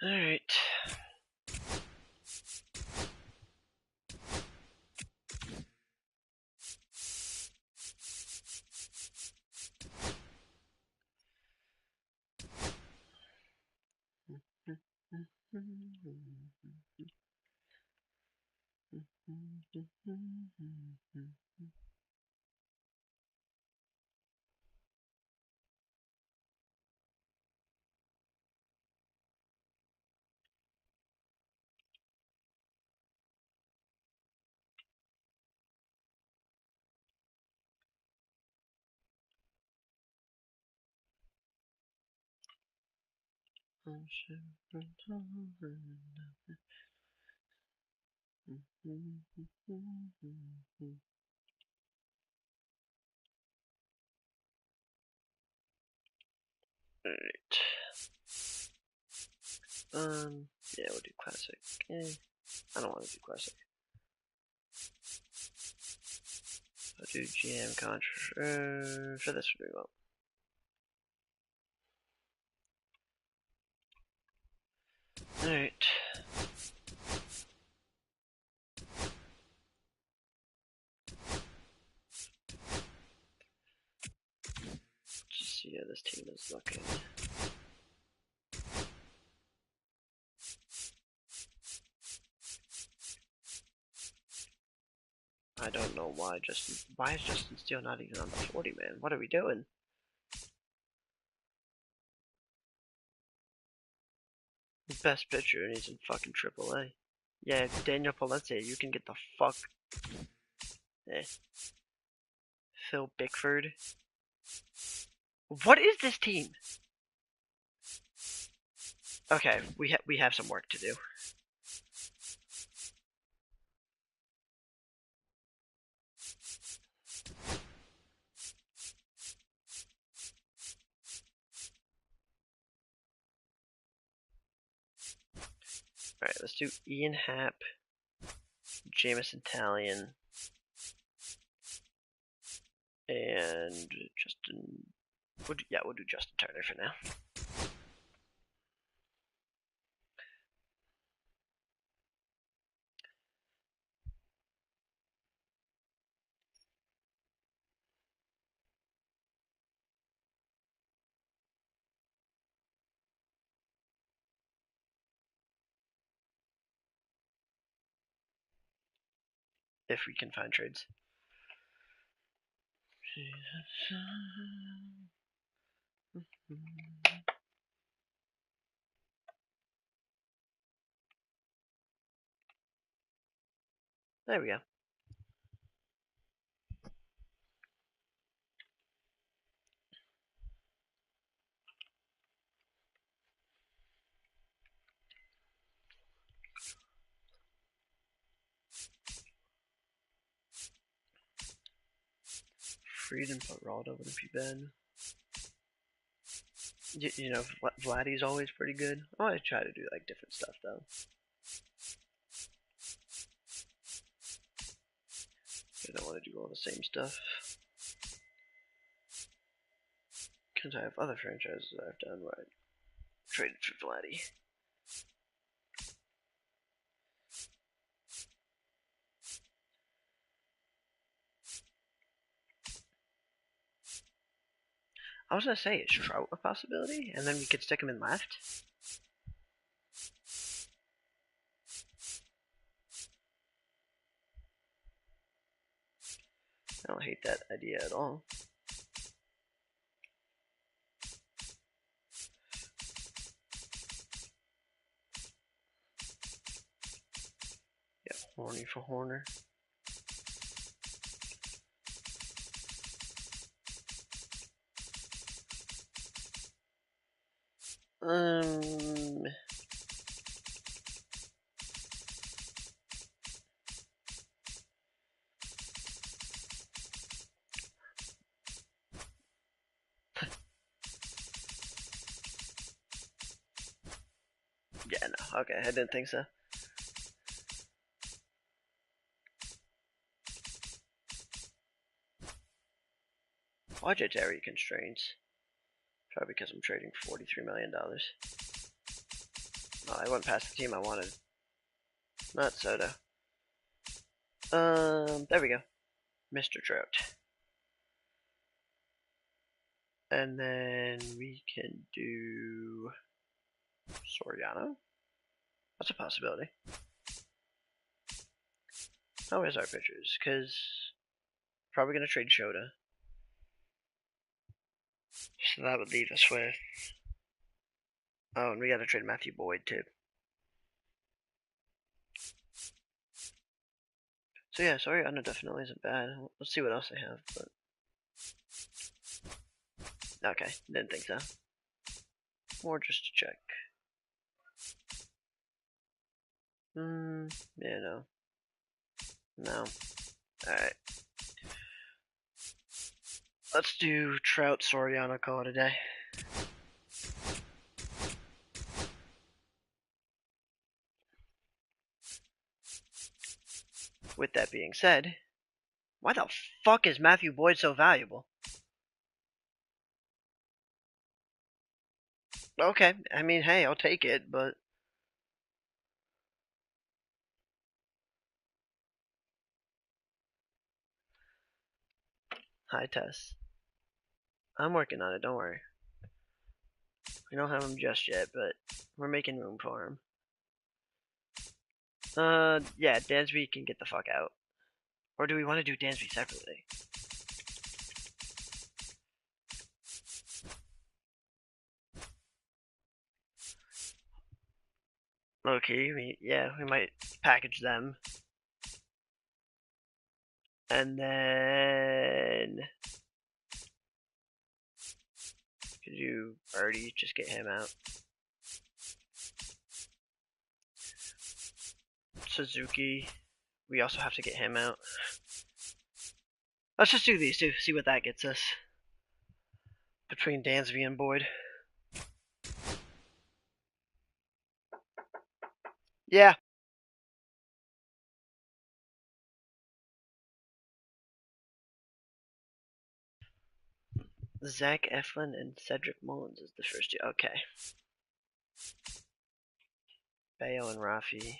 Alright. Alright. Yeah, we'll do classic. I don't want to do classic. I'll do GM contra for this one we won't. Alright. Just see how this team is looking. I don't know why Justin. Why is Justin Steele not even on the 40 man? What are we doing? The best pitcher and he's in fucking AAA. Yeah, Daniel Palencia, you can get the fuck. Phil Bickford. What is this team? Okay, we have some work to do. Alright, let's do Ian Happ, Jameson Taillon, and Justin. We'll do Justin Turner for now. If we can find trades. There we go. Fried and Peralta wouldn't be bad. You know, Vladdy's always pretty good. I always try to do like different stuff though. I don't want to do all the same stuff. Because I have other franchises that I've done where I traded for Vladdy. I was gonna say, is Trout a possibility? And then we could stick him in left? I don't hate that idea at all. Yeah, horny for Horner. Yeah, no. Okay, I didn't think so. Budgetary constraints. Probably because I'm trading $43 million. Oh, I went past the team I wanted. Not Soto. There we go. Mr. Trout. And then we can do Soriano. That's a possibility. Oh, where's our pitchers? Because probably going to trade Shota. So that would leave us with... Oh, and we got to trade Matthew Boyd, too. So yeah, Soriano definitely isn't bad. Let's see what else I have, but... Okay, didn't think so. More just to check. Yeah, no. No. Alright. Let's do Trout, Soriano, call it a day. With that being said, why the fuck is Matthew Boyd so valuable? Okay, I mean, hey, I'll take it, but... Hi, Tess. I'm working on it, don't worry. We don't have him just yet, but we're making room for him. Yeah, Dansby can get the fuck out. Or do we want to do Dansby separately? Okay, we might package them. And then... Could you already just get him out? Suzuki. We also have to get him out. Let's just do these two, see what that gets us. Between Dansby and Boyd. Yeah. Zach Eflin and Cedric Mullins is the first two. Okay. Bayo and Rafi.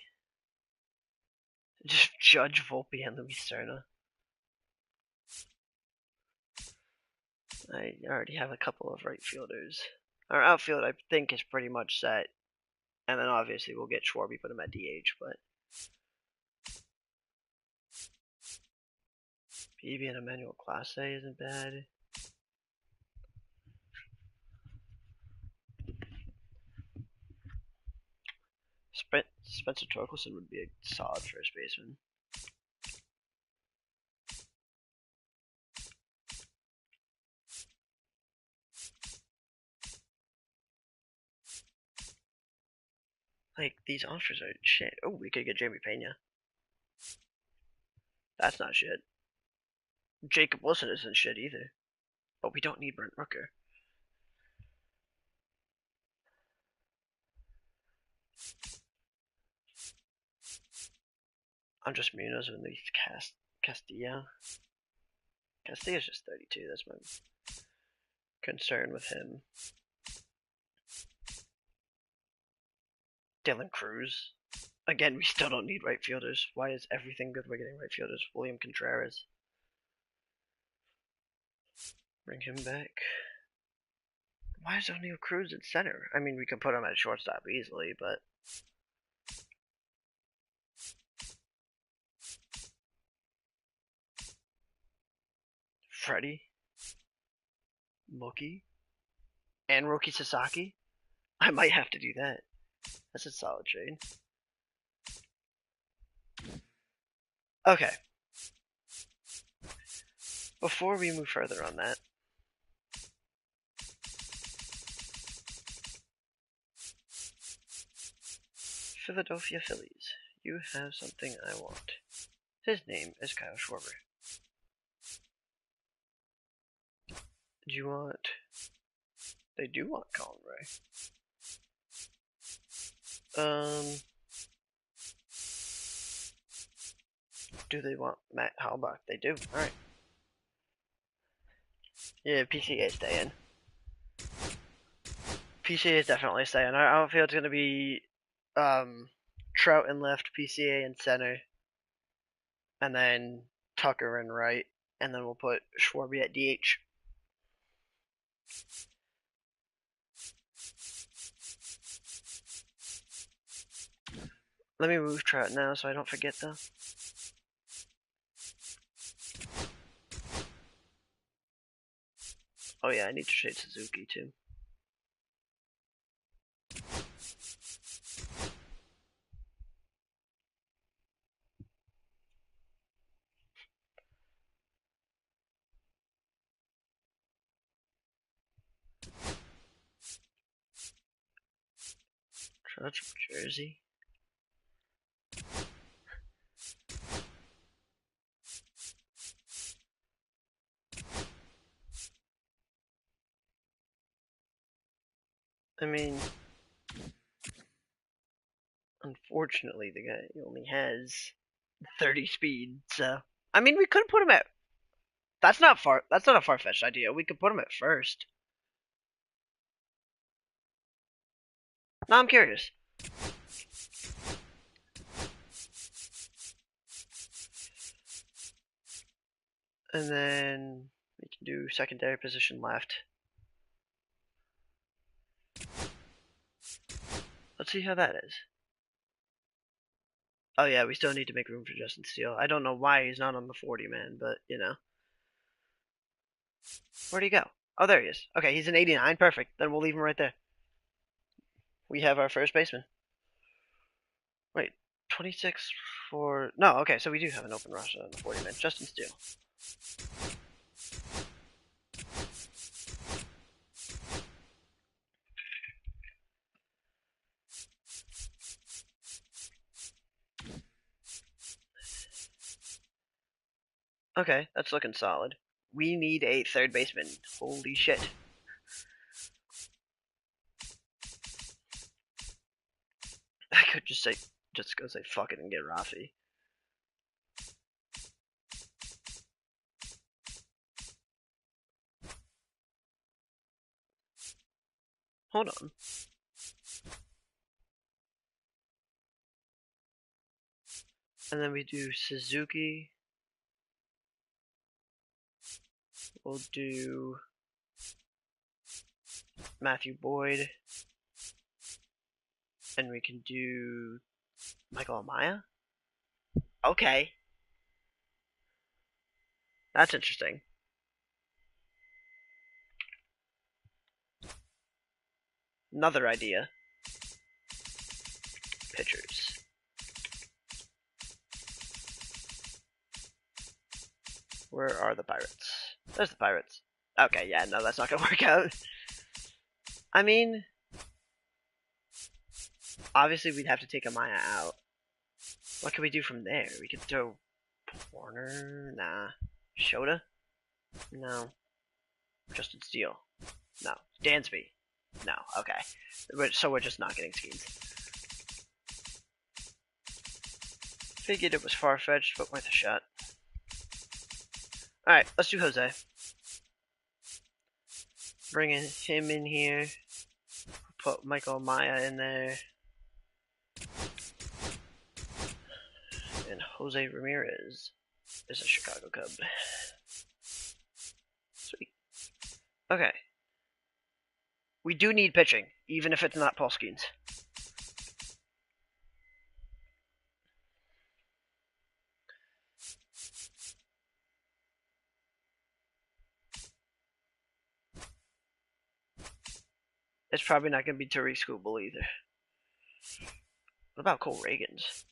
Just Judge Volpe and Luis Serna. I already have a couple of right fielders. Our outfield, I think, is pretty much set. And then obviously we'll get Schwarby, put him at DH, but... Peavy and Emmanuel Clase isn't bad. Spencer Torkelson would be a solid first baseman. Like, these offers are shit. Oh, we could get Jamie Pena. That's not shit. Jacob Wilson isn't shit either. But we don't need Brent Rooker. Andres Munoz and Luis Castillo. Castillo's just 32. That's my concern with him. Dylan Cruz. Again, we still don't need right fielders. Why is everything good we're getting right fielders? William Contreras. Bring him back. Why is O'Neal Cruz at center? I mean, we can put him at shortstop easily, but... Freddie? Mookie? And Roki Sasaki? I might have to do that. That's a solid trade. Okay. Before we move further on that, Philadelphia Phillies, you have something I want. His name is Kyle Schwarber. Do you want... They do want Colin Ray. Do they want Matt Halbach? They do. Alright. Yeah, PCA is staying. PCA is definitely staying. Our outfield's going to be Trout in left, PCA in center, and then Tucker in right, and then we'll put Schwarby at DH. Let me move Trout now so I don't forget though. Oh yeah, I need to trade Suzuki too. Trout's from Jersey. I mean, unfortunately, the guy only has 30 speed, so I mean, we could put him at. That's not far. That's not a far-fetched idea. We could put him at first. Now I'm curious. And then we can do secondary position left. Let's see how that is. Oh yeah, we still need to make room for Justin Steele. I don't know why he's not on the 40 man, but you know. Where'd he go? Oh, there he is. Okay, he's an 89. Perfect. Then we'll leave him right there. We have our first baseman. Wait, 26 for... No, okay, so we do have an open roster on the 40 man. Justin Steele. Okay, that's looking solid. We need a third baseman. Holy shit. I could just go say fuck it and get Rafi. Hold on. And then we do Suzuki. We'll do Matthew Boyd. And we can do Michael Amaya? Okay. That's interesting. Another idea. Pitchers. Where are the Pirates? There's the Pirates. Okay, yeah, no, that's not gonna work out. I mean, obviously we'd have to take Amaya out. What can we do from there? We could throw Warner? Nah. Shota? No. Justin Steele? No. Dansby? No. Okay. So we're just not getting Skeens. Figured it was far-fetched, but worth a shot. Alright, let's do Jose. Bringing him in here. Put Michael Amaya in there. And Jose Ramirez is a Chicago Cub. Sweet. Okay. We do need pitching, even if it's not Paul Skeens. It's probably not going to be Tariq Skubal either. What about Cole Reagans?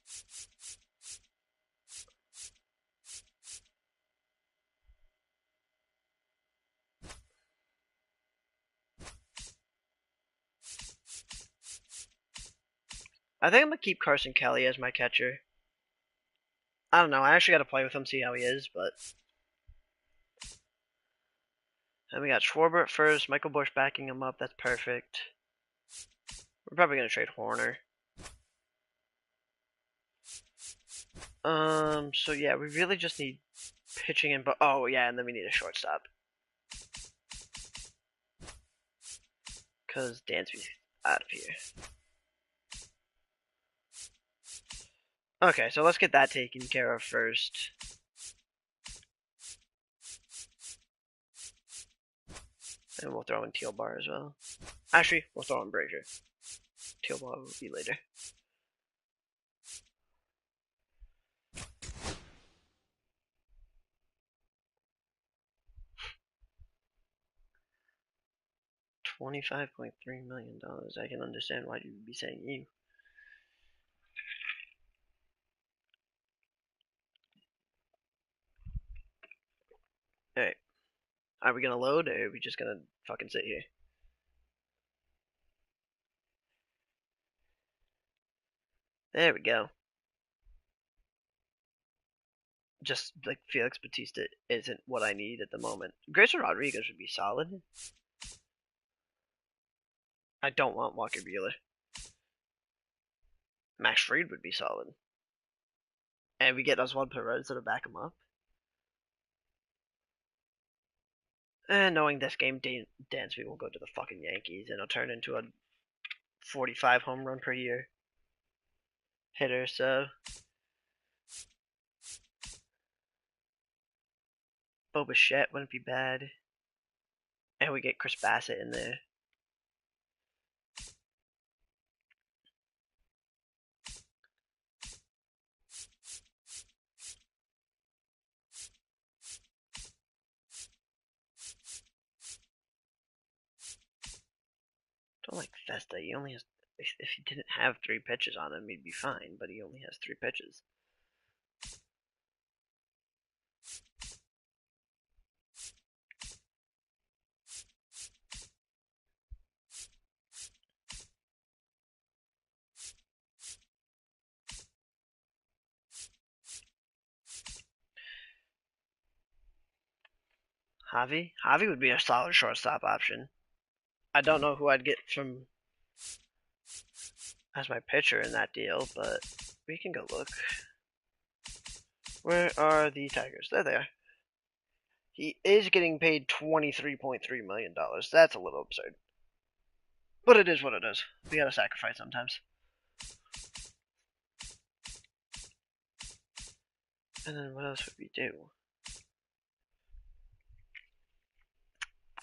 I think I'm going to keep Carson Kelly as my catcher. I don't know. I actually got to play with him, see how he is, but... And we got Schwarber at first, Michael Busch backing him up. That's perfect. We're probably going to trade Horner. So yeah, we really just need pitching and... Oh, yeah, and then we need a shortstop. Because Dansby's out of here. Okay, so let's get that taken care of first. And we'll throw in Teal Bar as well. Actually, we'll throw in Brazier. Teal Bar will be later. $25.3 million. I can understand why you'd be saying you. Alright. Are we gonna load, or are we just gonna fucking sit here? There we go. Just like Felix Batista isn't what I need at the moment. Grayson Rodriguez would be solid. I don't want Walker Buehler. Max Fried would be solid. And we get Oswald Perez to back him up. And knowing this game, Dansby will go to the fucking Yankees, and it'll turn into a 45 home run per year hitter, so. Bo Bichette wouldn't be bad. And we get Chris Bassett in there. Don't like Festa. He only has. If he didn't have 3 pitches on him, he'd be fine, but he only has 3 pitches. Javi would be a solid shortstop option. I don't know who I'd get from as my pitcher in that deal, but we can go look. Where are the Tigers? There they are. He is getting paid $23.3 million. That's a little absurd. But it is what it is. We gotta sacrifice sometimes. And then what else would we do?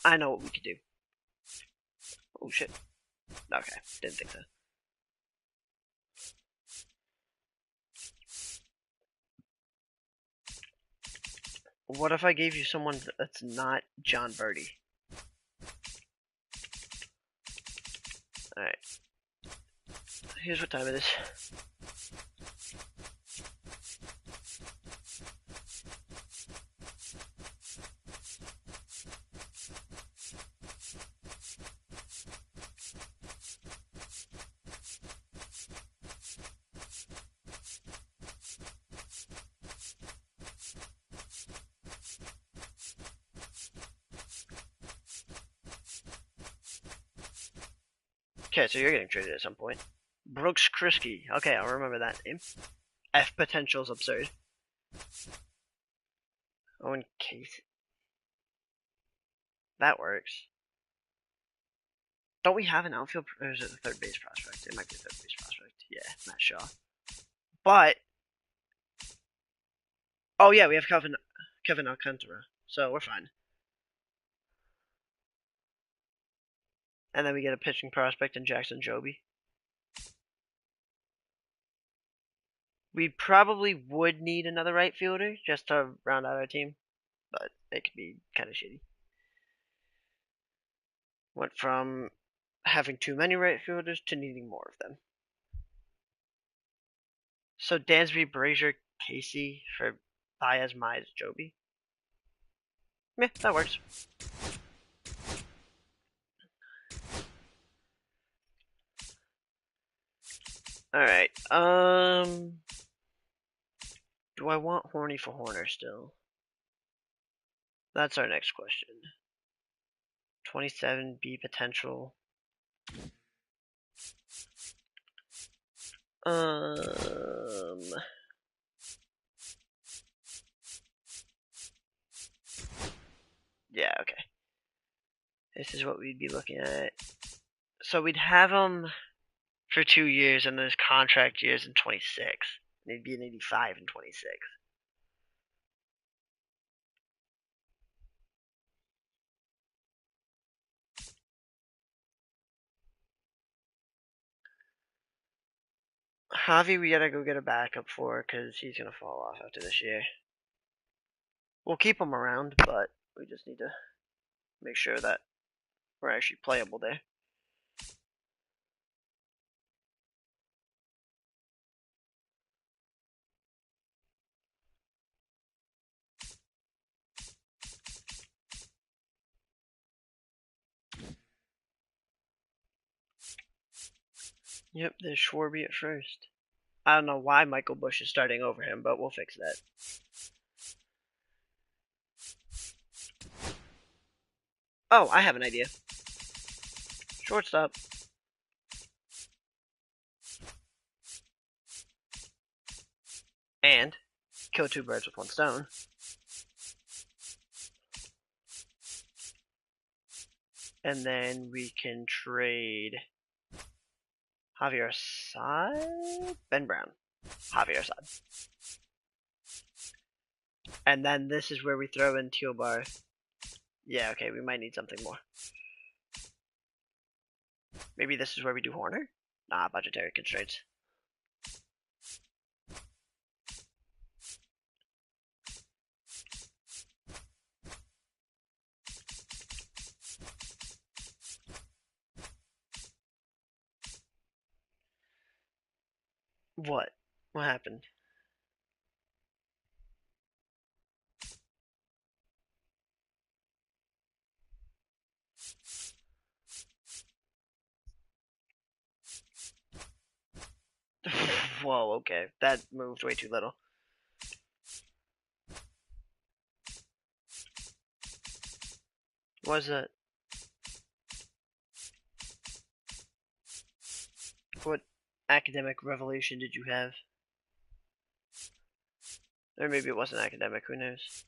I know what we could do. Oh shit. Okay, didn't think so. What if I gave you someone that's not John Birdie? Alright. Here's what time it is. Okay, so you're getting traded at some point. Brooks Kriske. Okay, I'll remember that name. F potential's absurd. Owen Case. That works. Don't we have an outfield, or is it a third base prospect? It might be a third base prospect. Yeah, Matt Shaw. But oh yeah, we have Kevin Alcantara, so we're fine. And then we get a pitching prospect in Jackson Joby. We probably would need another right fielder just to round out our team, but it could be kind of shitty. Went from having too many right fielders to needing more of them. So Dansby, Brazier, Casey for Baez, Mize, Joby. Yeah, that works. Alright, do I want Horny for Horner still? That's our next question. 27 B potential. Yeah, okay. This is what we'd be looking at. So we'd have him for 2 years, and then his contract years in 26. They'd be an 85 and 26. Javi, we gotta go get a backup for because he's gonna fall off after this year. We'll keep him around, but we just need to make sure that we're actually playable there. Yep, there's Schwarby at first. I don't know why Michael Bush is starting over him, but we'll fix that. Oh, I have an idea. Shortstop. And kill two birds with one stone. And then we can trade Javier Assad, Ben Brown, Javier Assad. And then this is where we throw in Teal-Bar. Yeah, okay, we might need something more. Maybe this is where we do Horner? Nah, budgetary constraints. What? What happened? Whoa, okay. That moved way too little. What was it? What academic revelation did you have? Or maybe it wasn't academic, who knows?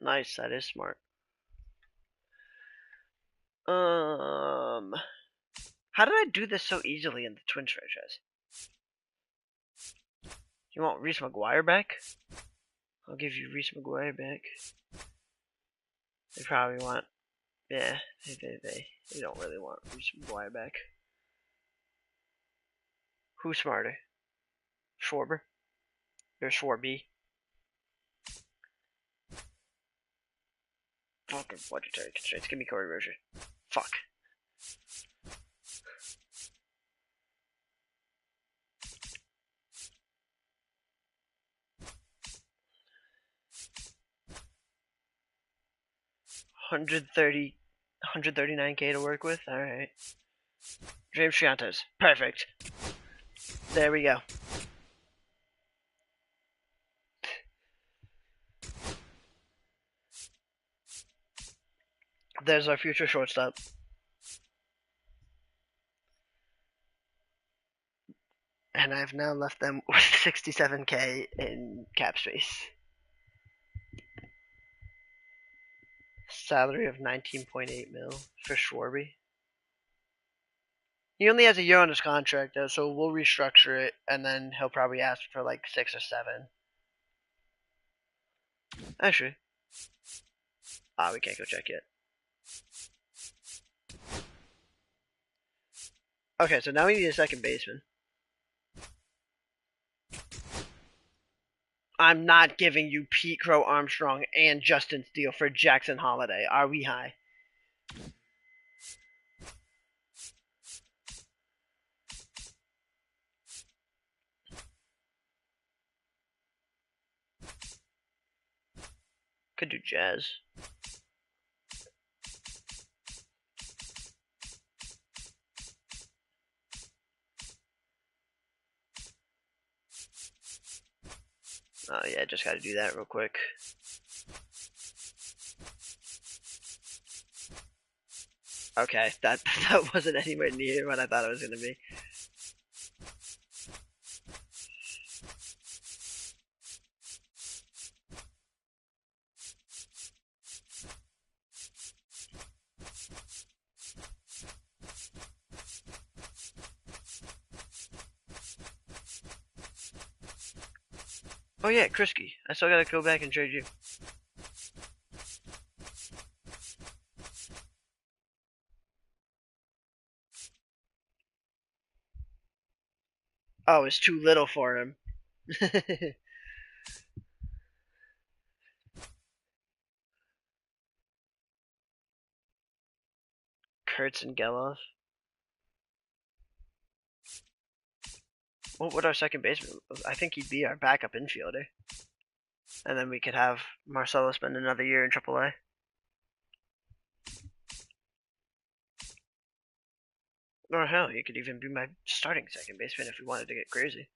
Nice, that is smart. How did I do this so easily in the Twins franchise? You want Reese McGuire back? I'll give you Reese McGuire back. They probably want, yeah, they don't really want Reese McGuire back. Who's smarter? Schwarber? Or Schwarby? Fucking budgetary constraints. Give me Corey Rozier. Fuck. $139K to work with? Alright. James Triantos. Perfect. There we go. There's our future shortstop. And I've now left them with 67K in cap space. Salary of 19.8 mil for Schwarby. He only has a year on his contract though, so we'll restructure it, and then he'll probably ask for like 6 or 7. Actually, we can't go check yet. Okay, so now we need a second baseman. I'm not giving you Pete Crow Armstrong and Justin Steele for Jackson Holiday. Are we high? Could do Jazz. Oh yeah, just gotta do that real quick. Okay, that wasn't anywhere near what I thought it was gonna be. Oh yeah, Krisky. I still gotta go back and trade you. Oh, it's too little for him. Kurtz and Geloff. What would our second baseman? I think he'd be our backup infielder, and then we could have Marcelo spend another year in AAA. Or hell, he could even be my starting second baseman if we wanted to get crazy.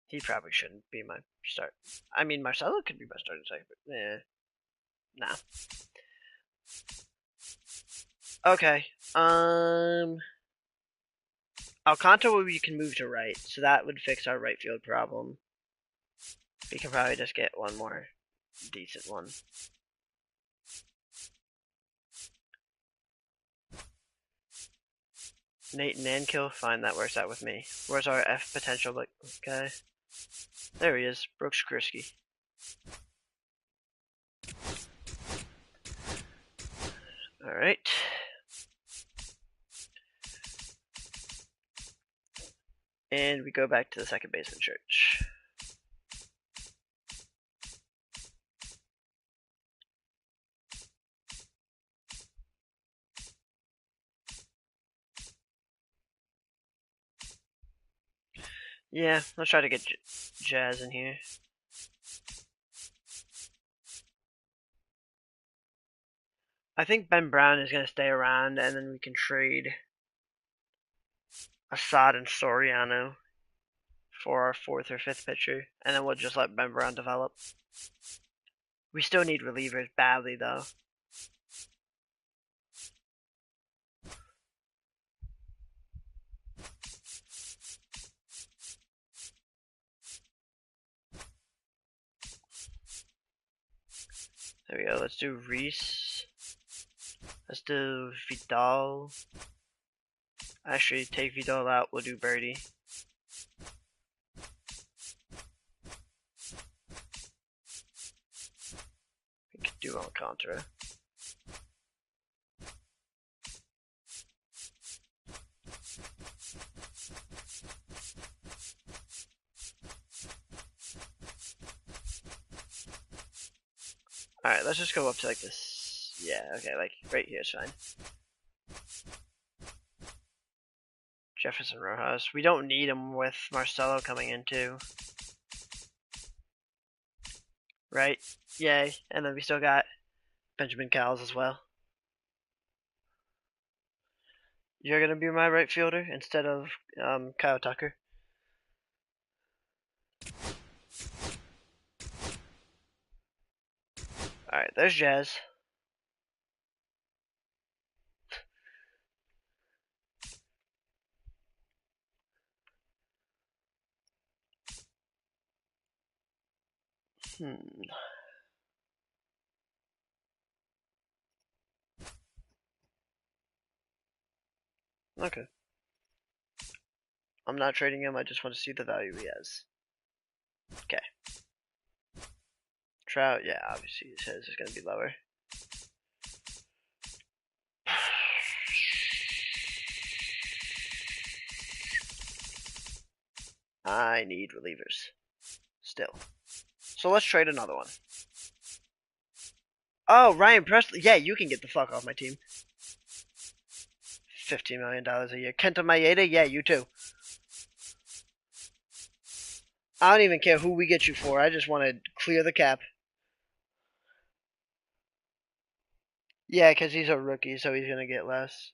He probably shouldn't be my start. I mean, Marcelo could be my starting second, but nah. Okay. Alcantara we can move to right, so that would fix our right field problem. We can probably just get one more decent one. Nate Nankill, fine, that works out with me. Where's our F potential guy? There he is, Brooks Krisky. Alright. And we go back to the second baseman church. Yeah, let's try to get Jazz in here. I think Ben Brown is going to stay around, and then we can trade Assad and Soriano for our fourth or fifth pitcher, and then we'll just let Ben Brown develop. We still need relievers badly, though. There we go. Let's do Reese. Let's do Vidal. Actually, take Vidal out. We'll do Birdie. We could do Alcantara. Alright, let's just go up to like this. Yeah, okay, like right here is fine. Jefferson Rojas. We don't need him with Marcelo coming in too. Right? Yay. And then we still got Benjamin Cowles as well. You're going to be my right fielder instead of Kyle Tucker. Alright, there's Jazz. Okay. I'm not trading him, I just want to see the value he has. Okay. Trout, yeah, obviously his is going to be lower. I need relievers. Still. So let's trade another one. Oh, Ryan Presley. Yeah, you can get the fuck off my team. $15 million a year. Kenta Maeda? Yeah, you too. I don't even care who we get you for. I just want to clear the cap. Yeah, because he's a rookie, so he's going to get less.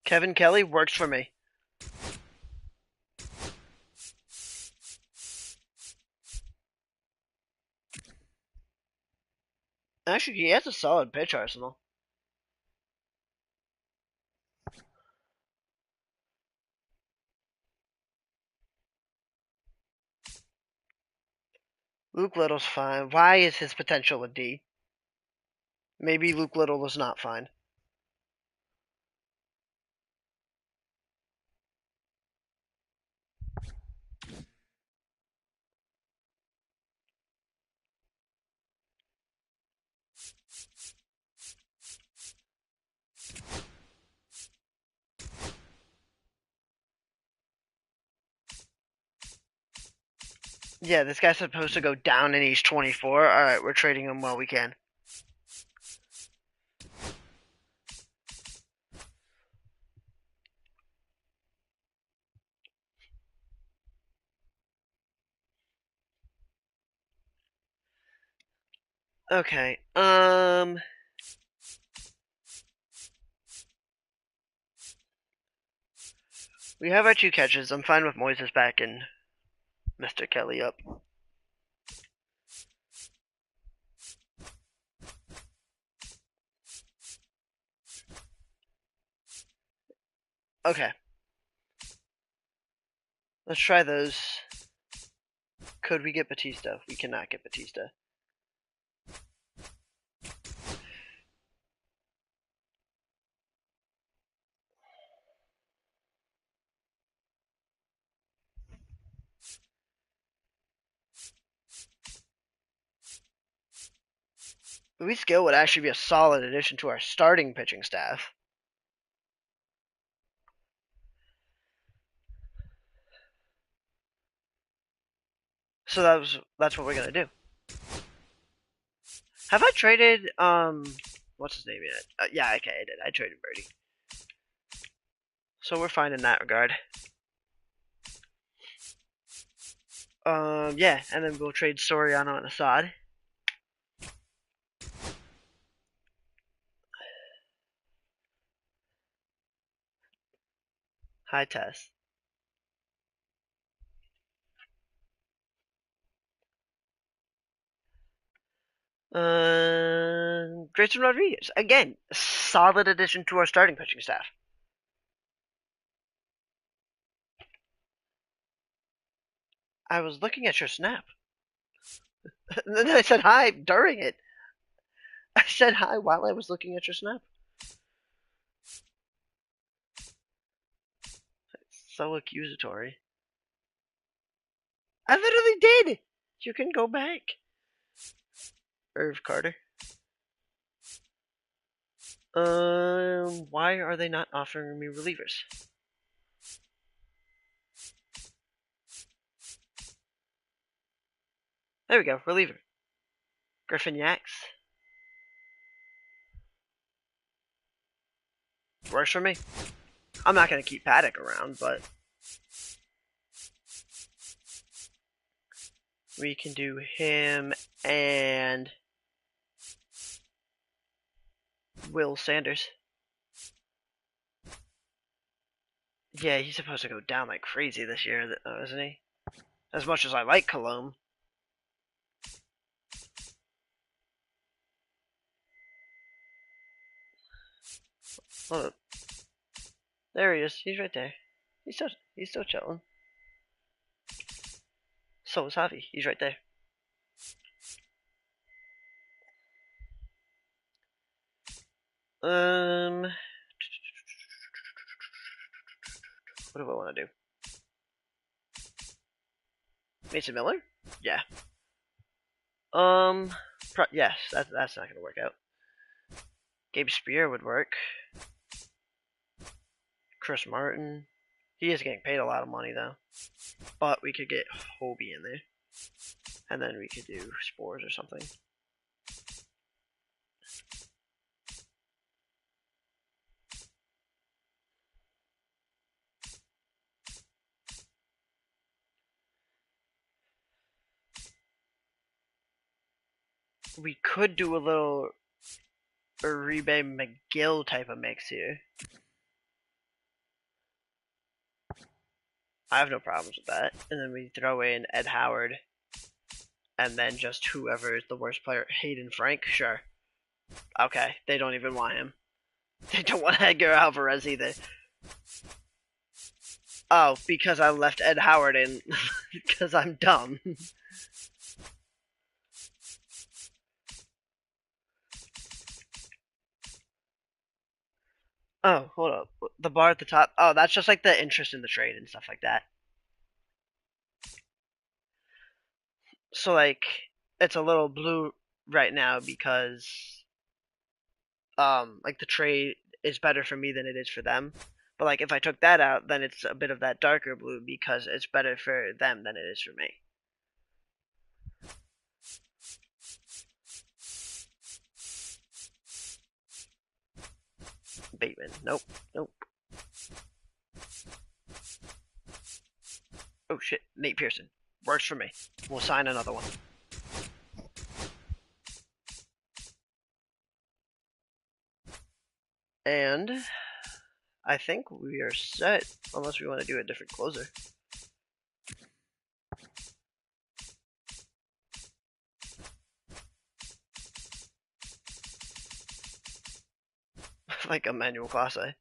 Kevin Kelly works for me. Actually, he has a solid pitch arsenal. Luke Little's fine. Why is his potential a D? Maybe Luke Little was not fine. Yeah, this guy's supposed to go down and he's 24. Alright, we're trading him while we can. Okay, we have our 2 catches. I'm fine with Moises back and Mr. Kelly up. Okay. Let's try those. Could we get Batista? We cannot get Batista. Luis Gill would actually be a solid addition to our starting pitching staff. So that's what we're gonna do. Have I traded what's his name yet? Yeah, okay, I did. I traded Birdie. So we're fine in that regard. Yeah, and then we'll trade Soriano and Assad. Hi, Tess. Grayson Rodriguez. Again, solid addition to our starting pitching staff. I was looking at your snap. And then I said hi during it. I said hi while I was looking at your snap. It's so accusatory. I literally did. You can go back. Irv Carter. Why are they not offering me relievers? There we go, reliever. Griffin Yax. Works for me. I'm not going to keep Paddock around, but we can do him and Will Sanders. Yeah, he's supposed to go down like crazy this year, isn't he? As much as I like Colomb. Hold up. There he is. He's right there. He's still chilling. So is Javi. He's right there. What do I want to do? Mason Miller? Yeah. Yes, that's not gonna work out. Gabe Spear would work. Chris Martin. He is getting paid a lot of money though. But we could get Hobie in there. And then we could do Spores or something. We could do a little Uribe McGill type of mix here. I have no problems with that. And then we throw in Ed Howard. And then just whoever is the worst player. Hayden Frank? Sure. Okay, they don't even want him. They don't want Edgar Alvarez either. Oh, because I left Ed Howard in. Because I'm dumb. Oh, hold up. The bar at the top. Oh, that's just like the interest in the trade and stuff like that. So like it's a little blue right now because like the trade is better for me than it is for them. But like if I took that out, then it's a bit of that darker blue because it's better for them than it is for me. Bateman. Nope. Nope. Oh shit. Nate Pearson. Works for me. We'll sign another one. And I think we are set, unless we want to do a different closer. Like Emmanuel Classe.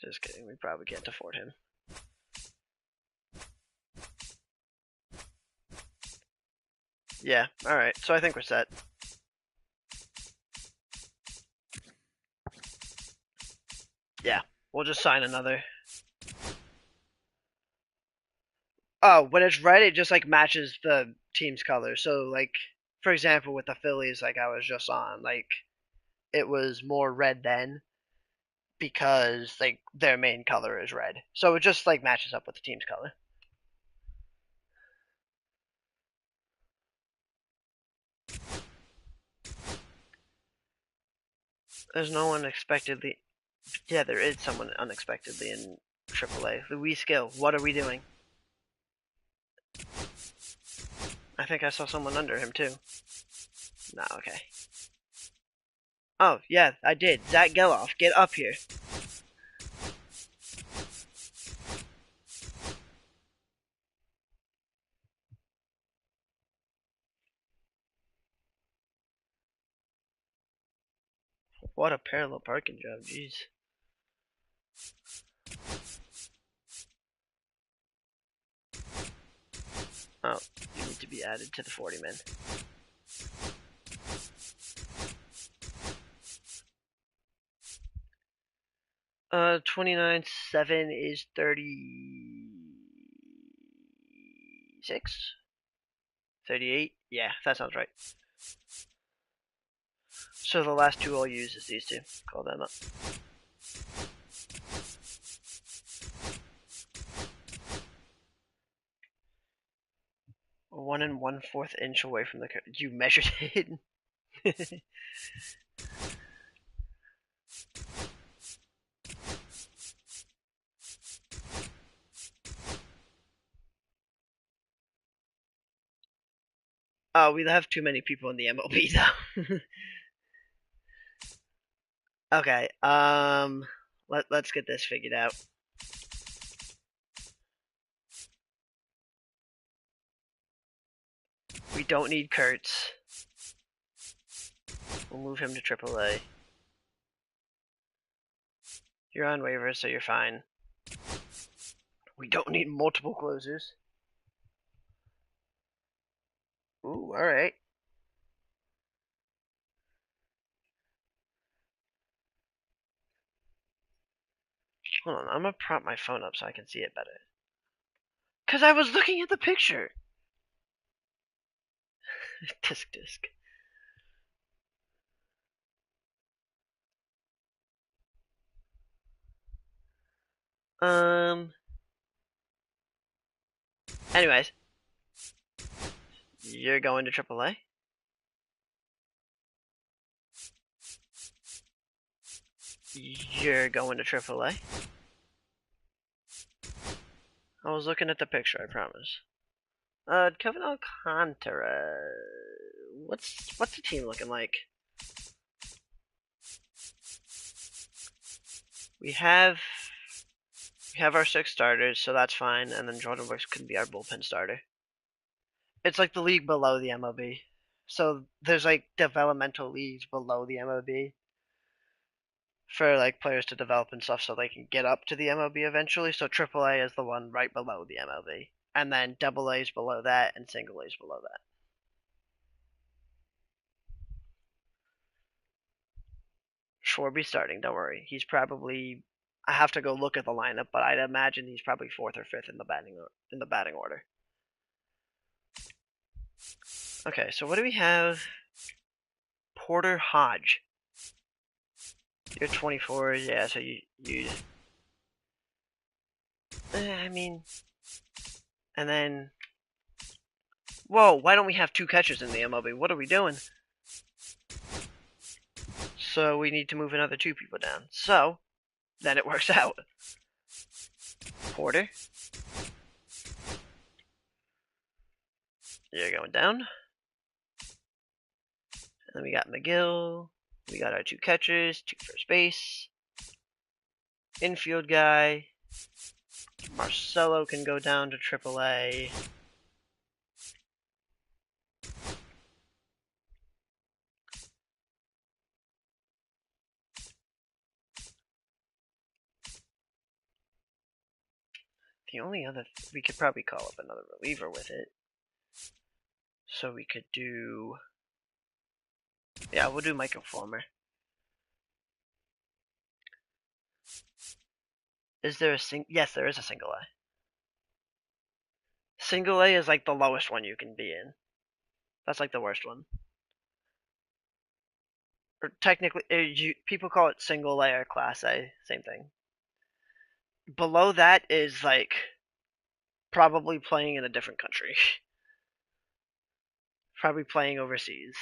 Just kidding, we probably can't afford him. Yeah, alright, so I think we're set. Yeah, we'll just sign another. Oh, when it's red, it just like matches the team's color. So like, for example, with the Phillies, like I was just on, like it was more red then because like their main color is red. So it just like matches up with the team's color. There's no one unexpectedly. Yeah, there is someone unexpectedly in AAA. Luis Gill, what are we doing? I think I saw someone under him too. No, okay. Oh, yeah, I did. Zach Geloff, get up here. What a parallel parking job, jeez. Oh, you need to be added to the 40 men. 29.7 is 36? 38? Yeah, that sounds right. So the last two I'll use is these two. Call them up. A 1 1/4 inch away from the curve. You measured it? We have too many people in the MLB though. Okay, let's get this figured out. We don't need Kurtz. We'll move him to AAA. You're on waivers, so you're fine. We don't need multiple closers. Ooh, alright. Hold on, I'm gonna prop my phone up so I can see it better. Cause I was looking at the picture. Disc. Anyways, you're going to AAA. You're going to AAA. I was looking at the picture, I promise. Kevin Alcantara. What's the team looking like? We have our 6 starters, so that's fine, and then Jordan Brooks can be our bullpen starter. It's like the league below the MLB. So there's like developmental leagues below the MLB for like players to develop and stuff so they can get up to the MLB eventually. So AAA is the one right below the MLB. And then AA is below that and single A is below that. Schwarby's starting. Don't worry. He's probably. I have to go look at the lineup, but I'd imagine he's probably fourth or fifth in the batting order. Okay, so what do we have? Porter Hodge. You're 24, yeah. So you. I mean, and then. Whoa! Why don't we have two catchers in the MLB? What are we doing? So we need to move another two people down. So then it works out. Porter. You're going down. And then we got McGill. We got our two catchers, two first base. Infield guy. Marcelo can go down to AAA. The only other... we could probably call up another reliever with it. So we could do... yeah, we'll do Michael Fulmer. Is there a yes, there is a single A. Single A is like the lowest one you can be in. That's like the worst one. Or technically, people call it single A or class A, same thing. Below that is like probably playing in a different country. Probably playing overseas.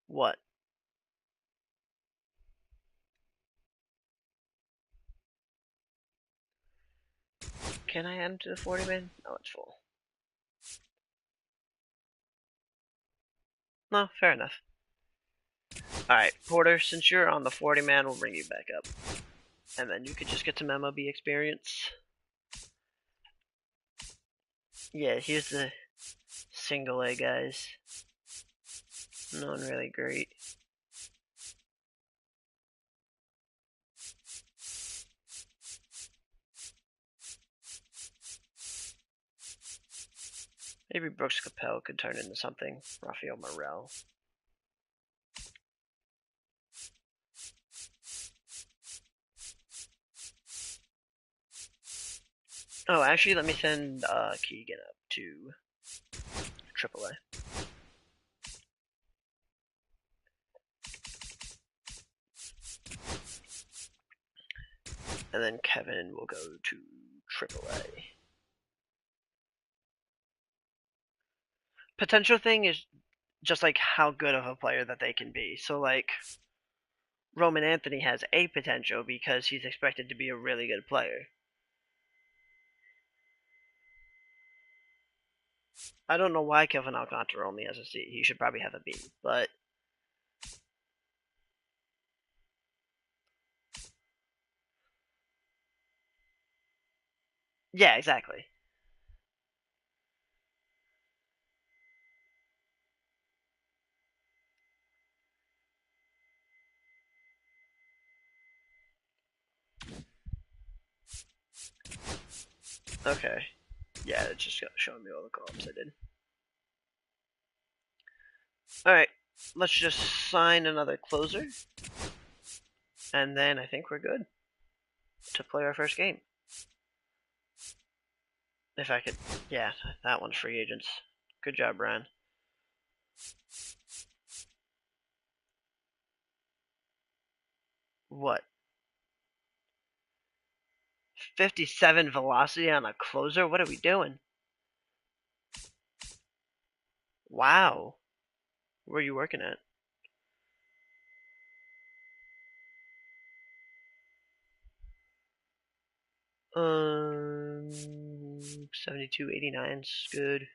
What? Can I add him to the 40-man? No, it's full. No, fair enough. Alright, Porter, since you're on the 40-man, we'll bring you back up. And then you could just get some MLB experience. Yeah, here's the single A guys. No one really great. Maybe Brooks Capel could turn into something. Rafael Morel. Oh, actually, let me send Keegan up to AAA. And then Kevin will go to AAA. Potential thing is just like how good of a player that they can be. So like Roman Anthony has a potential because he's expected to be a really good player. I don't know why Kevin Alcantara only has a C. He should probably have a B, but yeah, exactly. Okay. Yeah, it's just showing me all the columns I did. Alright, let's just sign another closer. And then I think we're good to play our first game. If I could... yeah, that one's free agents. Good job, Brian. What? 57 velocity on a closer? What are we doing? Wow. Where are you working at? 72, 89's good.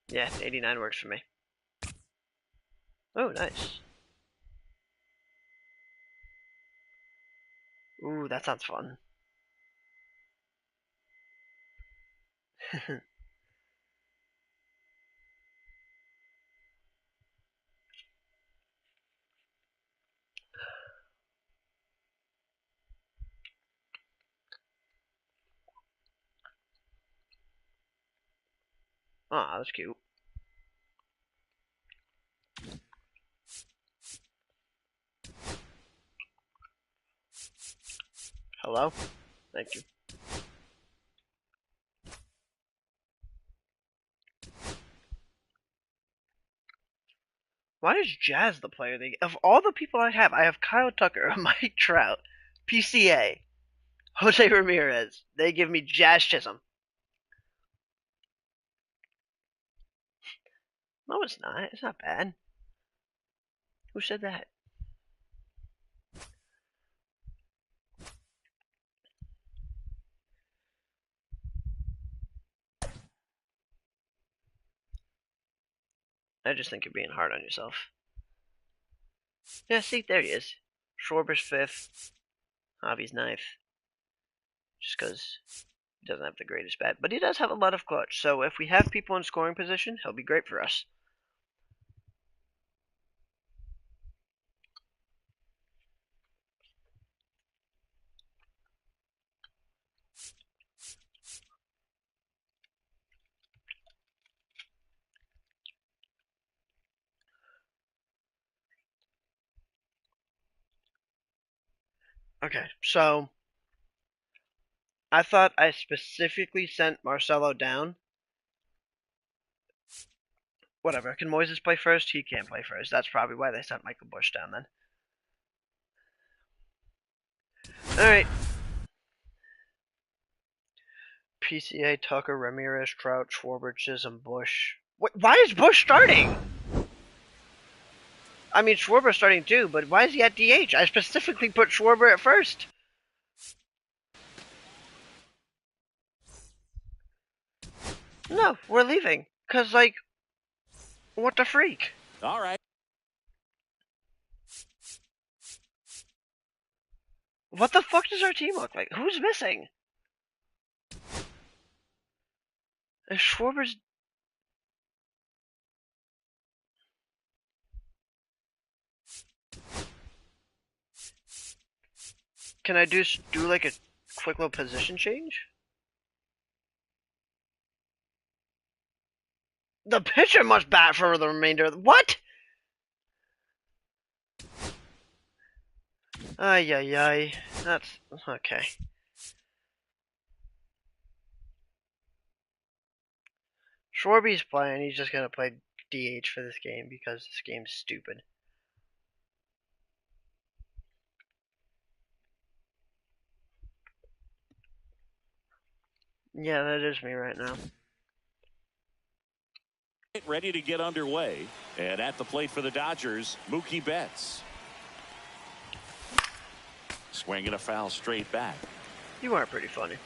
Yeah, 89 works for me. Oh, nice. Ooh, that sounds fun. Aw, that's cute. Hello? Thank you. Why is Jazz the player of all the people I have Kyle Tucker, Mike Trout, PCA, Jose Ramirez. They give me Jazz Chisholm. No, it's not. It's not bad. Who said that? I just think you're being hard on yourself. Yeah, see, there he is. Schwarber's 5th. Javi's 9th. Just because he doesn't have the greatest bat. But he does have a lot of clutch. So if we have people in scoring position, he'll be great for us. Okay, so I thought I specifically sent Marcelo down. Whatever. Can Moises play first? He can't play first. That's probably why they sent Michael Busch down then. Alright. PCA, Tucker, Ramirez, Trout, Schwarber, Chisholm, Busch. Why is Busch starting? I mean, Schwarber's starting too, but why is he at DH? I specifically put Schwarber at first. No, we're leaving. Because, like, what the freak? All right. What the fuck does our team look like? Who's missing? Is Schwarber's... Can I do like a quick little position change? The pitcher must bat for the remainder of the... What? Ay, ay, ay. That's... Okay. Schwarby's playing. He's just gonna play DH for this game because this game's stupid. Yeah, that is me right now. Ready to get underway. And at the plate for the Dodgers, Mookie Betts. Swinging a foul straight back. You are pretty funny.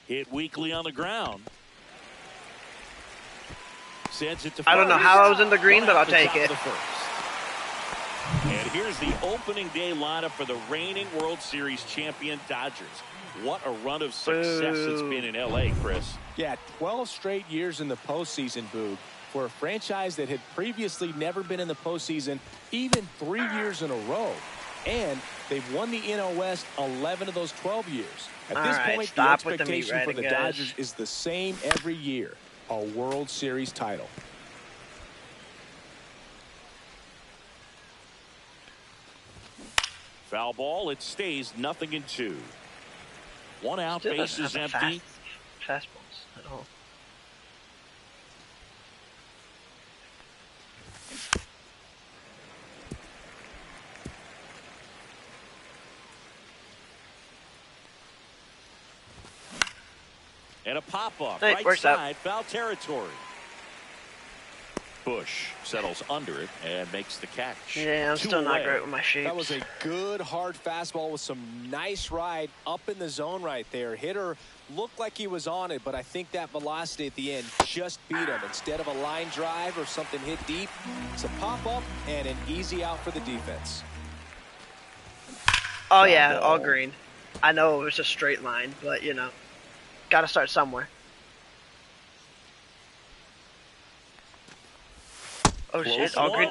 Hit weakly on the ground. Sends it to I don't know how I was in the green, but I'll take it. And here's the opening day lineup for the reigning World Series champion Dodgers. What a run of success it's been in L.A., Chris. Yeah, 12 straight years in the postseason, Boog. For a franchise that had previously never been in the postseason, even 3 years in a row. And they've won the NL West 11 of those 12 years. At this point, the expectation for the Dodgers is the same every year, a World Series title. Foul ball, it stays 0-2. 1 out, bases empty. Fastballs at all. And a pop-off, hey, right side, foul territory. Busch settles under it and makes the catch. Yeah, I'm still not great with my shapes. That was a good, hard fastball with some nice ride up in the zone right there. Hitter looked like he was on it, but I think that velocity at the end just beat him. Instead of a line drive or something hit deep, it's a pop-up and an easy out for the defense. Oh, yeah, all green. I know it was a straight line, but, you know, got to start somewhere. Oh, shit, all green.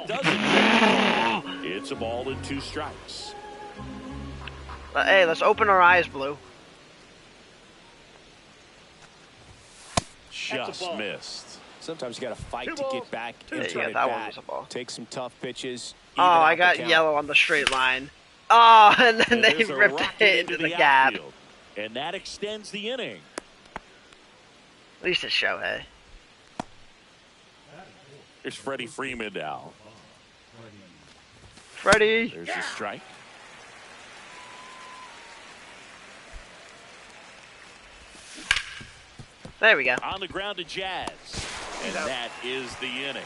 It's a ball and 2 strikes. Hey, let's open our eyes, Blue. just missed. Sometimes you got to fight to get back into yeah, it. that one was a ball. Take some tough pitches. Oh, I got yellow on the straight line. Oh, and then they there's a ripped rocket it into the gap. outfield, and that extends the inning. At least it's Shohei. There's Freddie Freeman now. Freddie. There's a strike. There we go. On the ground to Jazz. And that is the inning.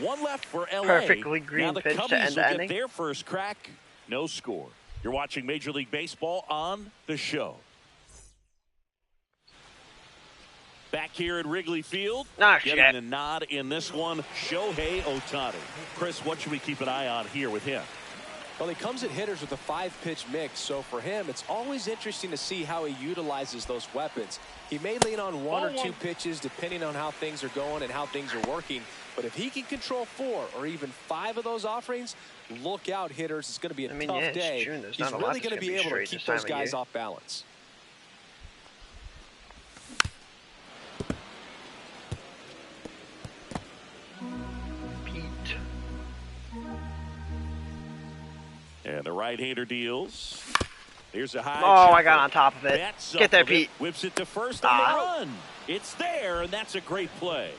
One left for LA. Perfectly green now the pitch Cubbies to end will the get inning. their first crack. No score. You're watching Major League Baseball on the show. Back here at Wrigley Field, getting the nod in this one, Shohei Ohtani. Chris, what should we keep an eye on here with him? Well, he comes at hitters with a 5-pitch mix, so for him, it's always interesting to see how he utilizes those weapons. He may lean on one or two pitches depending on how things are going and how things are working, but if he can control 4 or even 5 of those offerings, look out, hitters. It's going to be a tough day. June. He's really going to be able to keep those guys off balance. And the right-hander deals. Here's a high. Oh, I got on top of it. Get there, Pete. Whips it to first on the run. It's there, and that's a great play.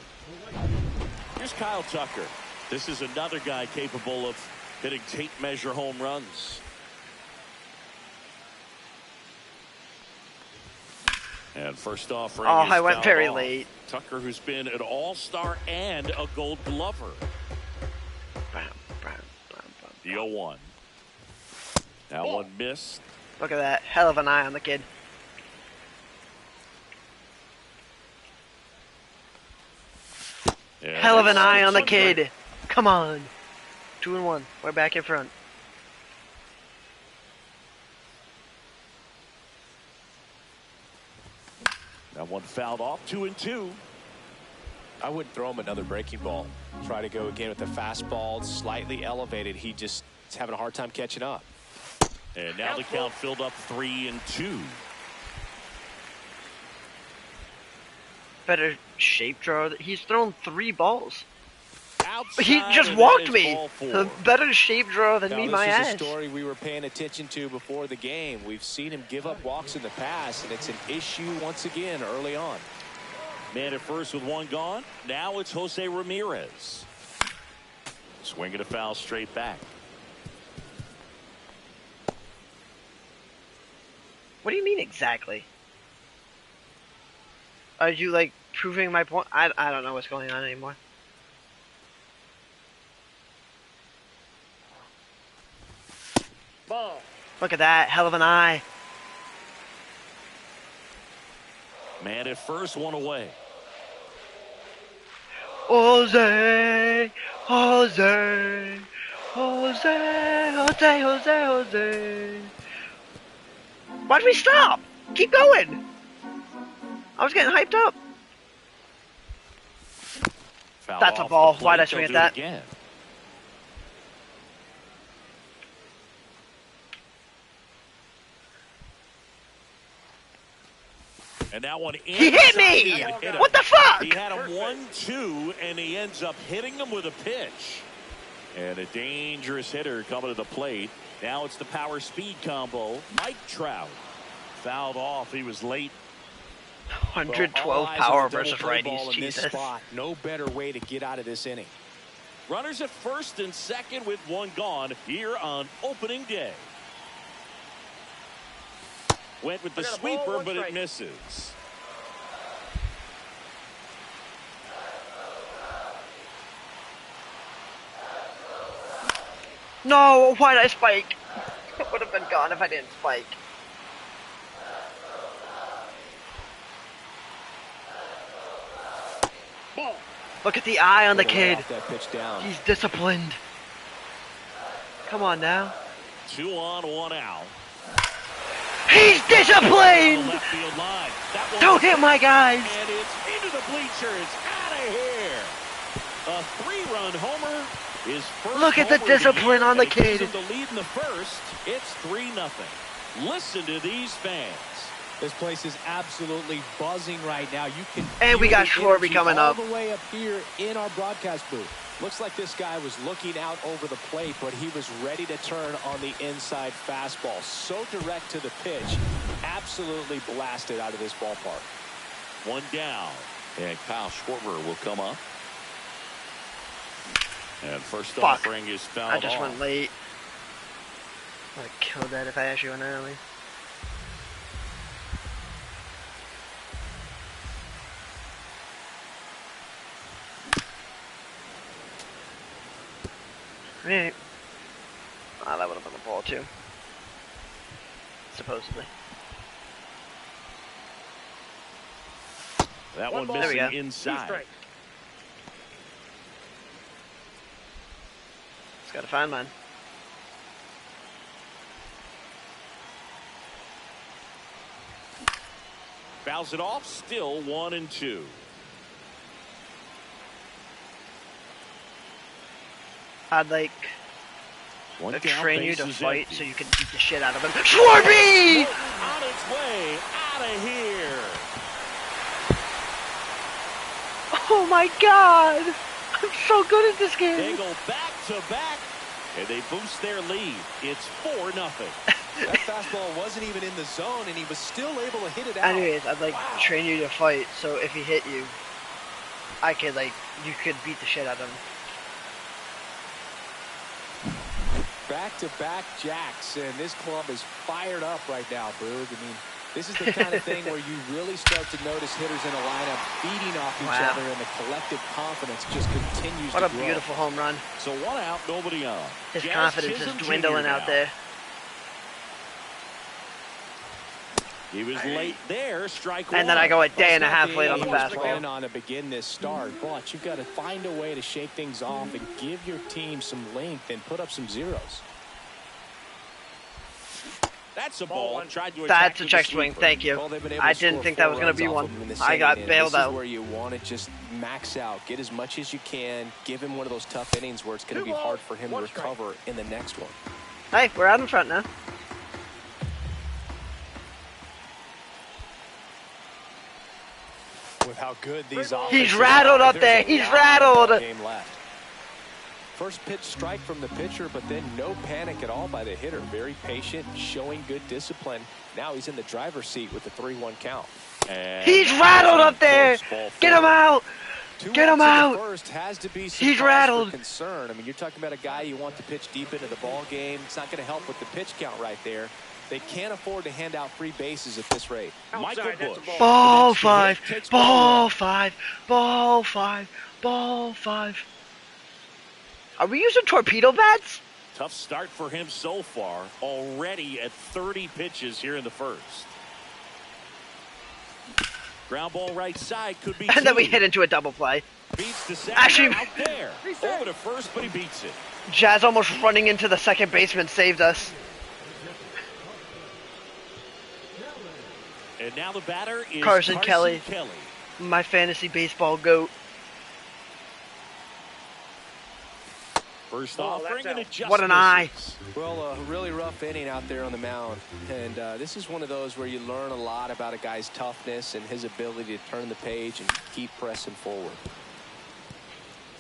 Here's Kyle Tucker. This is another guy capable of hitting tape measure home runs. And first offering. Oh, I went very late. Tucker, who's been an all-star and a Gold Glover. The 0-1. That one missed. Look at that. Hell of an eye on the kid. Yeah, hell of an eye on the kid. Come on. 2-1. We're back in front. That one fouled off. 2-2. I wouldn't throw him another breaking ball. Try to go again with the fastball, slightly elevated. He just is having a hard time catching up. And now the count filled up 3-2. Better shape draw. He's thrown 3 balls. Outside, he just walked me. A better shape draw than me, my ass. This is a story we were paying attention to before the game. We've seen him give up walks in the past, and it's an issue once again early on. Man at first with 1 gone. Now it's Jose Ramirez. Swinging a foul straight back. What do you mean exactly? Are you like proving my point? I don't know what's going on anymore. Ball. Look at that. Hell of an eye. Man at first, 1 away. Jose, Jose, Jose, Jose, Jose, Jose. Why'd we stop? Keep going. I was getting hyped up. Foul That's a off ball. the plate. Why'd I swing They'll at do it that? again. And that one He hit me! What the fuck? He had him 1-2, and he ends up hitting him with a pitch. And a dangerous hitter coming to the plate. Now it's the power speed combo. Mike Trout fouled off. He was late. 112 power versus righties. Jesus. Spot. No better way to get out of this inning. Runners at first and second with 1 gone here on opening day. Went with the sweeper, but it misses. No, why did I spike? It would have been gone if I didn't spike. Ball. Look at the eye on the kid. That pitch down. He's disciplined. Come on now. 2 on, 1 out. He's disciplined! Left field line. That one Don't hit my guys! And it's into the bleachers. Out of here. A 3-run homer. His first Look at the homer of discipline year, on the and it gives kid. him the lead in the first. It's 3-0. Listen to these fans. This place is absolutely buzzing right now. You can And we feel got the Schwarber energy coming all up. the way up here in our broadcast booth. Looks like this guy was looking out over the plate, but he was ready to turn on the inside fastball. So direct to the pitch. Absolutely blasted out of this ballpark. One down. And Kyle Schwarber will come up. And first offering is fouled I just off. went late. I would have killed that if I actually went early. Alright. Ah, that would have been the ball too. Supposedly. That one There we missing go. inside. Just gotta find mine. Fouls it off. Still 1-2. I'd like One down, train you to bases fight empty. so you can beat the shit out of him. Schwarby! On its way out of here. Oh my god! I'm so good at this game! They go back to back, and they boost their lead. It's 4-0. That fastball wasn't even in the zone, and he was still able to hit it out. Anyways, I'd like train you to fight so if he hit you, I could you could beat the shit out of him. Back-to-back jacks, and this club is fired up right now, Boog. I mean, this is the kind of thing where you really start to notice hitters in a lineup feeding off each Wow. other, and the collective confidence just continues What to a grow. beautiful home run. So 1 out, nobody on. His Jazz confidence is Chisholm Jr. dwindling out now. there. He was late there. Strike one. And then I go a day and a half late on the He was fastball. planning on to begin this start, but you've got to find a way to shake things off and give your team some length and put up some zeros. That's a ball. Tried to attack That's a with check the swing, sweeper. thank you. Well, they've been able I to didn't score think that 4 was going to runs be off one. of him in the I second got inning. bailed This out. is where you want to just max out, get as much as you can, give him one of those tough innings where it's going to be hard for him to recover in the next one. Hey, we're out in front now. With how good these He's offenses rattled are, up there. there's a He's lot of rattled. ball game left. First pitch strike from the pitcher, but then no panic at all by the hitter. Very patient, showing good discipline. Now he's in the driver's seat with the 3-1 count. And He's rattled up there. Get him out. Get him out. First has to be some He's cause rattled. for concern. I mean, you're talking about a guy you want to pitch deep into the ball game. It's not going to help with the pitch count right there. They can't afford to hand out free bases at this rate. Michael Busch. Ball The next five. hit takes Ball one. five. Ball five. Ball five. Are we using torpedo bats? Tough start for him so far. Already at 30 pitches here in the first. Ground ball right side could be And then we two. hit into a double play. Beats the center Actually- out there. Over to first, but he beats it. Jazz almost running into the second baseman saved us. And now the batter is Carson Kelly. Kelly. My fantasy baseball goat. First offering and adjustments. What an eye. Well, a really rough inning out there on the mound. And this is one of those where you learn a lot about a guy's toughness and his ability to turn the page and keep pressing forward.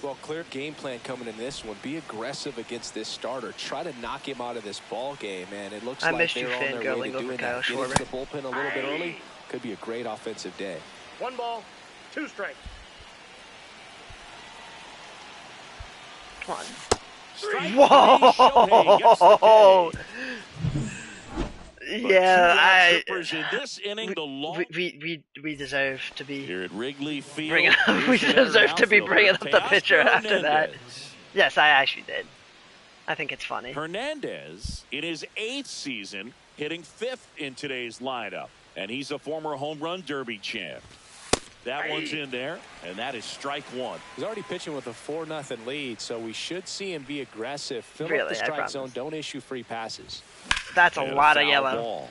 Well, clear game plan coming in this one. Be aggressive against this starter. Try to knock him out of this ball game, man. It looks I like missed you they're on their way fangirling to over doing Kyle that. Get Schwarber. into the bullpen a little bit early. Could be a great offensive day. 1 ball, 2 strikes. Come on. Strike Whoa! three, Shohei gets the day. But Yeah, 2 I. trippers in this inning, the long We deserve to be. here at Wrigley Field. Bring it up. Here's We the veteran deserve to be outfielder, bringing up the Teoscar pitcher after that. Hernandez. Yes, I actually did. I think it's funny. Hernandez, in his 8th season, hitting 5th in today's lineup. And he's a former home run derby champ. That one's in there, and that is strike one. He's already pitching with a 4-0 lead, so we should see him be aggressive. Fill up Really, the I strike promise. zone. Don't issue free passes. That's a And lot of foul yellow. ball.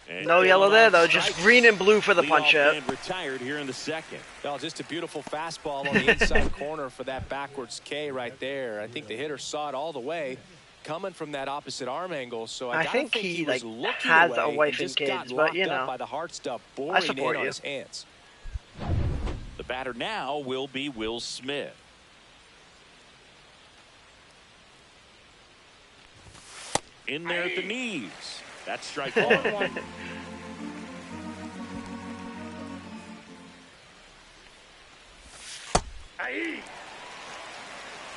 And No yellow there though, just strikes. green and blue for the Leadoff punch up. man retired here in the second. Well, just a beautiful fastball on the inside corner for that backwards K right there. I think the hitter saw it all the way coming from that opposite arm angle. So I think he he was like looking has away a wife and and just kids, got but locked you up know, by the hard stuff I boring in support on you. his hands. The batter now will be Will Smith. In there at the knees. That's strike one.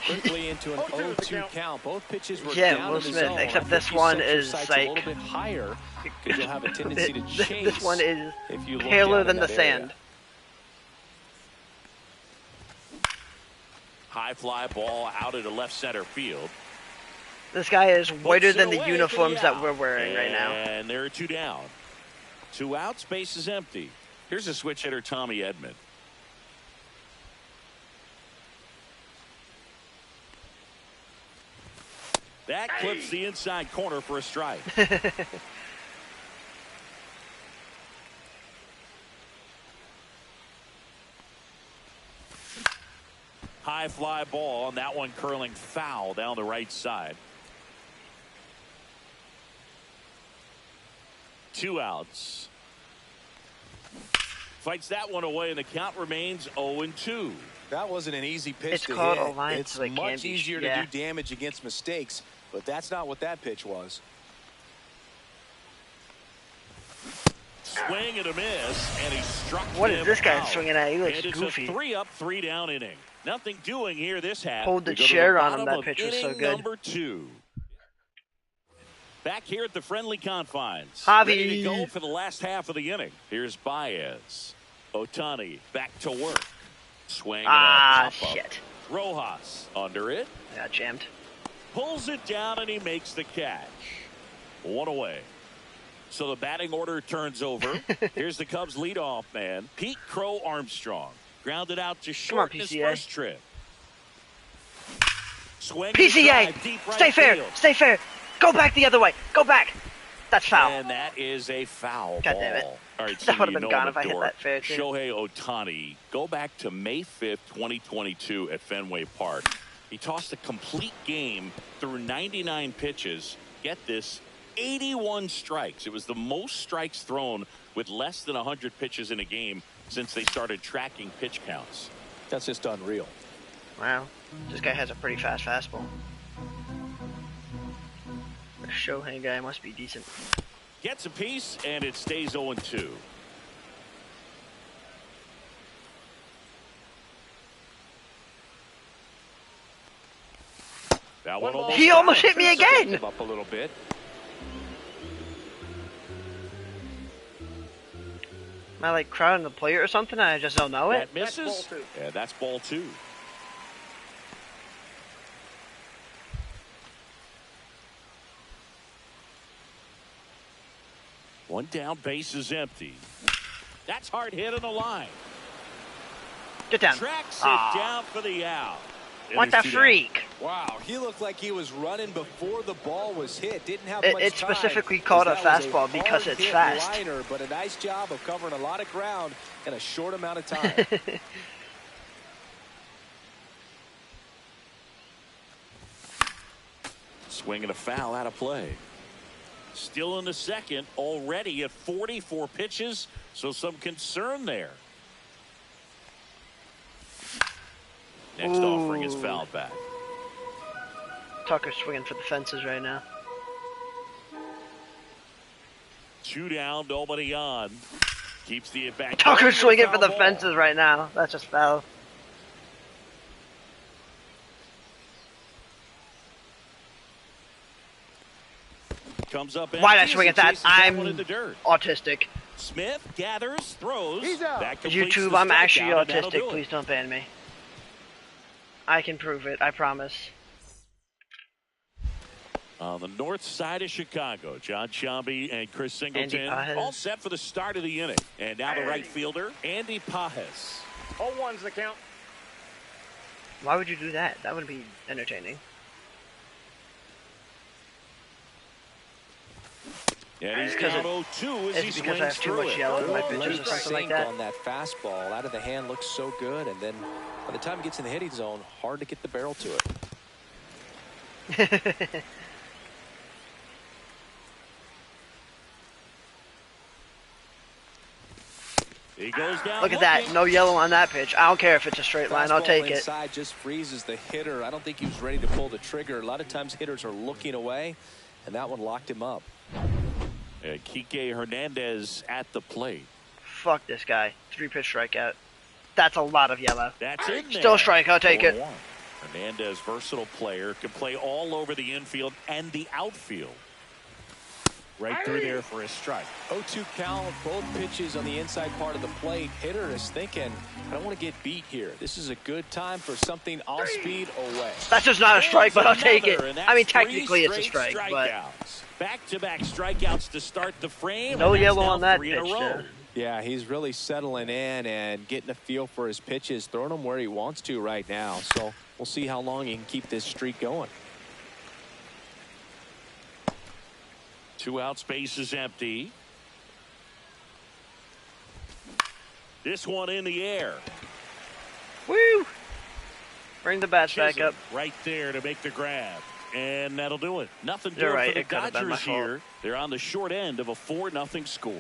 Quickly into an 0-2 0-2 count. Both pitches were Yeah, down Will in the Smith, zone. except I think this you one set your is sights like a little bit higher because you'll have a tendency to chase. This one is if you look paler down than in the that area. sand. High fly ball out into left center field. This guy is whiter Puts it than the away for uniforms that out. we're wearing right now. And there are two down. 2 outs, base is empty. Here's a switch hitter, Tommy Edman. That clips the inside corner for a strike. High fly ball, and that one curling foul down the right side. 2 outs. Fights that one away, and the count remains 0-2. That wasn't an easy pitch It's to called hit. a line, It's so it much can't be- easier yeah. to do damage against mistakes, but that's not what that pitch was. Swing and a miss, and he struck What is him this guy out. swinging at? He looks And it's goofy. a 3-up, 3-down inning. Nothing doing here this half. Hold the We go to chair on him. bottom That of pitch was so inning good. Number 2. Back here at the friendly confines. Javi. Ready to go for the last half of the inning. Here's Baez. Ohtani back to work. Swing and a pop-up. Shit. Rojas under it. I got jammed. Pulls it down, and he makes the catch. 1 away. So the batting order turns over. Here's the Cubs leadoff man, Pete Crow Armstrong. Grounded out to short in his PCA. first trip. Swing PCA! drive, deep right Stay fair! field. Stay fair! Go back the other way! Go back! That's foul. And that is a foul God ball. damn it. All right, That so would've you been know gone the if I hit door. that fair, too. Shohei Ohtani, go back to May 5th, 2022 at Fenway Park. He tossed a complete game through 99 pitches. Get this, 81 strikes. It was the most strikes thrown with less than 100 pitches in a game since they started tracking pitch counts. That's just unreal. Wow. This guy has a pretty fast fastball. The Shohei guy must be decent. Gets a piece, and it stays 0-2. That one almost He got almost him. hit me again! Up a little bit. Am I like crowding the plate or something? I just don't know it. That misses. That's ball 2. Yeah, that's ball 2. One down, base is empty. That's hard hit on the line. Get down. Tracks it Ah. down for the out. And What the there's 2 down. freak? Wow, he looked like he was running before the ball was hit. Didn't have It- much it's time, specifically called a as that was fastball because it's hard-hit fast. liner, but a nice job of covering a lot of ground in a short amount of time. Swinging a foul out of play. Still in the second, already at 44 pitches, so some concern there. Next offering is Ooh. fouled back. Tucker's swinging for the fences right now. 2 down, nobody on. Keeps the at bat. Tucker's swinging for the Foul ball. fences right now. That's just foul. Comes up. Why'd I empty swing as at he that? chases that one I'm in the dirt. autistic. Smith gathers, throws. He's out. That completes YouTube, the I'm actually strikeout, and that'll do autistic. it. Please don't ban me. I can prove it. I promise. On the north side of Chicago, John Sciambi and Chris Singleton Pajes. all set for the start of the inning. And now the right fielder, Andy Pajes. 0-1's the count. Why would you do that? That would be entertaining. And he's Because down 0-2 as he it's because swings I have too through much it. yellow in my Good pitches or late something like sink that. on that fastball. Out of the hand looks so good, and then by the time it gets in the hitting zone, hard to get the barrel to it. He goes down. Look at that. No yellow on that pitch. I don't care if it's a straight line. I'll Fastball take it. inside just freezes the hitter. I don't think he was ready to pull the trigger. A lot of times hitters are looking away, and that one locked him up. Kike Hernandez at the plate. Fuck this guy. 3-pitch strikeout. That's a lot of yellow. That's in there. Still a strike. I'll take it. 4-1. Hernandez, versatile player, can play all over the infield and the outfield. Right through there for a strike. 0-2 count, both pitches on the inside part of the plate. Hitter is thinking, I don't want to get beat here. This is a good time for something off speed away. That's just not a strike, but I'll take it. Another, and I mean, that's technically it's a 3 strike, straight but strikeouts. Back-to-back strikeouts to start the frame. no and that's yellow now on that 3 in a pitch. row. There. Yeah, he's really settling in and getting a feel for his pitches, throwing them where he wants to right now. So we'll see how long he can keep this streak going. 2 out, space is empty. This one in the air. Woo! Bring the bats back Chisholm up. right there to make the grab. And that'll do it. Nothing You're doing right, for the it could've been my Dodgers fault. here. They're on the short end of a 4-0 score.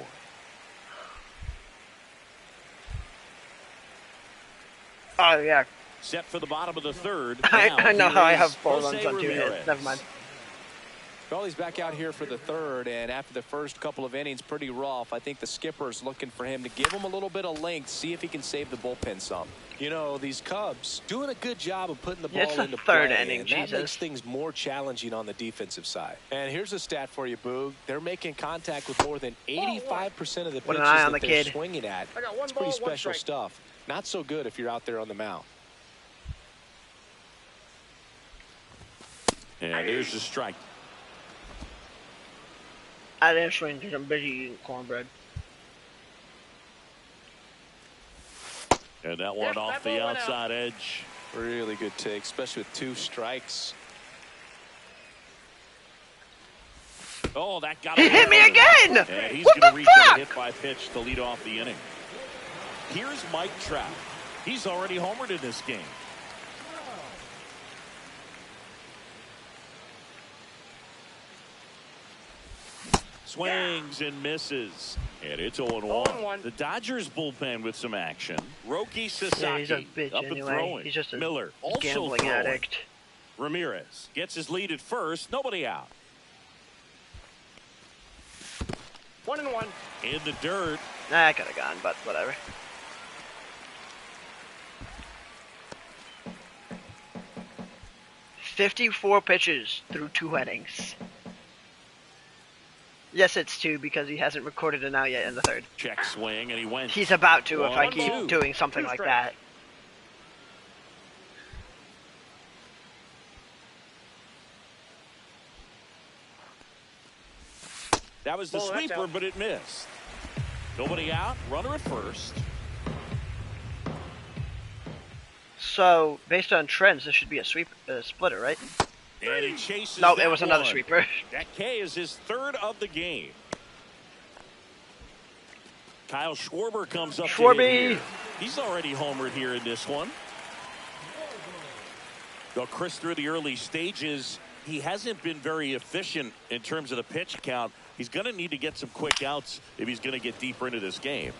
Oh, yeah. Set for the bottom of the third. I know Now, how I here have is 4 Jose runs on 2 Ramirez. hits. Never mind. Well, he's back out here for the third, and after the first couple of innings, pretty rough. I think the skipper's looking for him to give him a little bit of length, see if he can save the bullpen some. You know, these Cubs doing a good job of putting the ball It's the into third play, inning, and that Jesus. makes things more challenging on the defensive side. And here's a stat for you, Boog. They're making contact with more than 85% of the What pitches an eye on that the they're kid. swinging at. I got 1 It's ball, pretty 1 special strike. stuff. Not so good if you're out there on the mound. And there's the strike. I didn't swing because I'm busy eating cornbread. And that one Yep, off that the ball went outside edge. Really good take, especially with 2 strikes. Oh, that got He him hit me over. again! And he's What going to the reach on fuck? a hit by pitch to lead off the inning. Here's Mike Trout. He's already homered in this game. Swings and misses. And it's 0-1. 0-1. The Dodgers bullpen with some action. Roki Yeah, Sasaki he's a bitch up and anyway. throwing. He's just a Miller also gambling throwing. addict. Ramirez gets his lead at first. Nobody out. 1-1. In the dirt. Nah, I could have gone, but whatever. "54 pitches through 2 innings. Yes, it's 2 because he hasn't recorded an out yet in the third. Check swing, and he went. He's about to if I 1-2. keep doing something 2 like strikes. that. That was the Ball, that's sweeper, out. but it missed. Nobody out. Runner at first. So, based on trends, this should be a splitter, right? And he chases. No, that it was another one. sweeper. That K is his 3rd of the game. Kyle Schwarber comes up. to hit Schwarby! here. He's already homered here in this one. Though Chris, through the early stages, he hasn't been very efficient in terms of the pitch count. He's going to need to get some quick outs if he's going to get deeper into this game.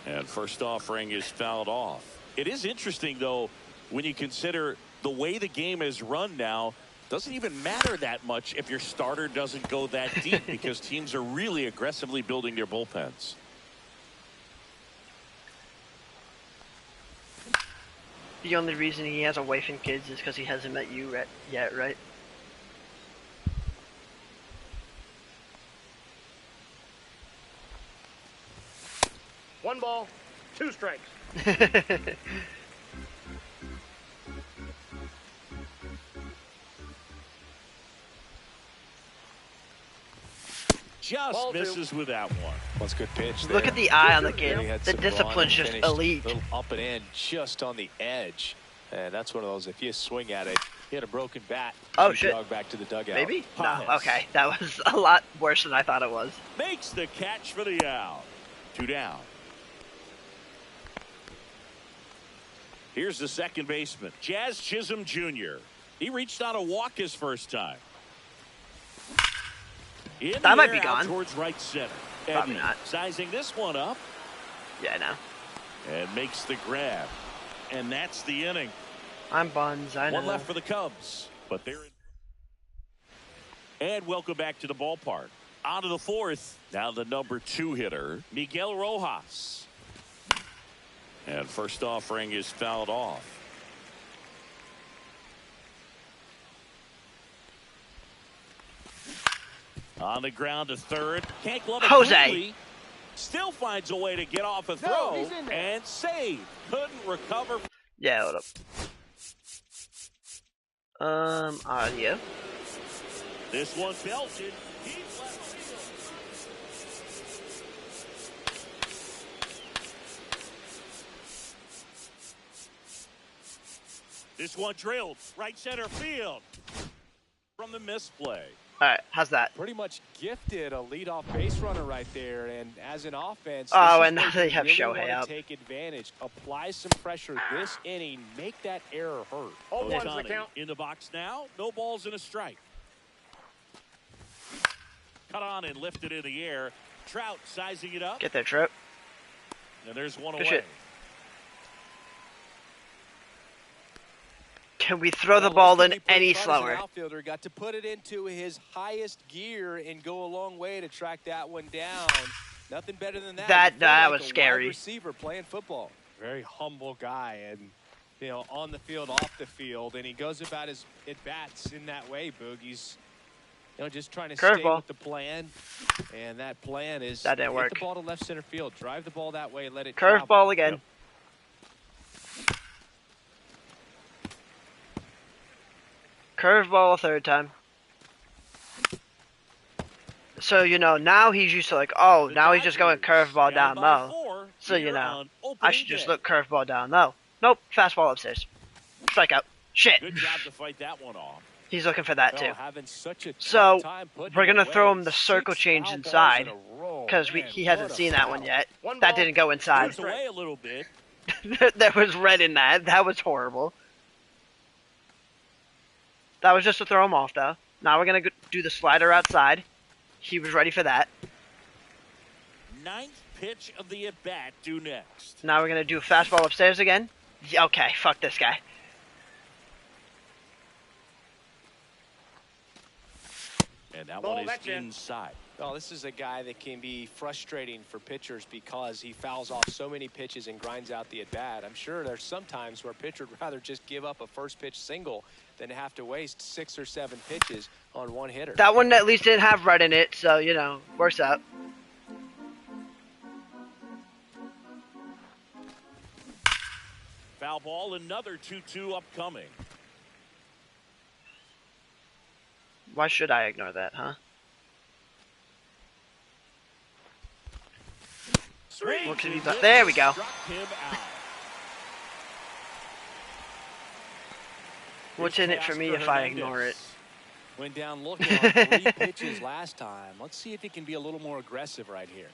And first offering is fouled off. It is interesting, though, when you consider the way the game is run now. Doesn't even matter that much if your starter doesn't go that deep because teams are really aggressively building their bullpens. The only reason he has a wife and kids is because he hasn't met you yet, right? One ball, 2 strikes. Just Ball 2. misses with that one. That's a good pitch there. Look at the eye on the Really kid. had The some discipline's run, just finished elite. a little up and in, just on the edge. And that's one of those, if you swing at it, He had a broken bat. Oh, He shit. jogged back to the dugout. Maybe? No. Paez. Okay, that was a lot worse than I thought it was. Makes the catch for the out. 2 down. Here's the second baseman, Jazz Chisholm Jr. He reached on a walk his first time. That might be out gone. towards right center. Probably Edman not. sizing this one up Yeah, I know. and makes the grab. And that's the inning. I'm Buns. I know. One left for the Cubs, but they're in. And welcome back to the ballpark. On to the fourth. Now the number 2 hitter, Miguel Rojas. And first offering is fouled off. On the ground to third. Can't glove it Jose. quickly. Still finds a way to get off a throw he's in there. and save. Couldn't recover. Yeah, hold up. Audio. This one belted. Deep left field. This one drilled right center field from the misplay. Alright, how's that? Pretty much gifted a leadoff base runner right there, and as an offense, Oh, this is and now where they you have really Shohei wanna up. take advantage, apply some pressure this inning, make that error hurt. Oh, one's the Ohtani count. in the box now. No balls and a strike. Cut on and lifted in the air. Trout sizing it up. Get there, Trip. And there's one Good away. shit. Can we throw the ball in any slower? Outfielder got to put it into his highest gear and go a long way to track that one down. Nothing better than that. That- You feel that like was a scary. wide receiver playing football. Very humble guy, and on the field, off the field, and he goes about his at bats in that way. Boogie's, just trying to stay Curveball. with the plan, and that plan is That didn't hit work. the ball to left center field, drive the ball that way, let it travel. Curveball again. Curveball a third time. So, now he's used to now he's just going curveball down low. So, I should just look curveball down low. Nope, fastball upstairs. Strikeout. Shit. Good job to fight that one off. He's looking for that, too. Well, having such a So, tough time putting we're it going to away. throw him the circle 6 change foul balls inside. in a row. Because Man, he hasn't what a seen that foul. one yet. One That ball. didn't go inside. Moves away a little bit. There was red in that. That was horrible. That was just to throw him off, though. Now we're going to do the slider outside. He was ready for that. 9th pitch of the at-bat due next. Now we're going to do fastball upstairs again. Yeah, okay, fuck this guy. And that Ball, one is that's in. inside. Well, this is a guy that can be frustrating for pitchers because he fouls off so many pitches and grinds out the at-bat. I'm sure there's some times where a pitcher would rather just give up a first pitch single than to have to waste 6 or 7 pitches on one hitter. That one at least didn't have red in it, so, works out. Foul ball, another 2-2 upcoming. Why should I ignore that, huh? What can he do? There we go. Struck him out. What's in it for me if I ignore it? Went down looking on 3 pitches last time. Let's see if he can be a little more aggressive right here.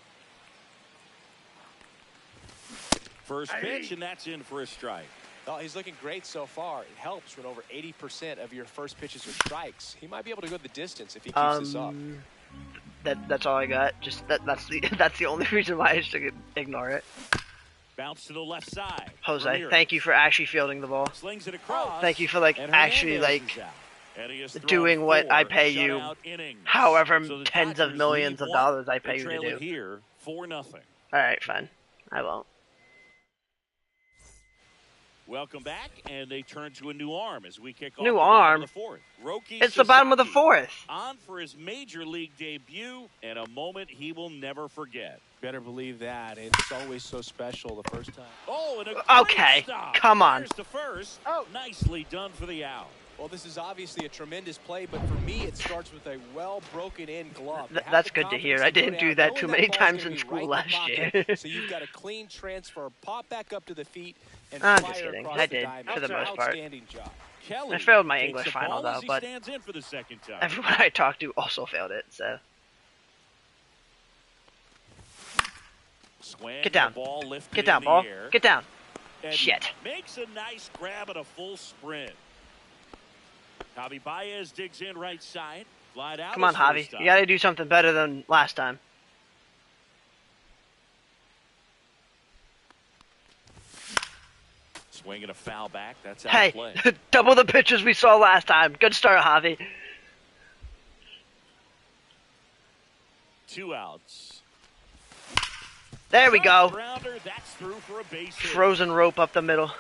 First pitch, and that's in for a strike. Well, he's looking great so far. It helps when over 80% of your first pitches are strikes. He might be able to go the distance if he keeps this up. That's all I got. Just that's the only reason why I should ignore it. Bounce to the left side. Jose, Ramirez thank you for actually fielding the ball. slings it across. Thank you for and actually Hernandez is out. And he has thrown doing what 4 I pay you, shutout innings. however So the tens of Dodgers millions lead of 1. dollars I pay They you to trail do. it here 4-0. All right, fine. I won't. Welcome back, and they turn to a new arm as we kick off New the bottom arm? of the 4th. Roki It's the bottom of the Sasaki 4th. on for his major league debut, and a moment he will never forget. Better believe that. It's always so special the first time. Oh, and a Okay, great stop. come on. Fires to first. Oh. Nicely done for the out. Well, this is obviously a tremendous play, but for me, it starts with a well-broken-in glove. You have That's the good to hear. confidence I go didn't do down, that too knowing many ball's times gonna in be school right in the last pocket. year. So you've got a clean transfer, pop back up to the feet, and I'm fire just kidding. across I the did, diamond. for the most part. Outstanding job. Kelly I failed my takes English the final, ball as though, he but stands in for the second time. everyone I talked to also failed it, so. Swing, Get down. the ball lifted Get down, in ball. the air, Get down. and Shit. makes a nice grab at a full sprint. Javi Baez digs in right side. Glide out. Come on, his first Javi. time. You gotta do something better than last time. Swinging a foul back. That's out Hey, of play. double the pitches we saw last time. Good start, Javi. 2 outs. There we go. Grounder, that's through for a base hit. Frozen rope up the middle.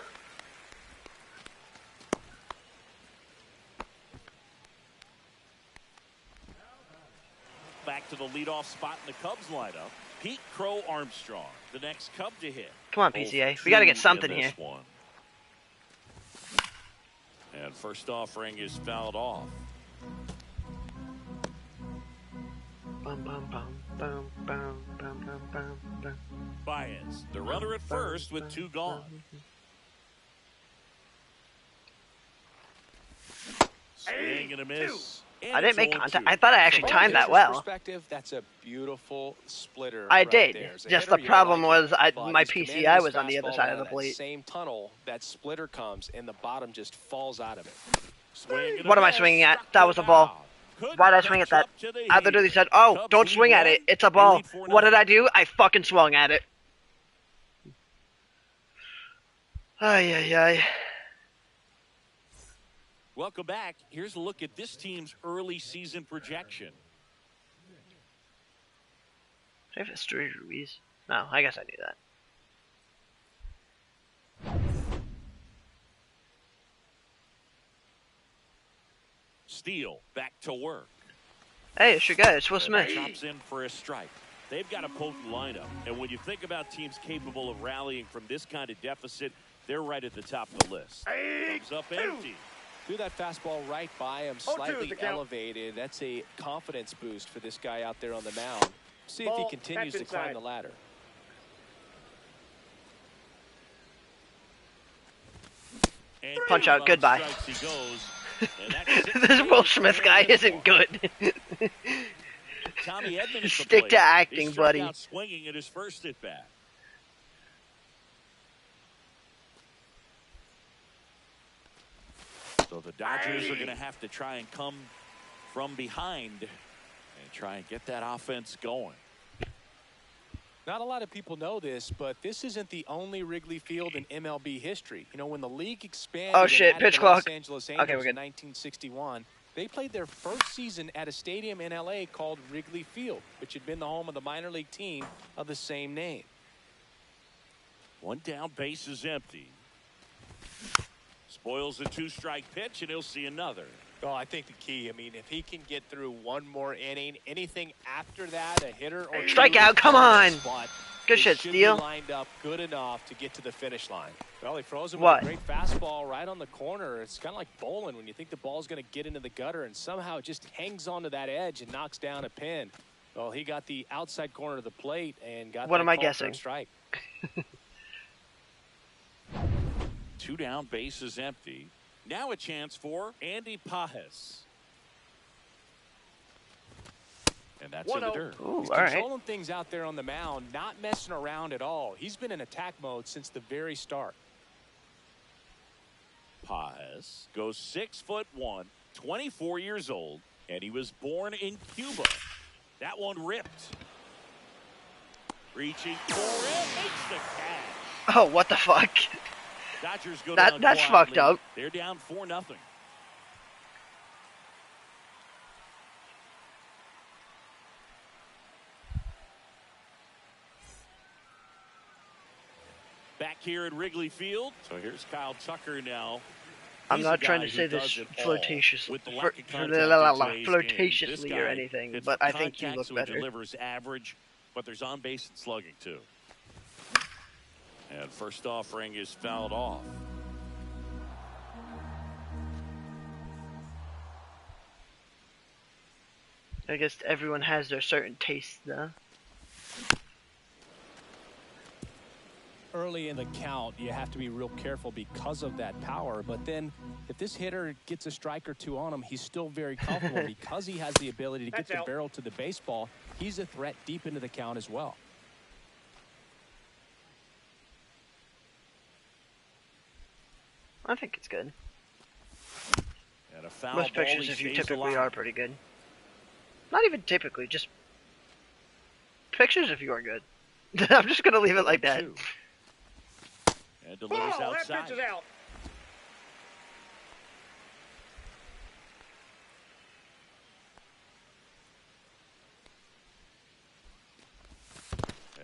Back to the leadoff spot in the Cubs lineup. Pete Crow Armstrong, the next Cub to hit. Come on, PCA. We gotta get something in this here. one. And first offering is fouled off. Bum, bum, bum, bum, bum, bum, bum, bum, bum. Baez, the runner at first with 2 gone. Swing and a miss. And I didn't it's make 0-2. contact. I thought I actually From a timed that pitcher's well. Perspective, that's a beautiful splitter. I right did. there. As a Just hitter, the you problem like it, was but my he's commanding PCI his was on the other fastball side out of the that plate. Same tunnel, that splitter comes, and the bottom just falls out of it. Swing and a What am I miss. swinging at? Struck That to was the a ball. mound. Couldn't Why did I swing at catch that? up to the I literally heat. said, oh, Cubs don't lead swing at 1. it. It's a They ball. lead 4-0. What did I do? I fucking swung at it. Ay, ay, ay. Welcome back. Here's a look at this team's early season projection. Did I have Asturias Ruiz? No, I guess I knew that. Steele back to work. Hey, it's your guy. It's Will Smith. Chops in for a strike. They've got a potent lineup. And when you think about teams capable of rallying from this kind of deficit, they're right at the top of the list. Comes up empty. Threw that fastball right by him, 0-2 slightly is the count. elevated. That's a confidence boost for this guy out there on the mound. See if he Ball, continues to catch climb inside. the ladder. And Punch out, on goodbye. strikes he goes. And that's 6 This Will days Smith for guy him in isn't good. Tommy Edman at the Stick plate. to acting, He struck buddy. out swinging at his first at bat. So the Dodgers are going to have to try and come from behind and try and get that offense going. Not a lot of people know this, but this isn't the only Wrigley Field in MLB history. You know, when the league expanded Oh, and shit, added pitch the Los clock. Angeles Okay, Angels we're good. in 1961, they played their first season at a stadium in LA called Wrigley Field, which had been the home of the minor league team of the same name. One down, base is empty. Spoils a 2-strike pitch, and he'll see another. Oh, I think the key, I mean, if he can get through one more inning, anything after that, a hitter or two Strikeout, is come on the on. spot. Good They shit, should Steele. be lined up good enough to get to the finish line. Well, he froze him What? with a great fastball right on the corner. It's kind of like bowling when you think the ball's going to get into the gutter, and somehow it just hangs onto that edge and knocks down a pin. Well, he got the outside corner of the plate and got What that am I call for a guessing? strike. 2 down, base is empty. Now a chance for Andy Pajes. And that's in the 1-0. dirt. Ooh, He's all right. controlling things out there on the mound, not messing around at all. He's been in attack mode since the very start. Pajes goes 6'1", 24 years old, and he was born in Cuba. That one ripped. Reaching for it, makes the catch. Oh, what the fuck? Dodgers go That- down that's quietly. fucked up. They're down 4-0. Back here at Wrigley Field. So here's Kyle Tucker now. I'm He's not a trying guy to who say does this it all. flirtatious, With the lack of contact in today's game, flirtatiously this or guy anything, hits but for I think you contact, look so he better. delivers average, but there's on base and slugging too. And first offering is fouled off. I guess everyone has their certain tastes, though. early in the count, you have to be real careful because of that power. But then if this hitter gets a strike or two on him, he's still very comfortable because he has the ability to get the barrel to the baseball. He's a threat deep into the count as well. I think it's good. And a foul Most ball, pictures he of you stays typically alive. are pretty good. Not even typically, just pictures of you are good. I'm just gonna leave it like that. 2. And delivers Ball, that outside. pitch is out.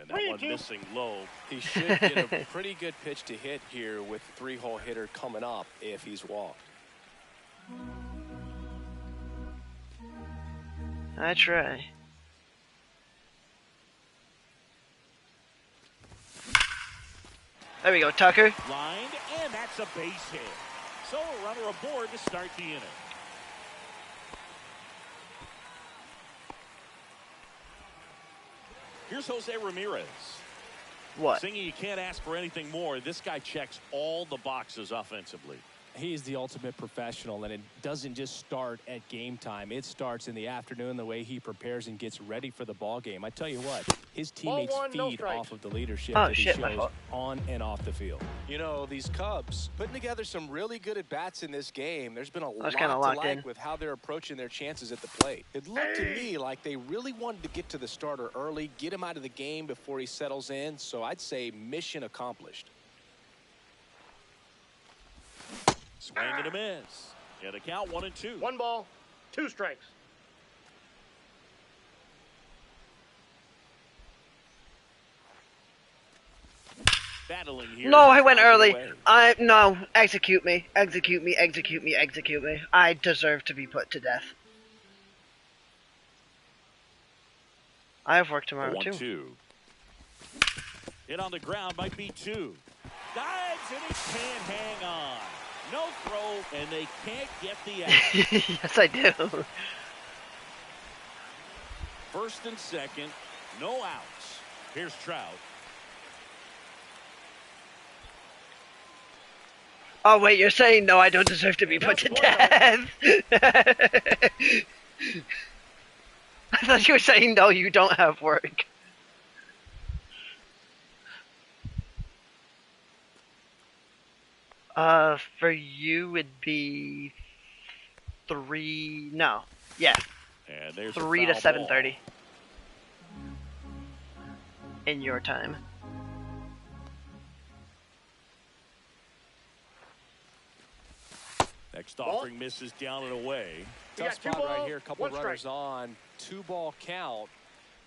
And that one 3-2. missing low. He should get a pretty good pitch to hit here with the 3-hole hitter coming up if he's walked. I try. There we go, Tucker. Lined, and that's a base hit. So a runner aboard to start the inning. Here's Jose Ramirez. What? Singing, you can't ask for anything more. This guy checks all the boxes offensively. He is the ultimate professional, and it doesn't just start at game time. It starts in the afternoon, the way he prepares and gets ready for the ball game. I tell you what, his teammates Ball 1, no feed strikes. off of the leadership Oh, that he shit, my shows fault. on and off the field. You know, these Cubs putting together some really good at-bats in this game. There's been a lot kinda to locked like in. with how they're approaching their chances at the plate. It looked to me like they really wanted to get to the starter early, get him out of the game before he settles in. So I'd say mission accomplished. Swing and a miss. Get a count 1-2. 1 ball, 2 strikes. Battling here. No, I went Fouls early. away. No, execute me. Execute me, execute me, execute me. I deserve to be put to death. I have work tomorrow, too. 1-2. Hit on the ground might be 2. Dives and he can't hang on. No throw, and they can't get the out. Yes, I do. First and second, no outs. Here's Trout. Oh, wait, you're saying no, I don't deserve to be put to death. I thought you were saying no, you don't have work. For you it'd be 3, no, yeah, And there's 3 a to foul 7:30 in your time. Next offering misses down and away. You Tough got 2 spot right balls, here. A couple 1 runners strike. on. 2-ball count.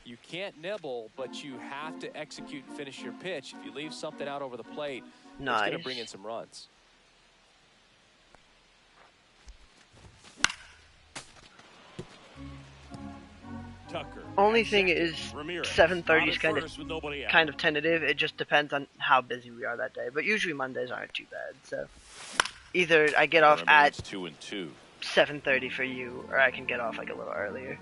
You can't nibble, but you have to execute and finish your pitch. If you leave something out over the plate, it's going to Nice. bring in some runs. Tucker. Only at thing second. is, Ramirez 7:30 is on kind at of first with nobody out. tentative. It just depends on how busy we are that day. But usually Mondays aren't too bad. So either I get off at Remains 2-2. 7:30 for you, or I can get off like a little earlier.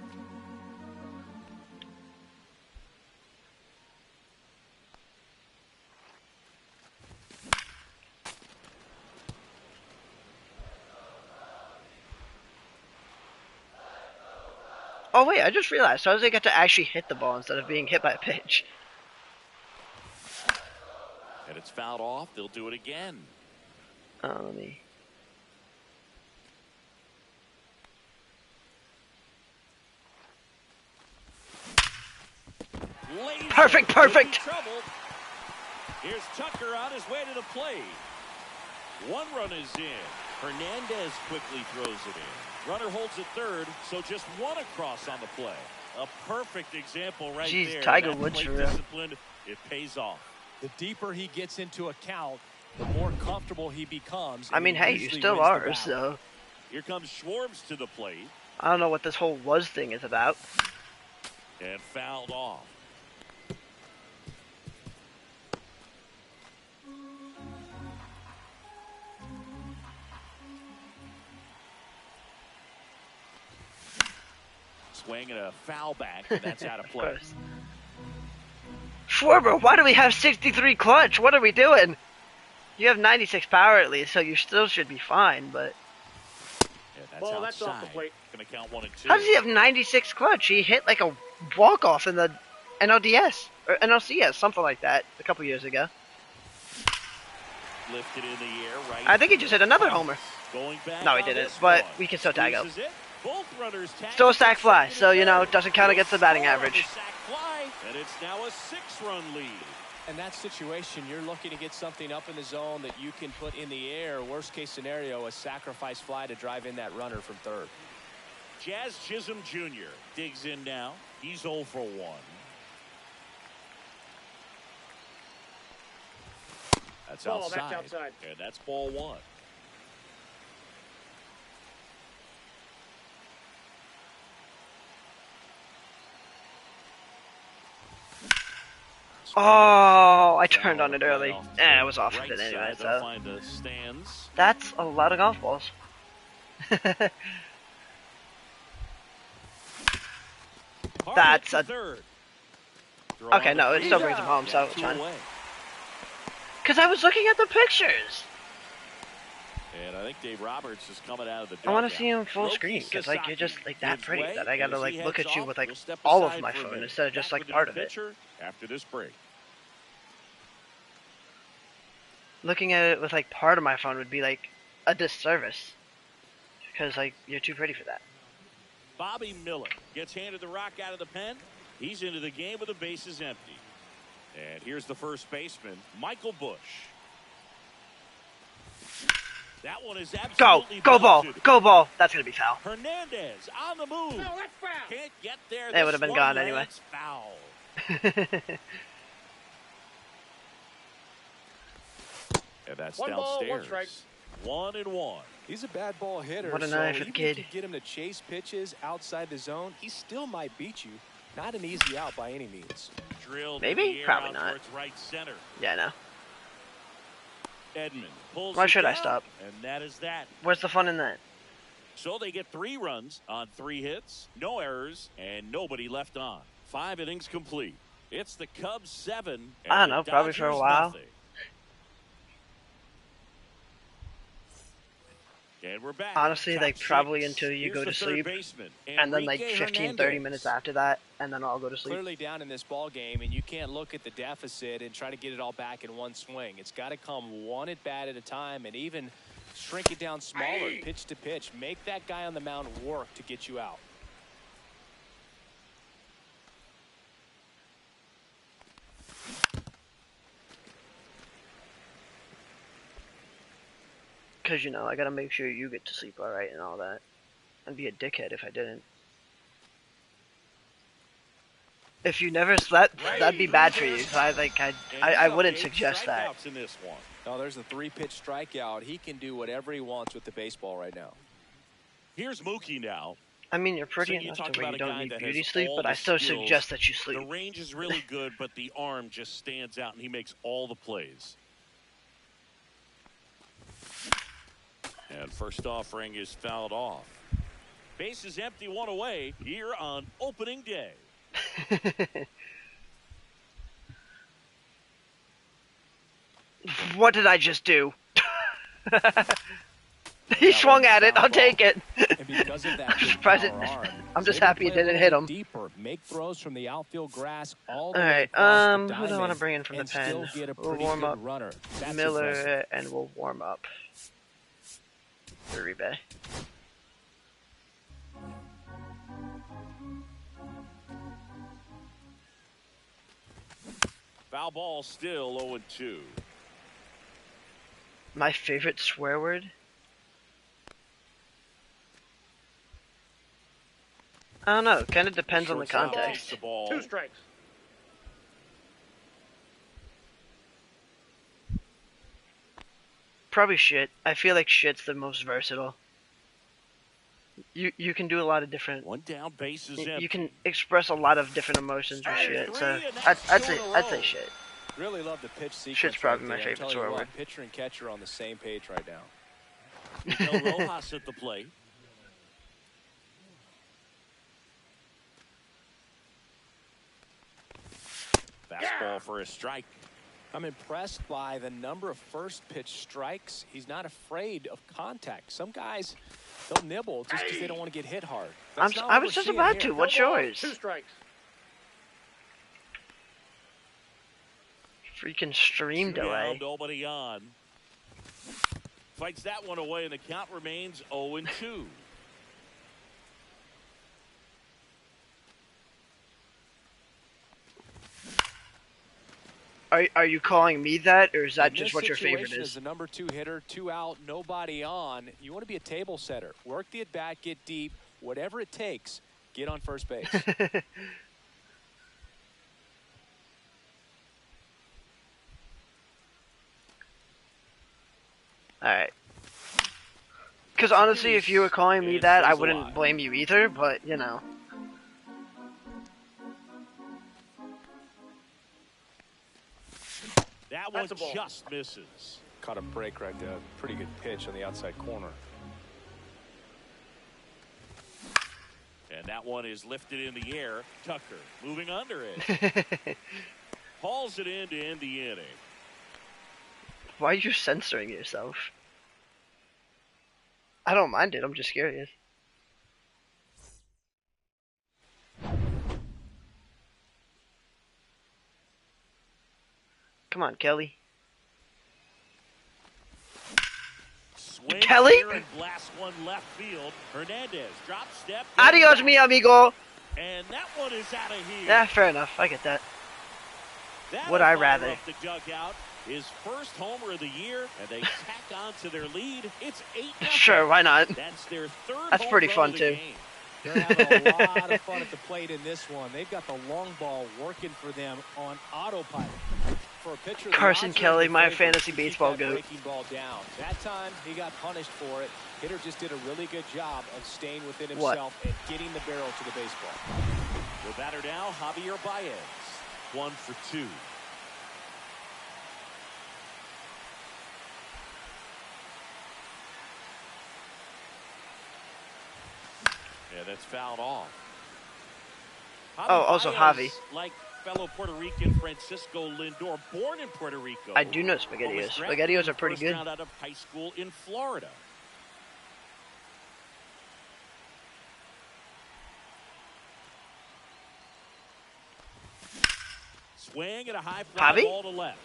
Oh wait, I just realized. So I was got to actually hit the ball instead of being hit by a pitch. And it's fouled off. They'll do it again. Let me. Laser Perfect, could be perfect. trouble. Here's Tucker on his way to the plate. 1 run is in. Hernandez quickly throws it in. Runner holds at third, so just 1 across on the play. A perfect example right Jeez, there. Tiger That Woods plate for real. discipline, it pays off. The deeper he gets into a count, the more comfortable he becomes. I and mean, he hey, you usually still wins the are. battle. So Here comes Schwartz to the plate I don't know what this whole was thing is about. and fouled off. Swing and a foul back, and that's out of Of play. course. Schwarber, why do we have 63 clutch? What are we doing? You have 96 power at least, so you still should be fine, but... Yeah, that's Ball, that's off the outside. plate. Gonna count 1 and 2. How does he have 96 clutch? He hit like a walk-off in the NLDS, or NLCS, something like that, a couple years ago. Lifted in the air, right. I think he just hit another homer. Going back No, he on didn't, this but one. we can still tag up. Squeezes it. Both runners tag Still a it. sack fly, so, you know, it doesn't count against the batting average. Sack fly, and it's now a 6-run lead. In that situation, you're looking to get something up in the zone that you can put in the air. Worst case scenario, a sacrifice fly to drive in that runner from third. Jazz Chisholm Jr. digs in now. He's 0 for 1. That's Ball, outside. that's outside. And that's ball 1. Oh, I turned on it early. I was off of it anyway, Right side, they'll so... find the stands. That's a lot of golf balls. That's a... Third. Okay, no, it still brings him home, so it's fine. Because I was looking at the pictures. And I think Dave Roberts is coming out of the I want to dugout. see him full Roki screen, because, like, you're just, like, that gives pretty way, that I gotta, and as like, he look heads at you off, with, like, we'll step all of aside my for a phone minute. instead of just, Back like, with the part of it. pitcher after this break. Looking at it with, like, part of my phone would be, like, a disservice. Because, like, you're too pretty for that. Bobby Miller gets handed the rock out of the pen. He's into the game with the bases empty. And here's the first baseman, Michael Bush. That one is absolutely Go ball, belted. go ball. That's gonna be foul. Hernandez on the move. No, that's foul. Can't get there. It would have been gone anyway. Foul. And that's One ball, downstairs. one strike. 1-1. He's a bad ball hitter. What a so knife, even kid. if you get him to chase pitches outside the zone, he still might beat you. Not an easy out by any means. Drilled Maybe? in the air Probably out not. towards right center. Yeah, I know. Edmund pulls Why it should I down, stop? And that is that. Where's the fun in that? So they get 3 runs on 3 hits, no errors, and nobody left on. 5 innings complete. It's the Cubs 7. And I don't the know, probably for a Dodgers while. nothing. And we're back. Honestly, Top like, probably 6. until you Here's go the to third sleep, baseman, and then, like, Enrique 15, 30 Hernandez. minutes after that, and then I'll go to sleep. Clearly down in this ball game, and you can't look at the deficit and try to get it all back in one swing. It's got to come one at bat at a time, and even shrink it down smaller, pitch to pitch. Make that guy on the mound work to get you out. Because, you know, I gotta make sure you get to sleep alright and all that. I'd be a dickhead if I didn't. If you never slept, that'd be bad for you. So I wouldn't suggest that. Strikeouts in this one. Oh, there's a 3-pitch strikeout. He can do whatever he wants with the baseball right now. Here's Mookie now. I mean, you're pretty So you enough talk to where about you a don't guy need that beauty has sleep, all but the I still skills. suggest that you The sleep. range is really good, but the arm just stands out, and he makes all the plays. And first offering is fouled off. Base is empty, 1 away here on opening day. What did I just do? He swung at it. I'll take it. And because of that I'm big surprised power it- arm, I'm he's just able to happy it play a didn't little hit bit him. Deeper, make throws from the outfield grass all the All way right. across the Who do I want to diamond bring in from the and still pen? get a We'll pretty warm good up runner. That's Miller, impressive. and we'll warm up Uribe. Foul ball still 0-2. My favorite swear word? I don't know. It kind of depends on the Shortstop context. takes the ball. 2 strikes. Probably shit. I feel like shit's the most versatile. You can do a lot of different. 1 down, base is empty. You can express a lot of different emotions with shit. So Three, and I'd that's say 2 in a I'd row. say shit. Really love the pitch sequence. Shit's probably right my there. I'm favorite telling you swear what, word. Pitcher and catcher are on the same page right now. Miguel Rojas at the plate. Fastball for a strike. I'm impressed by the number of first pitch strikes. He's not afraid of contact. Some guys, they'll nibble just because they don't want to get hit hard. That's not I what was we're just seeing about here. to. What's No ball, yours? 2 strikes. Freaking stream Two down, delay. nobody on. Fights that one away, and the count remains 0-2. Are you calling me that, or is that In just this what your favorite situation, is? As the number 2 hitter, 2 out, nobody on. You want to be a table setter. Work the at bat, get deep, whatever it takes. Get on first base. Alright. Because honestly, if you were calling me It that, I stays wouldn't alive. blame you either, but, you know. That one That's a ball. just misses. Caught a break right there. Pretty good pitch on the outside corner. And that one is lifted in the air. Tucker moving under it. Hauls it in to end the inning. Why are you censoring yourself? I don't mind it, I'm just curious. Come on, Kelly. Swing Kelly? here and blast one left field. Hernandez drop step. Adios, mi amigo! And that one is out of here. Yeah, fair enough, I get that. That'll Would I fire rather? up the dugout. His first homer of the year, and they tack on to their lead. It's 8-0. Sure, why not? That's their third That's home pretty run fun, of the too. game. They're having a lot of fun at the plate in this one. They've got the long ball working for them on autopilot. For a pitcher, the Carson odds are Kelly, in my favor fantasy to keep baseball that goat. breaking ball down. That time, he got punished for it. Hitter just did a really good job of staying within himself and getting the barrel to the baseball. The batter now, Javier Baez. 1 for 2. Yeah, that's fouled off. Oh, also Baez, Javi. like fellow Puerto Rican Francisco Lindor, born in Puerto Rico. I do know but was SpaghettiOs. drafted SpaghettiOs in are pretty the first good. round out of high school in Florida. Swing and a high fly Javi? ball to left.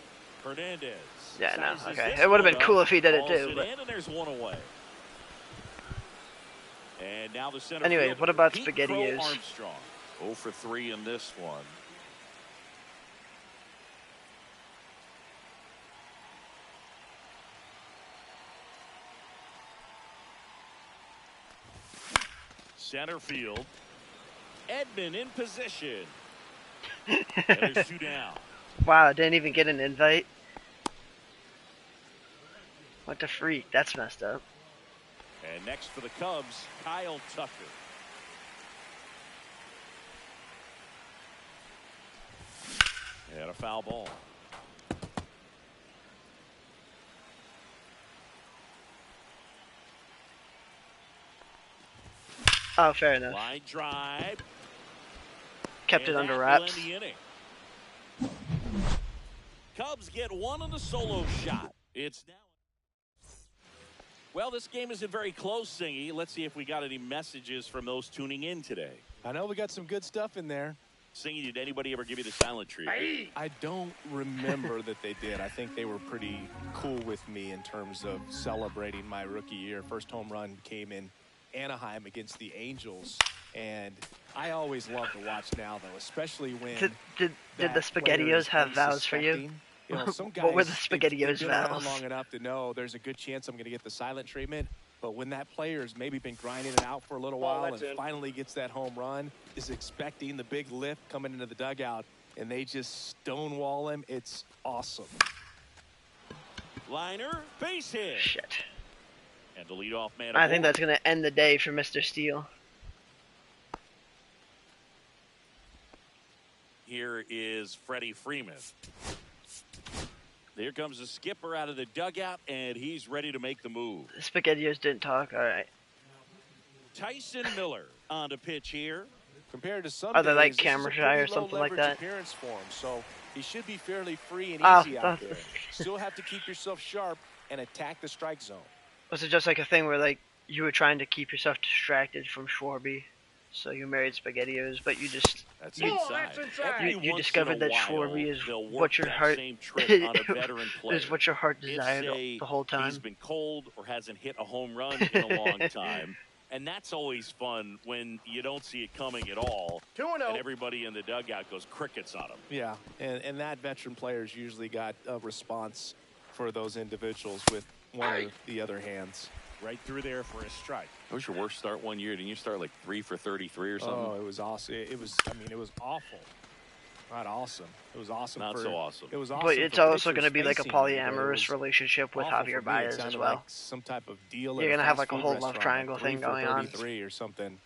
Hernandez. Yeah, no, sizes okay. this It would have one been up, cool if he did it hauls too, it but... in, and there's one away. And now the center Anyway, fielder, what about Pete Crow SpaghettiOs? Armstrong. 0 for 3 in this one. Center field. Edman in position. And there's 2 down. Wow, I didn't even get an invite. What the freak? That's messed up. And next for the Cubs, Kyle Tucker. And a foul ball. Oh, fair enough. Line drive. Kept it And under that will wraps. end the inning. Cubs get one on the solo shot. It's now. Well, this game isn't very close, Singy. Let's see if we got any messages from those tuning in today. I know we got some good stuff in there. Singy, did anybody ever give you the silent treatment? I don't remember that they did. I think they were pretty cool with me in terms of celebrating my rookie year. First home run came in Anaheim against the Angels. And I always love to watch now, though, especially when Did the that player SpaghettiOs is have vows for you? unsuspecting. You know, some guys, What were the they've SpaghettiOs been around vows? long enough to know there's a good chance I'm going to get the silent treatment. But when that player's maybe been grinding it out for a little while and that's in. finally gets that home run, is expecting the big lift coming into the dugout, and they just stonewall him, it's awesome. Liner, base hit. Shit. And the leadoff man. I think aboard. that's going to end the day for Mr. Steele. Here is Freddie Freeman. Here comes the skipper out of the dugout, and he's ready to make the move. The SpaghettiOs didn't talk. All right. Tyson Miller on to pitch here. compared to some Are they like days, this is a camera shy pretty or something like low-leverage that? appearance for him, so he should be fairly free and Oh, easy out there. Still have to keep yourself sharp and attack the strike zone. Was it just like a thing where like you were trying to keep yourself distracted from Schwarby, so you married SpaghettiOs, but you just That's Oh, inside. that's inside. Every you once discovered in a that while, Schwarby is they'll work what your that heart same trick on a veteran player. is what your heart If, desired say, the whole time. He's been cold or hasn't hit a home run in a long time. And that's always fun when you don't see it coming at all. 2-0. And everybody in the dugout goes crickets on him. Yeah, and that veteran player's usually got a response for those individuals with one or the other hands. Right through there for a strike. What was your worst start one year? Didn't you start like 3 for 33 or something? Oh, it was awesome. It was, I mean, it was awful. Not awesome. It was awesome. Not so awesome. It was awesome. But it's for also pitchers going to be like a facing him, but it polyamorous was relationship with awful Javier for me. It Baez as sounded well. like some type of deal. You're at a gonna have, fast like, a food whole love restaurant, triangle like 3 thing for going on. 33 or something.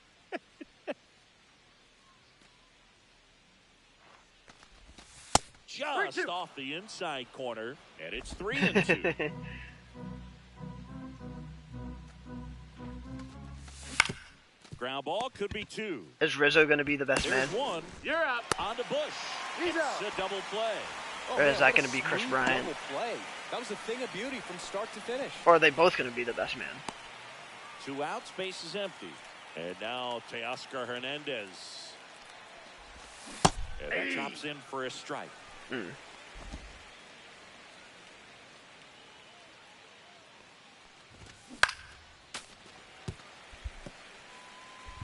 Just off the inside corner, and it's 3-2. Ground ball could be 2. Is Rizzo going to be the best There's man? 1 You're up. on the Bush. He's It's out. a double play. Oh, Or is man, that what gonna a be Chris smooth Bryant? double play. That was a thing of beauty from start to finish. Or are they both going to be the best man? 2 outs, base is empty. And now Teoscar Hernandez. And that chops in for a strike.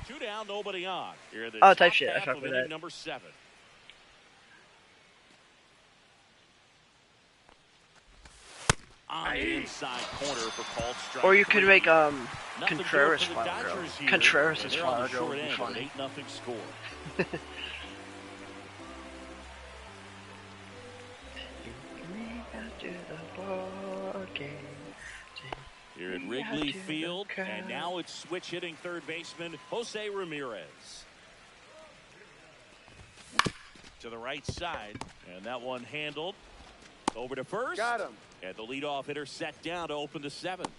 Two down, nobody on. Here in the Oh, type top shit. I half fuck of with inning that. number 7. On the inside corner for called strike. Or you could 3. make Nothing Contreras good for the Flower Girl. Dodgers here, Contreras' and they're on Flower the Girl short would be end of an funny. 8-0 score. Here at Wrigley Field, and now it's switch hitting third baseman Jose Ramirez. To the right side, and that one handled over to first. Got him. And the leadoff hitter set down to open the 7th.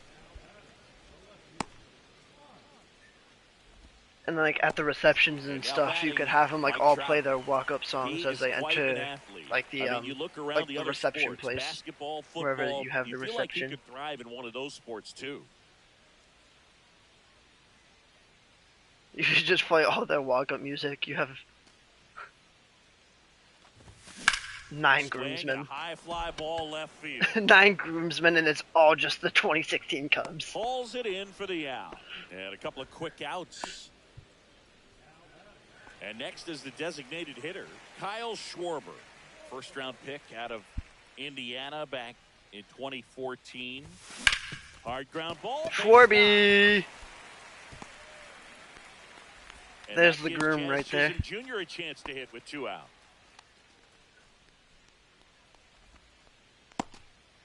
And like at the receptions and stuff, you could have them like all play their walk-up songs He as is they quite an enter, athlete. like the I mean, you look around like the the other reception sports, place, basketball, football, wherever you have the feel like reception. you could thrive in one of those sports too. You should just play all their walk-up music. You have 9 Swing, a groomsmen. high fly ball left field. 9 groomsmen, and it's all just the 2016 Cubs. Falls it in for the out. And a couple of quick outs. And next is the designated hitter, Kyle Schwarber. First round pick out of Indiana back in 2014. Hard ground ball. Schwarby! And There's that the gives groom Jazz right there. Chisholm Jr. a chance to hit with 2 out.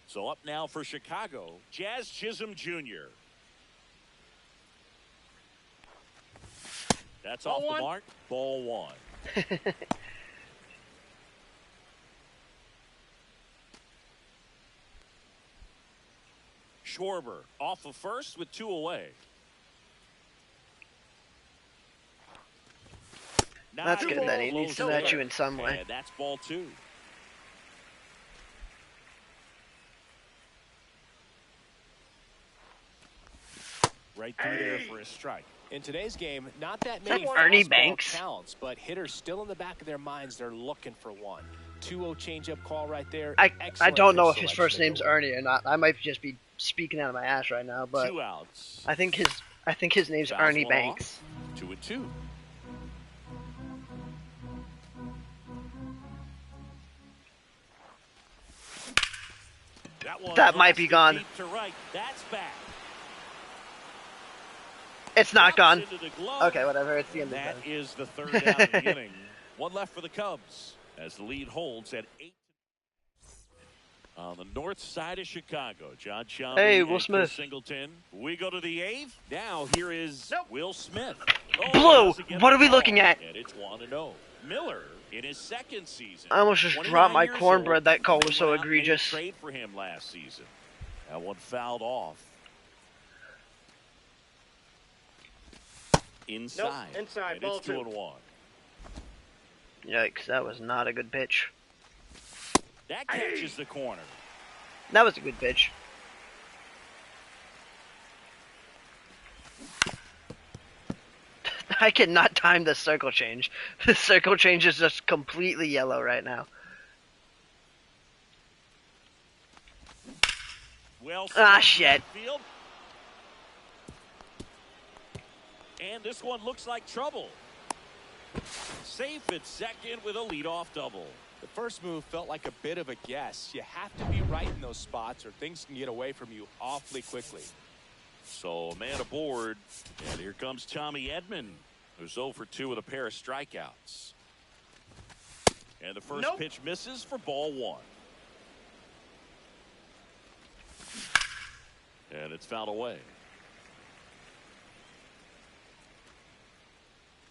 So up now for Chicago, Jazz Chisholm Jr. That's Ball off the one. mark. Ball 1. Schwarber off of first with 2 away. That's Not good able that he to needs to close match it. you in some way. And that's ball 2. Right through there for a strike. In today's game, not that many Ernie fastball Banks? talents, but hitters still in the back of their minds. They're looking for one. 2-0 changeup call right there. I Excellent don't know pitch if his selection first name's there. Ernie or not. I might just be speaking out of my ass right now, but 2 outs. I think his name's Fouls Ernie one off. Banks. 2-2. That might be gone. Deep to right. That's back. It's not gone. Into the glove. Okay, whatever. It's the end of That the is the third down of the inning. 1 left for the Cubs as the lead holds at 8. On the north side of Chicago, John Shelby Hey, and Will Chris Smith. Singleton. We go to the 8th. Now here is Will Smith. Oh, Blue, doesn't get what the are we call. looking at? And it's 1-0. Miller in his second season. I almost just 29 dropped my years cornbread. old. That call was They so went out and made a egregious. Trade for him last season. That one fouled off. Inside. Nope, inside, And ball it's 2. 2-1. Yikes, that was not a good pitch. That catches the corner. That was a good pitch. I cannot time the circle change. The circle change is just completely yellow right now. Well, Shit. field. And this one looks like trouble. Safe at second with a leadoff double. The first move felt like a bit of a guess. You have to be right in those spots or things can get away from you awfully quickly. So a man aboard, and here comes Tommy Edman, who's 0 for 2 with a pair of strikeouts. And the first pitch misses for ball 1. And it's fouled away.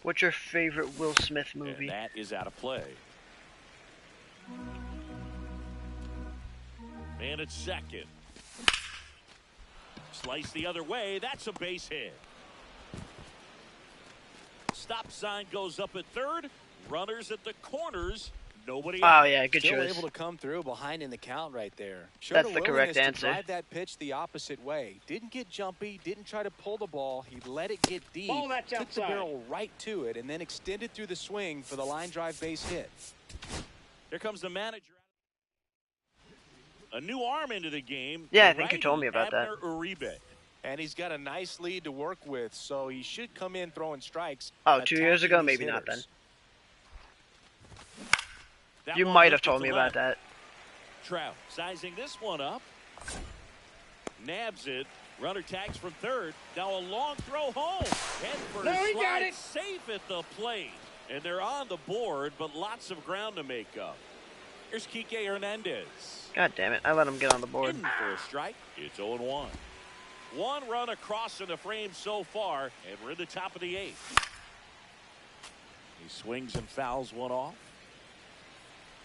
What's your favorite Will Smith movie? And that is out of play. Man at second. Slice the other way. That's a base hit. Stop sign goes up at third. Runners at the corners. Nobody Oh out. yeah, good Still choice. able to come through behind in the count right there. That's the correct To answer. drive that pitch the opposite way. Didn't get jumpy. Didn't try to pull the ball. He let it get deep. Ball, that's took the outside. barrel right to it and then extended through the swing for the line drive base hit. Here comes the manager. A new arm into the game. Yeah, I The think you righty, told me about that. Abner Uribe. And he's got a nice lead to work with, so he should come in throwing strikes. Oh, 2 years attacking ago? these Maybe not then. hitters. That You one might have lifted told to me about left. that. Trout sizing this one up. Nabs it. Runner tags from third. Now a long throw home. Head first. No, he slide, got it. Safe at the plate. And they're on the board, but lots of ground to make up. Here's Kike Hernandez. God damn it, I let him get on the board. In for a strike. It's 0-1. One run across in the frame so far, and we're in the top of the 8th. He swings and fouls one off.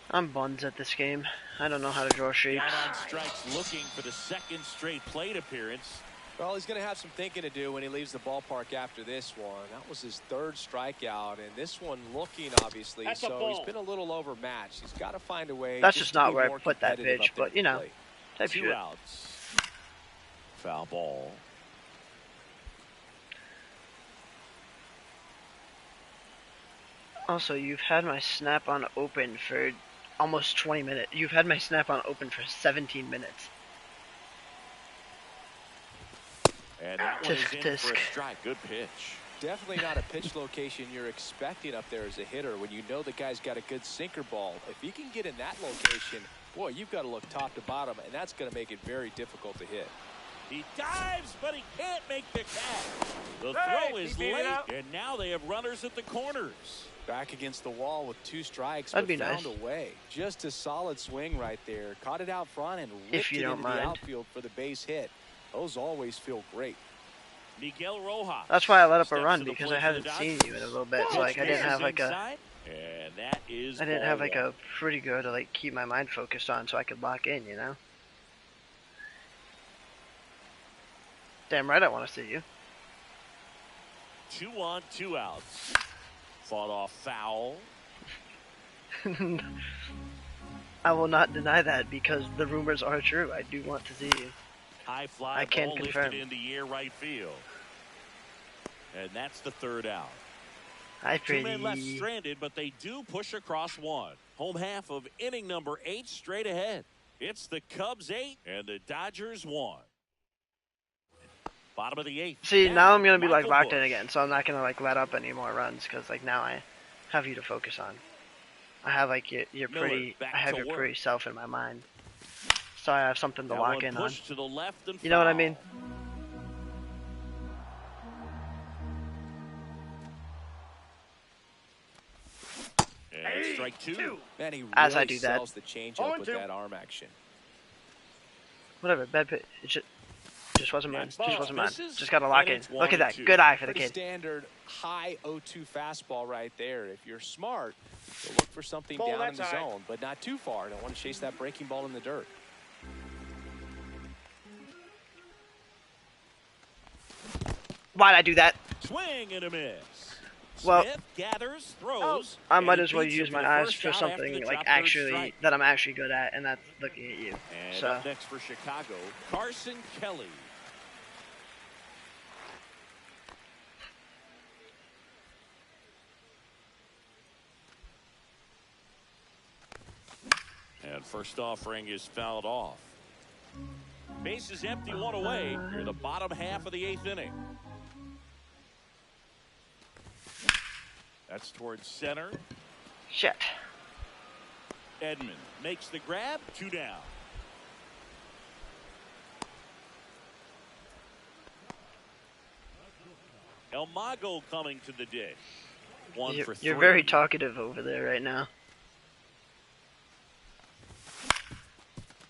I'm buns at this game. I don't know how to draw shapes. Down on strikes, looking for the second straight plate appearance. Well, he's going to have some thinking to do when he leaves the ballpark after this one. That was his 3rd strikeout, and this one looking, obviously, That's a so ball. he's been a little overmatched. He's got to find a way. That's just just to not be where I more put that competitive pitch, up there but at you the know, plate. type 2 shit. outs. Foul ball. Also, you've had my snap on open for almost 20 minutes. You've had my snap on open for 17 minutes. And that one is Tisk, in for a tisk. strike. Good pitch. Definitely not a pitch location you're expecting up there as a hitter when you know the guy's got a good sinker ball. If he can get in that location, boy, you've got to look top to bottom, and that's going to make it very difficult to hit. He dives, but he can't make the catch. The Hey, throw is he beat it late, out. and now they have runners at the corners. Back against the wall with 2 strikes, That'd but be found nice. a way. Just a solid swing right there. Caught it out front and If ripped you it don't into the mind. outfield for the base hit. Those always feel great. Miguel Rojas. That's why I let up a steps run to the because plate I for the haven't seen Dodgers. you in a little bit. So Pitch like I didn't have misses like a inside, and that is I didn't have ball like one. a pretty good to like keep my mind focused on so I could lock in, you know. Damn right I want to see you. 2 on, 2 outs. Fought off foul. I will not deny that because the rumors are true. I do want to see you. High fly I can ball confirm. lifted in the air right field. And that's the 3rd out. Hi, 2 men left pretty. stranded, but they do push across 1. Home half of inning number 8 straight ahead. It's the Cubs 8 and the Dodgers 1. Bottom of the 8th. See, now I'm gonna be like Michael locked Busch. in again, so I'm not gonna like let up any more runs because like now I have you to focus on. I have like your Miller pretty, back I have to your work. pretty self in my mind, so I have something to That lock one in on. pushed to the left and You know what I foul. mean? And strike 2. Man, he really As I do that. sells the changeup with 0-2. that arm action. Whatever, bad pitch. It just wasn't mine. Next Just pitch wasn't mine. misses, Just gotta lock and in. it's Look at that. 1-2. Good eye for the Pretty kid. standard high 0-2 fastball right there. If you're smart, you'll look for something Ball, down in the that's high. zone, but not too far. Don't want to chase that breaking ball in the dirt. Why'd I do that? Swing and a miss. Well, Smith gathers, throws. I and might he as well beats use him my the eyes first for out after something the like drop third actually strike. that I'm actually good at, and that's looking at you. And So up next for Chicago, Carson Kelly. And first offering is fouled off. Base is empty, one away. Here the bottom half of the 8th inning. That's towards center. shit. Edman makes the grab, 2 down. El Mago coming to the dish. 1 for 3. You're very talkative over there right now.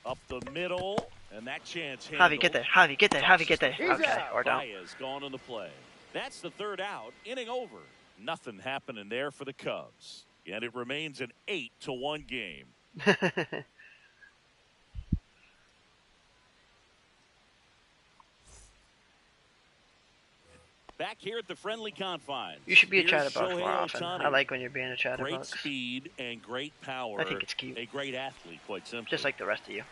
Up the middle, and that chance Javi, handled. get there. Javi, get there. Javi, get there. He's Okay, out. or don't. Baez gone in the play. That's the 3rd out. Inning over. Nothing happening there for the Cubs. And it remains an 8-1 game. Back here at the friendly confines. You should be a Here's chatterbox more Shohei often. Ohtani. I like when you're being a Great chatterbox. speed and great power. I think it's cute. A great athlete, quite simply. Just like the rest of you.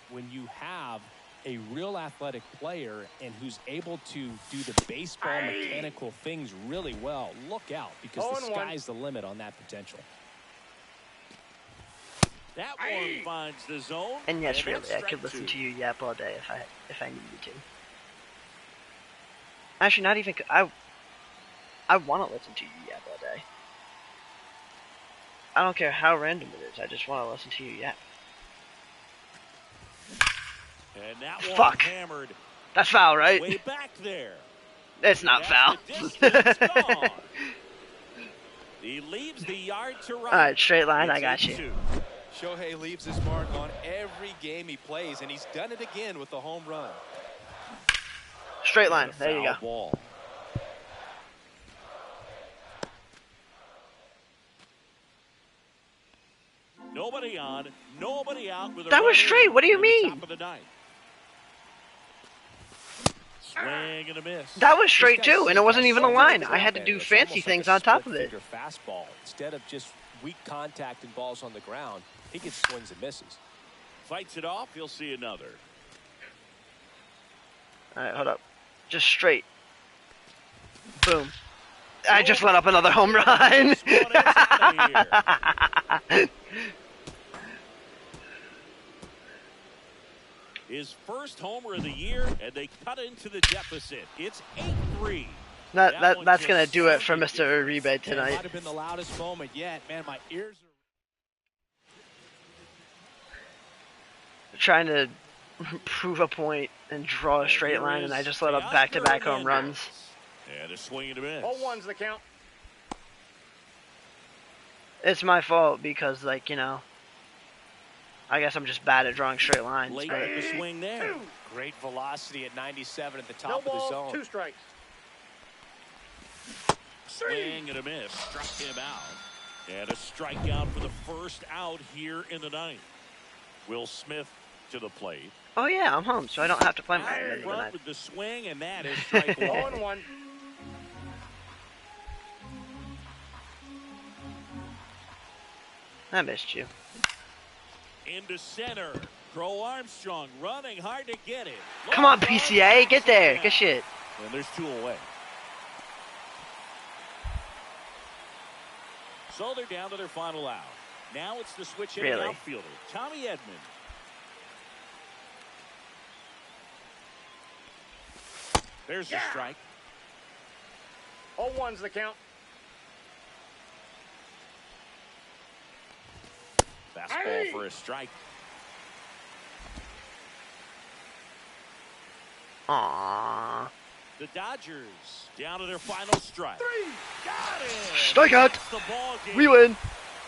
When you have a real athletic player and who's able to do the baseball mechanical things really well, look out, because the 0-1. sky's the limit on that potential. That one finds the zone. And yes, that's really, I strike could listen 2. to you yap all day if I needed to. Actually, not even. I want to listen to you yap all day. I don't care how random it is. I just want to listen to you yap. And that one Fuck. hammered That's foul, right? way back there. It's not foul. That's the distance gone. He leaves the yard to right. All right, straight line. I It's got you. 8-2. Shohei leaves his mark on every game he plays, and he's done it again with a home run. Straight line. And a There you foul go. Ball. Nobody on, nobody out with a That was runner straight. What do you in the mean? top of the ninth. Swing and a miss. That was straight This guy's too, and it wasn't even a line. out I had to there. do It's fancy almost things like a on top of it. split-finger fastball. Instead of just weak contact and balls on the ground, he gets swings and misses. Fights it off, you'll see another. All right, hold up. Just straight. Boom. I just let up another home run. This one is outta here. His first homer of the year, and they cut into the deficit. It's 8-3. That's gonna do it for Mr. Uribe That might tonight. have been the loudest moment yet. Man, my ears are... Trying to prove a point and draw a straight line, and I just let up back-to-back home runs. And a swing and a miss. 0-1's the count. It's my fault because, like, you know, I guess I'm just bad at drawing straight lines. Late But in the swing there. Great velocity at 97 at the No top of the balls, zone. 2 strikes. Swing and a miss. Struck him out. And a strikeout for the first out here in the ninth. Will Smith to the plate. oh yeah, I'm home, so I don't have to play my Out in end of the front night. with the swing, and that is strike one. 0-1. I missed you. Into center. Crow Armstrong running hard to get it. Come on, PCA, get there. Good shit. And there's 2 away. So they're down to their final out. Now it's the switch hitting Really? outfielder, Tommy Edman. There's the strike. 0-1's the count. Fastball for a strike. Aww. The Dodgers down to their final strike. Got it. Strikeout. That's the ball game. We win.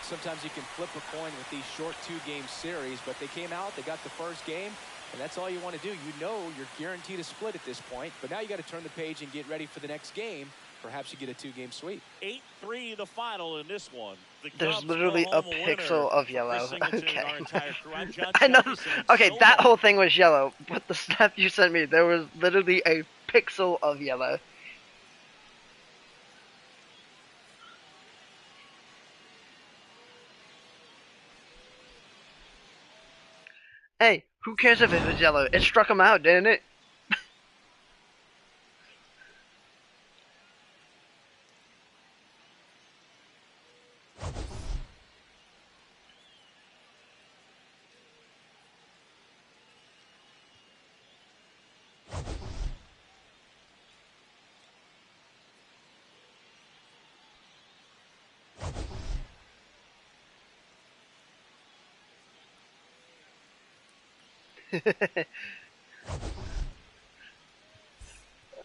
Sometimes you can flip a coin with these short 2-game series, but they came out, they got the first game, and that's all you want to do. You know you're guaranteed a split at this point, but now you got to turn the page and get ready for the next game. Perhaps you get a 2-game sweep. 8-3 the final in this one. The There's Cubs literally go a home winner. pixel of For yellow. Chris Singleton and our Okay. entire crew, I'm John I know. Jefferson. Okay, So that long. whole thing was yellow, but the snap you sent me, there was literally a pixel of yellow. Hey, who cares if it was yellow? It struck him out, didn't it?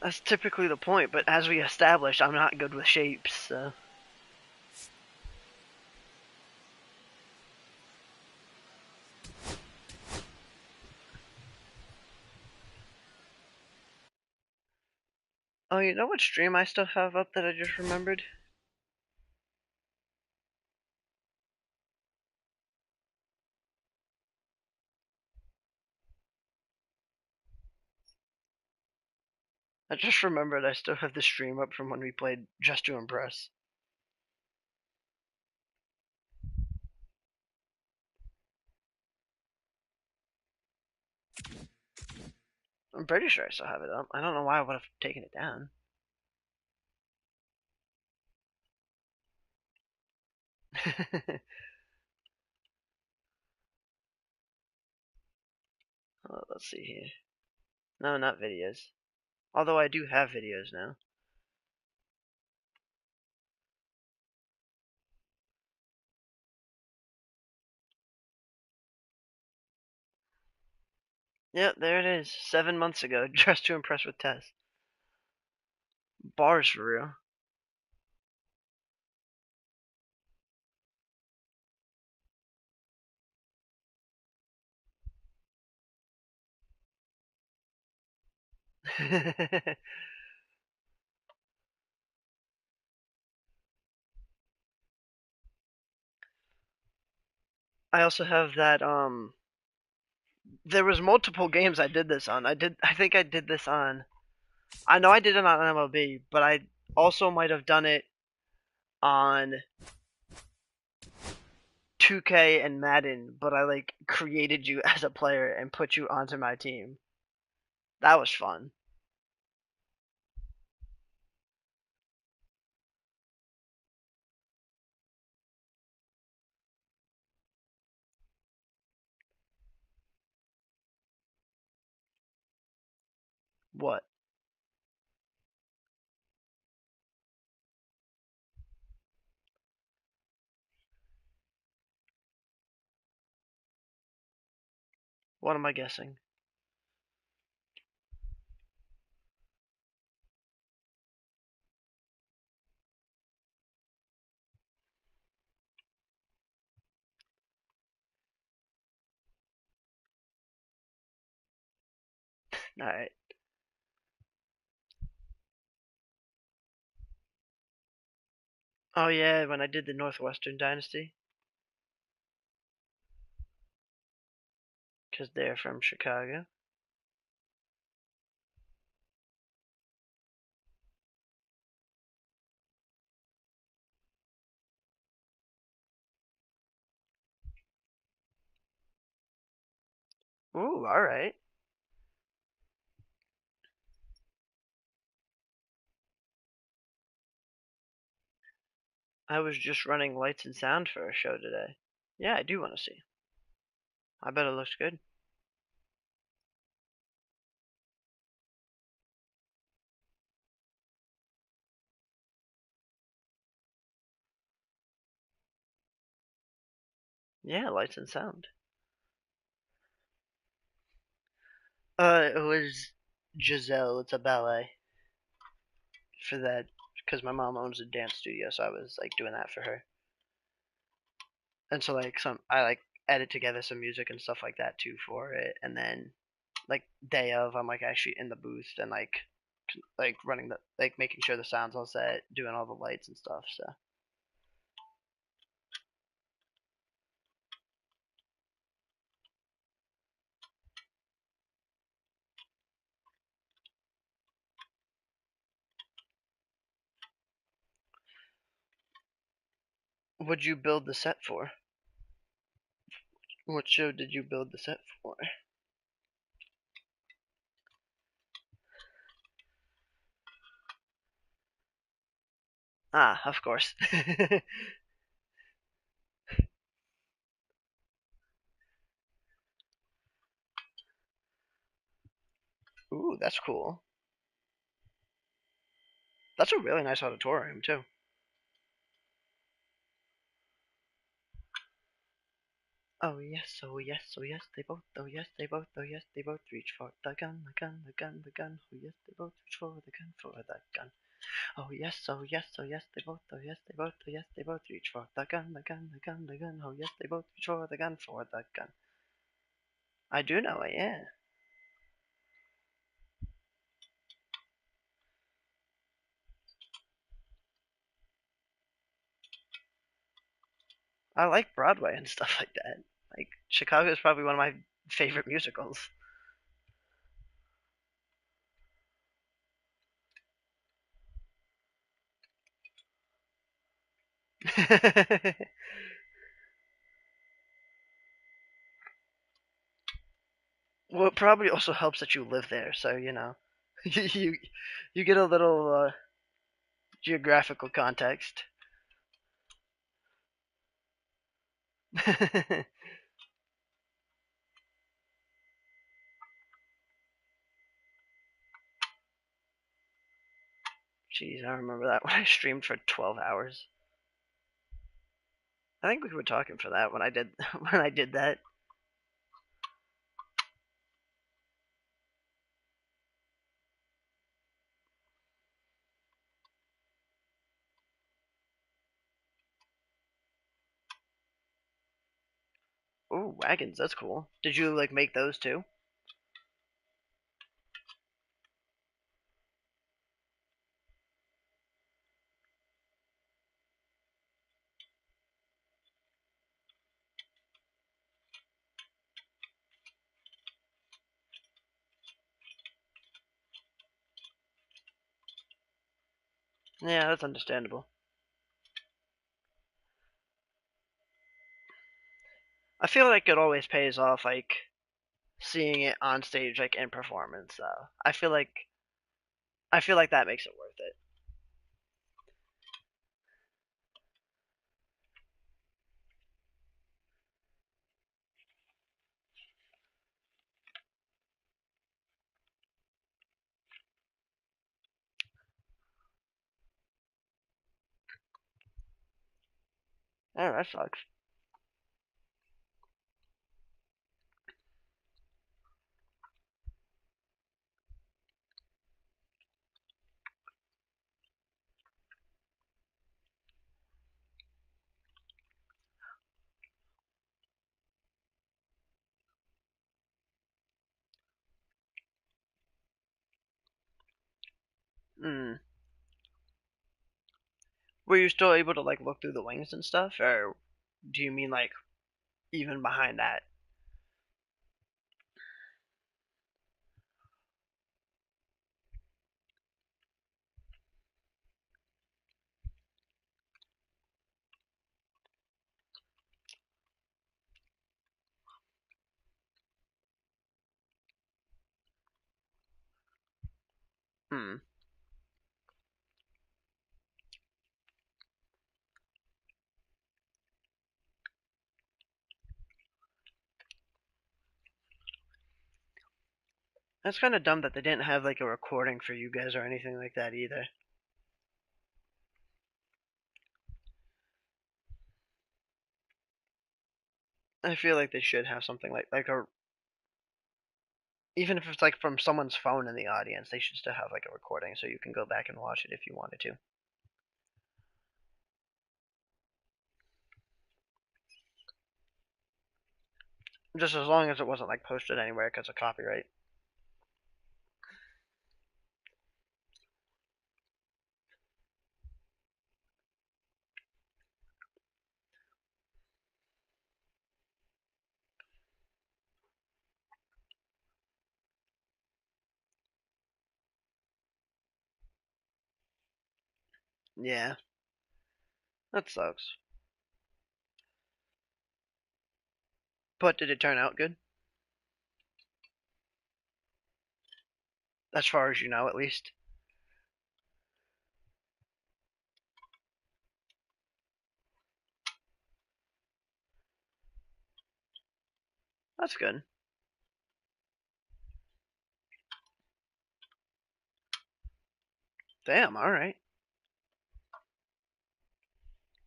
That's typically the point, but as we established, I'm not good with shapes, so. Oh, you know what stream I still have up that I just remembered? I just remembered I still have the stream up from when we played Just to Impress. I'm pretty sure I still have it up. I don't know why I would have taken it down. Oh, let's see here. No, not videos. Although I do have videos now. Yep, there it is. 7 months ago, Just to Impress with Tess. Bars for real. I also have that there was multiple games I did this on. I think I did this on I know I did it on MLB, but I also might have done it on 2K and Madden, but I like created you as a player and put you onto my team. That was fun. What? What am I guessing? Alright. Oh yeah, when I did the Northwestern Dynasty. Because they're from Chicago. Ooh, alright. I was just running lights and sound for a show today. Yeah, I do want to see. I bet it looks good. Yeah, lights and sound. It was Giselle. It's a ballet for that because my mom owns a dance studio, so I was like doing that for her. And so like I like edit together some music and stuff like that too for it, and then like day of I'm like actually in the booth and like running the like making sure the sound's all set, doing all the lights and stuff. So what'd you build the set for? What show did you build the set for? Ah, of course. Ooh, that's cool. That's a really nice auditorium, too. Oh yes, oh yes, oh yes, they both, oh yes, they both, oh yes, they both reach for the gun, the gun, the gun, the gun. Oh yes, they both reach for the gun, for the gun. Oh yes, oh yes, oh yes, they both, oh yes, they both, oh yes, they both reach for the gun, the gun, the gun, the gun. Oh yes, they both reach for the gun, for the gun. I do know it, yeah. I like Broadway and stuff like that. Like Chicago is probably one of my favorite musicals. Well, it probably also helps that you live there, so you know, you you get a little geographical context. Jeez, I remember that when I streamed for 12 hours. I think we were talking for that when I did when I did that. Oh, wagons, that's cool. Did you like make those too? Yeah, that's understandable. I feel like it always pays off, like seeing it on stage, like in performance. Though I feel like that makes it worth it. Oh, that sucks. Hmm. Were you still able to like look through the wings and stuff, or do you mean like even behind that? Hmm. That's kind of dumb that they didn't have like a recording for you guys or anything like that either. I feel like they should have something like a even if it's like from someone's phone in the audience, they should still have like a recording so you can go back and watch it if you wanted to. Just as long as it wasn't like posted anywhere because of copyright. Yeah, that sucks. But did it turn out good? As far as you know, at least. That's good. Damn, alright.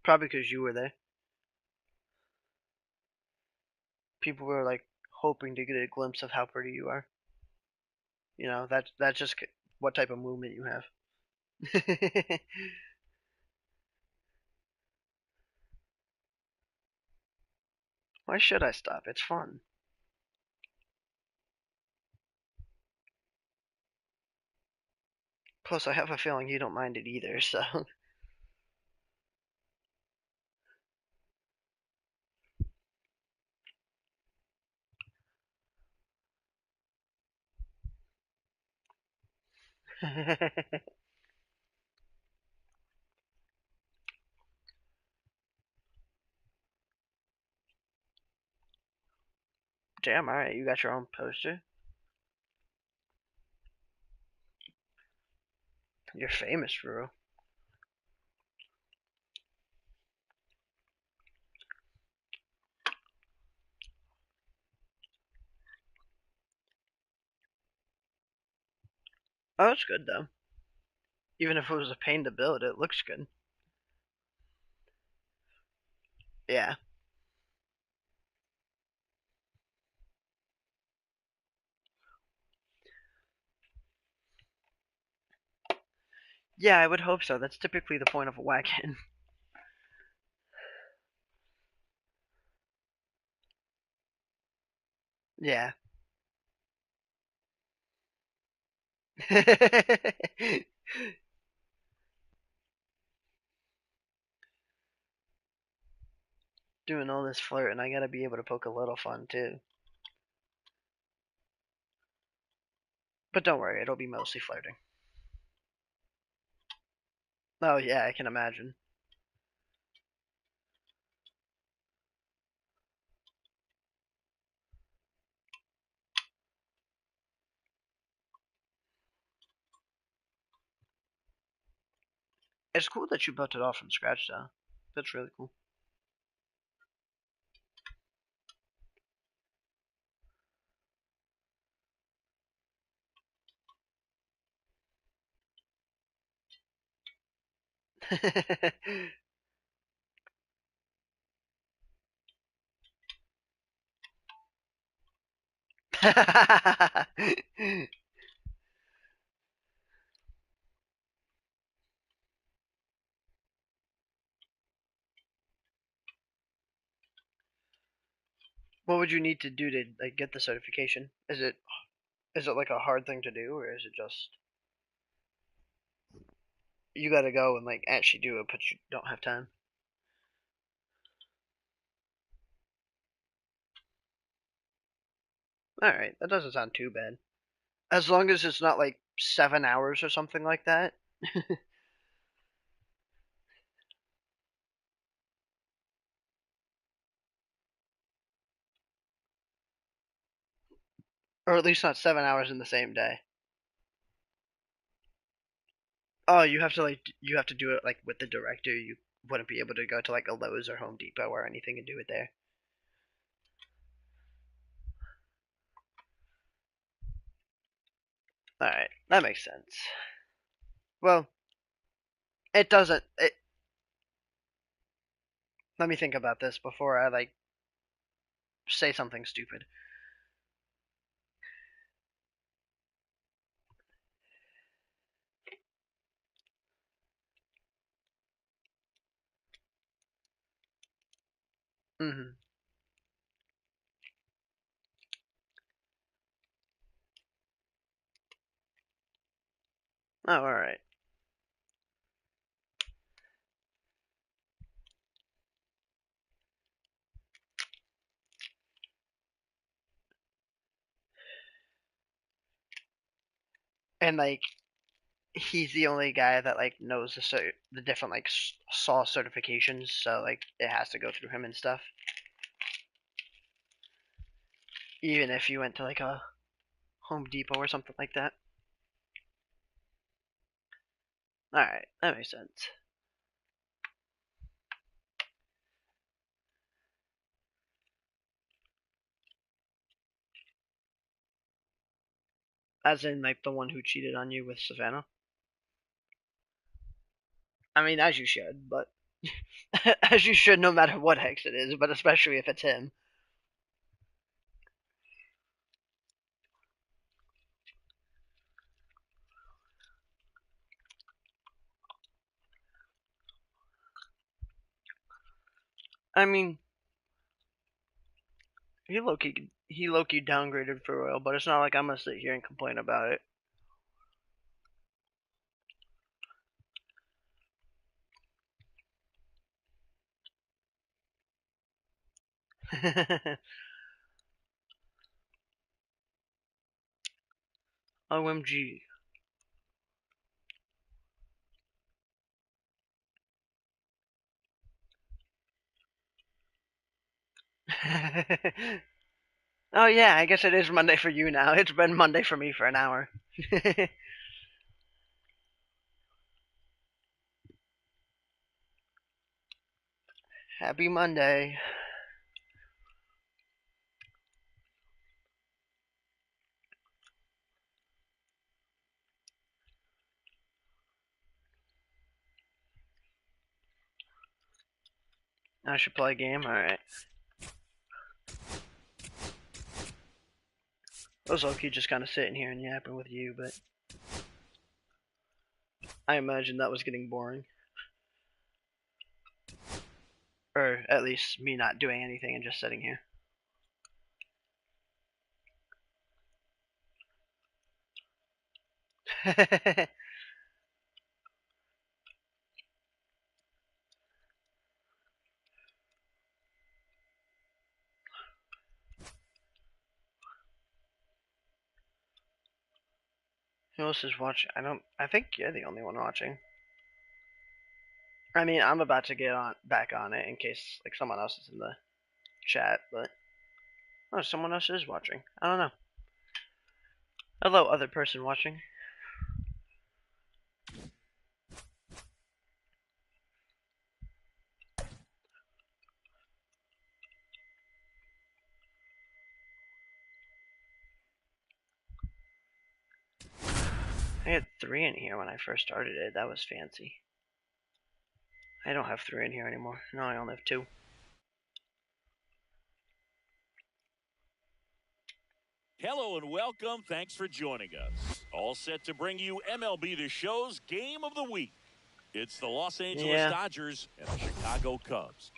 Probably because you were there. People were like hoping to get a glimpse of how pretty you are. You know, that's just what type of movement you have. Why should I stop? It's fun. Plus, I have a feeling you don't mind it either, so. Damn, alright, you got your own poster. You're famous, Ruru. Oh, it's good though. Even if it was a pain to build, it looks good. Yeah. Yeah, I would hope so. That's typically the point of a wagon. Yeah. Doing all this flirting, I gotta be able to poke a little fun too. But don't worry, it'll be mostly flirting. Oh yeah, I can imagine. It's cool that you built it all from scratch though. That's really cool. What would you need to do to like get the certification? Is it like a hard thing to do, or is it just you gotta go and like actually do it, but you don't have time? All right, that doesn't sound too bad. As long as it's not like 7 hours or something like that. Or at least not 7 hours in the same day. Oh, you have to do it like with the director. You wouldn't be able to go to like a Lowe's or Home Depot or anything and do it there. All right, that makes sense. Well, it doesn't. Let me think about this before I like say something stupid. Mm-hmm. Oh, all right. And like he's the only guy that like knows the different like saw certifications, so like it has to go through him and stuff. Even if you went to like a Home Depot or something like that. Alright, that makes sense. As in, like, the one who cheated on you with Savannah? I mean, as you should, but... as you should no matter what hex it is, but especially if it's him. I mean... He low-key downgraded for Royal, but it's not like I'm gonna sit here and complain about it. OMG. Oh yeah, I guess it is Monday for you now. It's been Monday for me for an hour. Happy Monday. I should play a game? Alright. I was low-key just kind of sitting here and yapping with you, but... I imagine that was getting boring. Or at least me not doing anything and just sitting here. Who else is watching? I think you're the only one watching. I mean, I'm about to get back on it in case like someone else is in the chat, but oh, someone else is watching. I don't know. Hello, other person watching. I had 3 in here when I first started it. That was fancy. I don't have 3 in here anymore. No, I only have 2. Hello and welcome. Thanks for joining us. All set to bring you MLB The Show's Game of the Week. It's the Los Angeles Dodgers and the Chicago Cubs.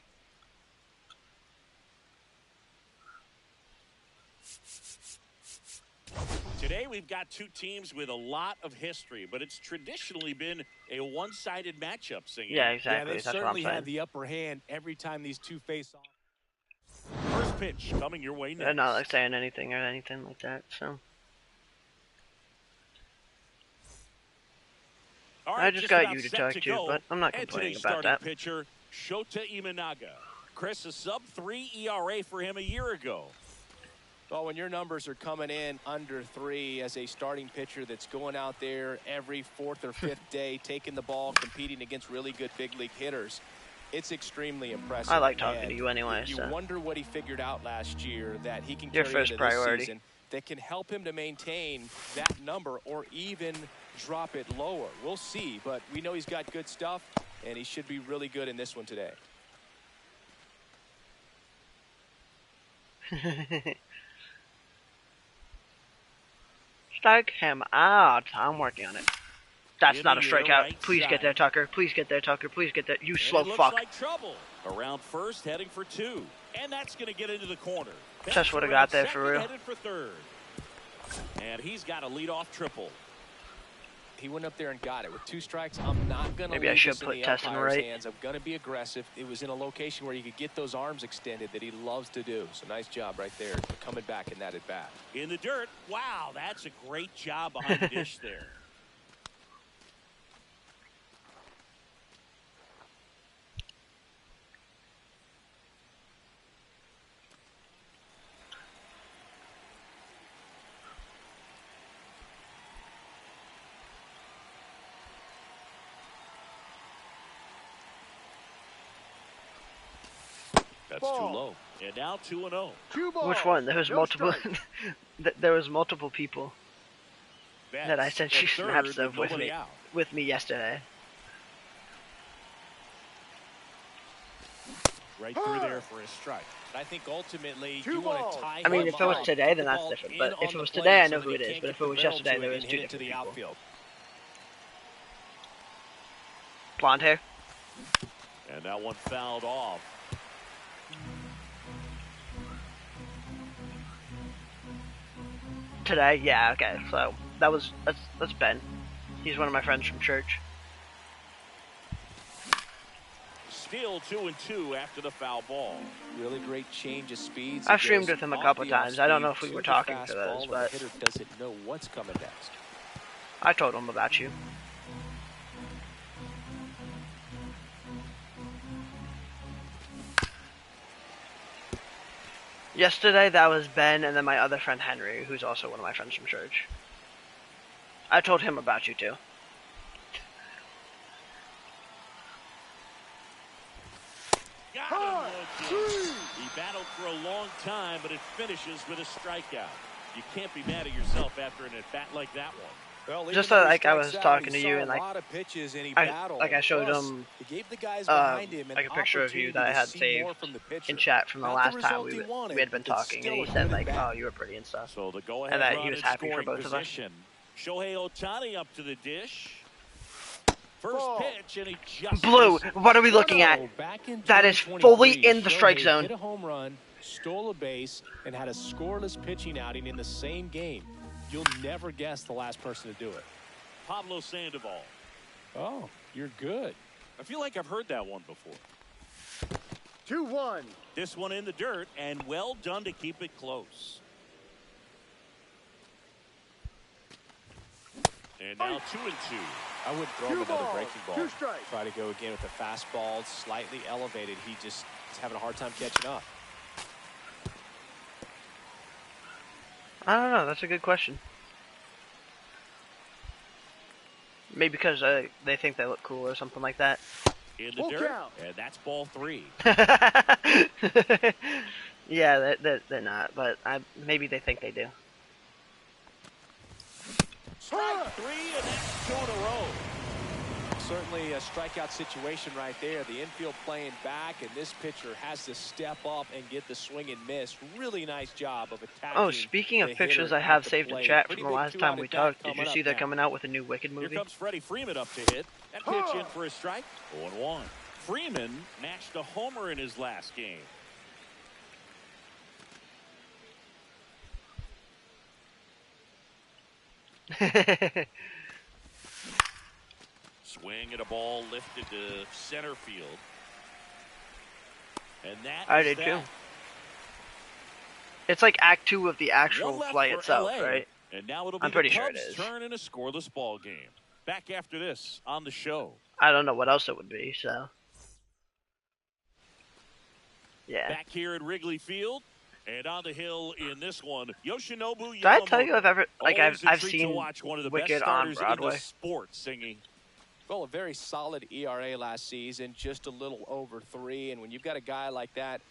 Today we've got 2 teams with a lot of history, but it's traditionally been a one-sided matchup. Yeah, exactly. Yeah, they certainly had the upper hand every time these two face off. First pitch coming your way next. They're not like saying anything or anything like that, so. Right, I just got you to talk to, but I'm not complaining about that. Pitcher, Shota Imanaga. Chris, a sub-3 ERA for him a year ago. Well, when your numbers are coming in under 3 as a starting pitcher that's going out there every 4th or 5th day, taking the ball, competing against really good big league hitters, it's extremely impressive. I like talking to you anyway. You wonder what he figured out last year that he can your carry first into priority. This season that can help him to maintain that number or even drop it lower. We'll see, but we know he's got good stuff, and he should be really good in this one today. Strike him out. I'm working on it. That's not a strikeout. Right Please side. get there, Tucker. Please get there, Tucker. Please get there. You And slow it looks fuck. like trouble. Around first, heading for 2. And that's going to get into the corner. Just would have got there for real. Headed for 3rd. And he's got a leadoff triple. He went up there and got it. With 2 strikes, I'm not going to Maybe I leave should this in put the Tesson umpire's right. hands. I'm going to be aggressive. It was in a location where you could get those arms extended that he loves to do. So nice job right there coming back in that at bat. In the dirt. Wow, that's a great job behind the dish there. That's too low. And now 2-0. Which one? There was multiple. There was multiple people that I sent you snaps of with me yesterday. Right through there for a strike. I think ultimately you want to tie. I mean, if it was today, then that's ball different. in But on if it the was plate today, I so know that who he it is. can't But get if it the was barrel yesterday, to there it was and two hit it to different the people. outfield. Blonde hair. And that one fouled off. Today, yeah, okay. So that's Ben. He's one of my friends from church. Still 2-2 after the foul ball. Really great change of speeds. I've streamed with him a couple times. I don't know if we were talking for those, but the hitter doesn't know what's coming next. I told him about you. Yesterday, that was Ben, and then my other friend Henry, who's also one of my friends from church. I told him about you too. Got him, Lucas. He battled for a long time, but it finishes with a strikeout. You can't be mad at yourself after an at-bat like that one. Well, Just like I was talking to you, and like I showed him like a picture of you that I had saved in chat from the last time we had been talking, and he said like, "Oh, you were pretty and stuff," So the go-ahead and that run he was in happy for scoring both of us. position. Shohei Ohtani up to the dish. First pitch, and he just Blue, missed. what are we looking at? That is fully in the strike zone. Hit a home run, stole a base, and had a scoreless pitching outing in the same game. You'll never guess the last person to do it. Pablo Sandoval. Oh, you're good. I feel like I've heard that one before. 2-1. This one in the dirt, and well done to keep it close. And now 2-2. I wouldn't throw him another breaking ball. Try to go again with the fastball, slightly elevated. He just is having a hard time catching up. I don't know. That's a good question. Maybe because they think they look cool or something like that. In the dirt, and that's ball 3. Yeah, they're not, but maybe they think they do. Strike 3, and that's 2 in a row. Certainly a strikeout situation right there. The infield playing back, and this pitcher has to step up and get the swing and miss. Really nice job of attacking. Oh, speaking of pictures I have saved in chat from the last time we talked, did you see they're coming out with a new Wicked movie? Here comes Freddie Freeman up to hit. That pitch in for a strike. 0-1. Freeman matched a homer in his last game. Swing at a ball lifted to center field. And that I is did that. too. It's like Act 2 of the One actual left flight for itself, LA, right? And now it'll be I'm pretty the sure it Cubs' is. turn in a scoreless ball game. Back after this on the show. I don't know what else it would be, so. Yeah. Back here at Wrigley Field. And on the hill in this one, Yoshinobu Did I tell you I've ever, like, Always a I've treat to seen watch one of the Wicked best on starters in Broadway? the sport singing. Well, a very solid ERA last season, just a little over 3. And when you've got a guy like that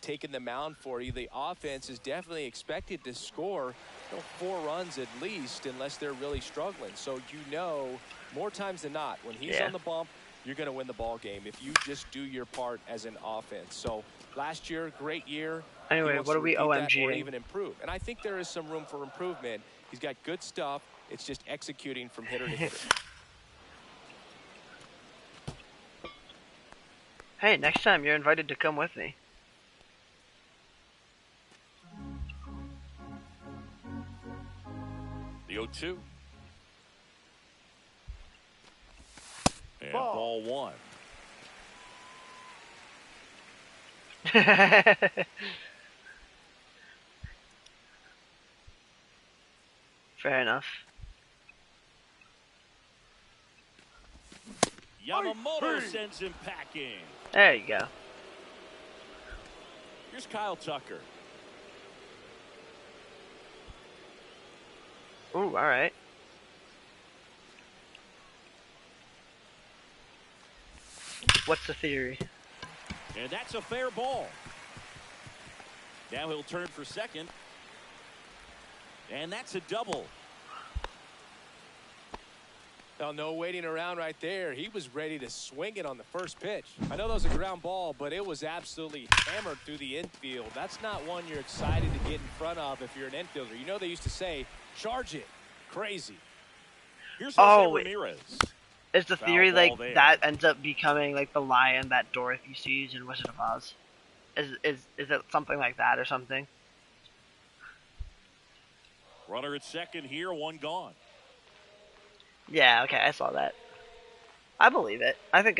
taking the mound for you, the offense is definitely expected to score 4 runs at least, unless they're really struggling. So more times than not, when he's on the bump, you're going to win the ball game if you just do your part as an offense. So last year, great year. Anyway, what are we OMGing? Or even improve. And I think there is some room for improvement. He's got good stuff. It's just executing from hitter to hitter. Hey, next time you're invited to come with me. The 0-2. And ball 1. Fair enough. Yamamoto sends him packing. There you go. Here's Kyle Tucker. Ooh, alright. What's the theory? And that's a fair ball. Now he'll turn for second. And that's a double. Well, no waiting around right there. He was ready to swing it on the first pitch. I know that was a ground ball, but it was absolutely hammered through the infield. That's not one you're excited to get in front of if you're an infielder. You know they used to say, charge it. Crazy. Here's Jose Ramirez. Is the Foul theory ball like there. that ends up becoming like the lion that Dorothy sees in Wizard of Oz? Is it something like that or something? Runner at second here, one gone. Yeah, okay, I saw that. I believe it. I think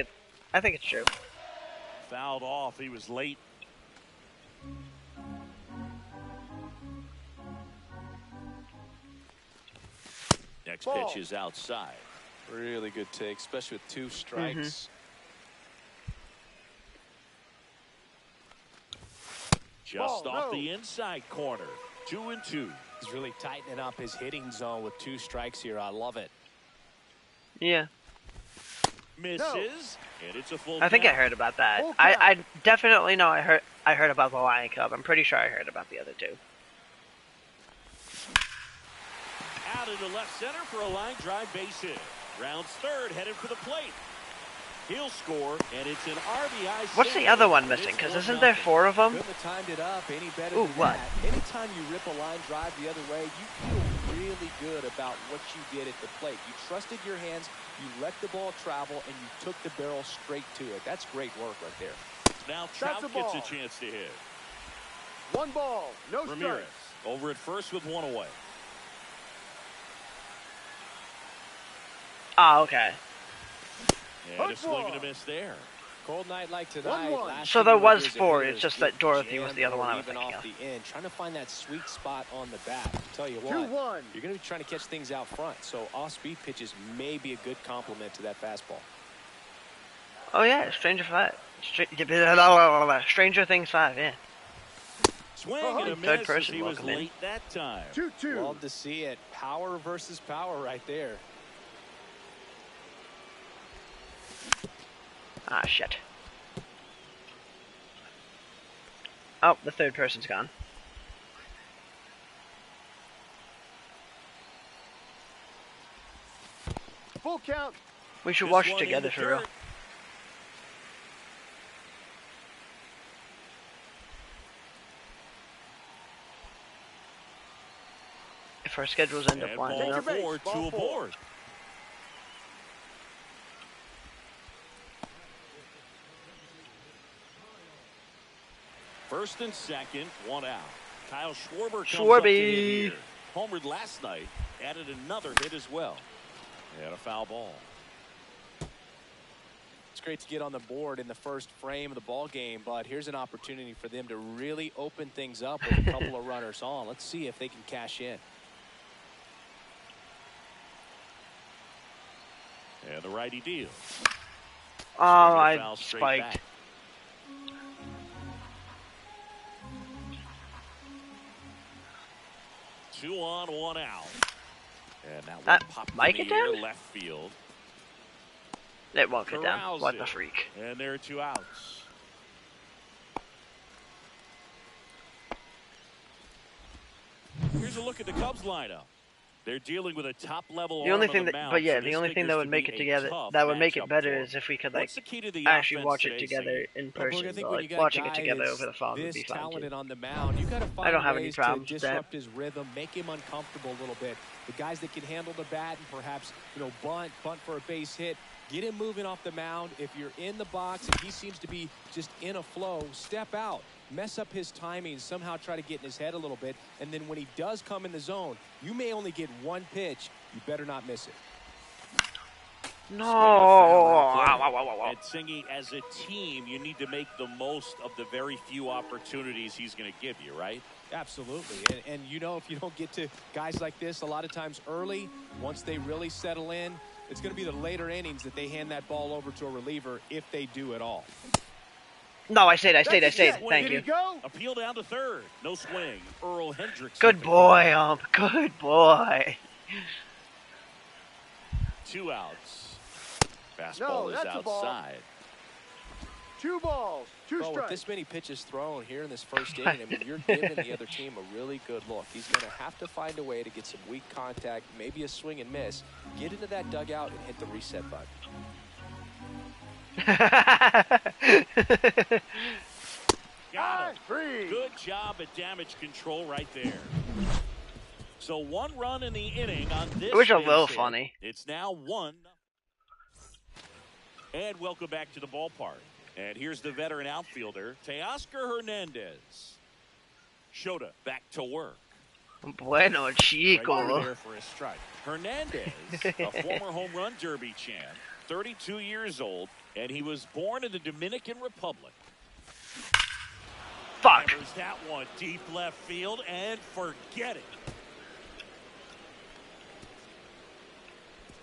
it's true. Fouled off. He was late. Next pitch is outside. Really good take, especially with 2 strikes. Just off the inside corner. 2-2. He's really tightening up his hitting zone with 2 strikes here. I love it. Yeah. Misses. And it's a full I think I count. heard about that. I definitely know I heard about the Lion Cub. I'm pretty sure I heard about the other 2. Out into left center for a line drive base hit. Rounds third, headed for the plate. He'll score, and it's an RBI. What's the other one missing? Because isn't there 4 of them? Couldn't have timed it up any better Ooh, than what? that. Anytime you rip a line drive the other way, you feel really good about what you did at the plate. You trusted your hands, you let the ball travel, and you took the barrel straight to it. That's great work right there. Now Trout gets a chance to hit. 1 ball, no Ramirez strikes. over at first with 1 away. Oh, okay. And a swing and a miss there. Cold night like tonight. 1-1. last So few there was years of 4, hitters it's just get that Dorothy was jammed the other one I or was even thinking off of. the end, trying to find that sweet spot on the bat. Tell you what, 2-1. you're going to be trying to catch things out front, so off-speed pitches may be a good complement to that fastball. Oh yeah, Stranger Things 5, yeah. Swing and a Third miss person, as he was welcome in. late that time. 2-2. Love to see it. Power versus power right there. Ah, shit. Oh, the third person's gone. Full count. We should This watch it one in together the for real. dirt. If our schedules end up And lining ball up. 4, 2 Ball 4. aboard. First and second, 1 out. Kyle Schwarber comes up to hit here. Homered last night, added another hit as well. And a foul ball. It's great to get on the board in the first frame of the ball game, but here's an opportunity for them to really open things up with a couple of runners on. Let's see if they can cash in. And the righty deals. Oh, Swinging a I foul straight spiked. back. Two on, 1 out. And that one popped Mike in it the air down? left field. It won't get down. Corrals What it. the freak. And there are 2 outs. Here's a look at the Cubs lineup. They're dealing with a top-level The only arm thing on the that, mound, but yeah, so the this only thing that figures would to make be it a together, tough that would make it matchup better, for is if we could them. like What's the key to the actually offense watch it today, together Siggy? in Well, Boog, person. I think But when like you got watching it guys together over the phone would this be fine talented too. on the mound, you got to find I don't have any ways problems to with that. disrupt his rhythm, make him uncomfortable a little bit. The guys that can handle the bat and perhaps, bunt for a base hit, get him moving off the mound. If you're in the box and he seems to be just in a flow, step out, mess up his timing, somehow try to get in his head a little bit. And then when he does come in the zone, you may only get 1 pitch. You better not miss it. No. And Singy, as a team, you need to make the most of the very few opportunities he's going to give you, right? Absolutely. And if you don't get to guys like this a lot of times early, once they really settle in, it's going to be the later innings that they hand that ball over to a reliever, if they do at all. No, I stayed. Thank Did he you. go? Appeal down to third. No swing. Earl Hendricks. Good boy, good boy. 2 outs. Fastball No, is that's a ball. outside. 2 balls. Two Well, with strikes. this many pitches thrown here in this first inning, I mean, you're giving the other team a really good look. He's going to have to find a way to get some weak contact, maybe a swing and miss, get into that dugout and hit the reset button. Got him. 3. Good job at damage control right there. So 1 run in the inning on this. It was a base little hit. funny. It's now 1. And welcome back to the ballpark. And here's the veteran outfielder, Teoscar Hernandez. Shota back to work. Bueno, Right chico. there for a strike. Hernandez, a former home run derby champ, 32 years old, and he was born in the Dominican Republic. Fuck. Hammers that one deep left field and forget it.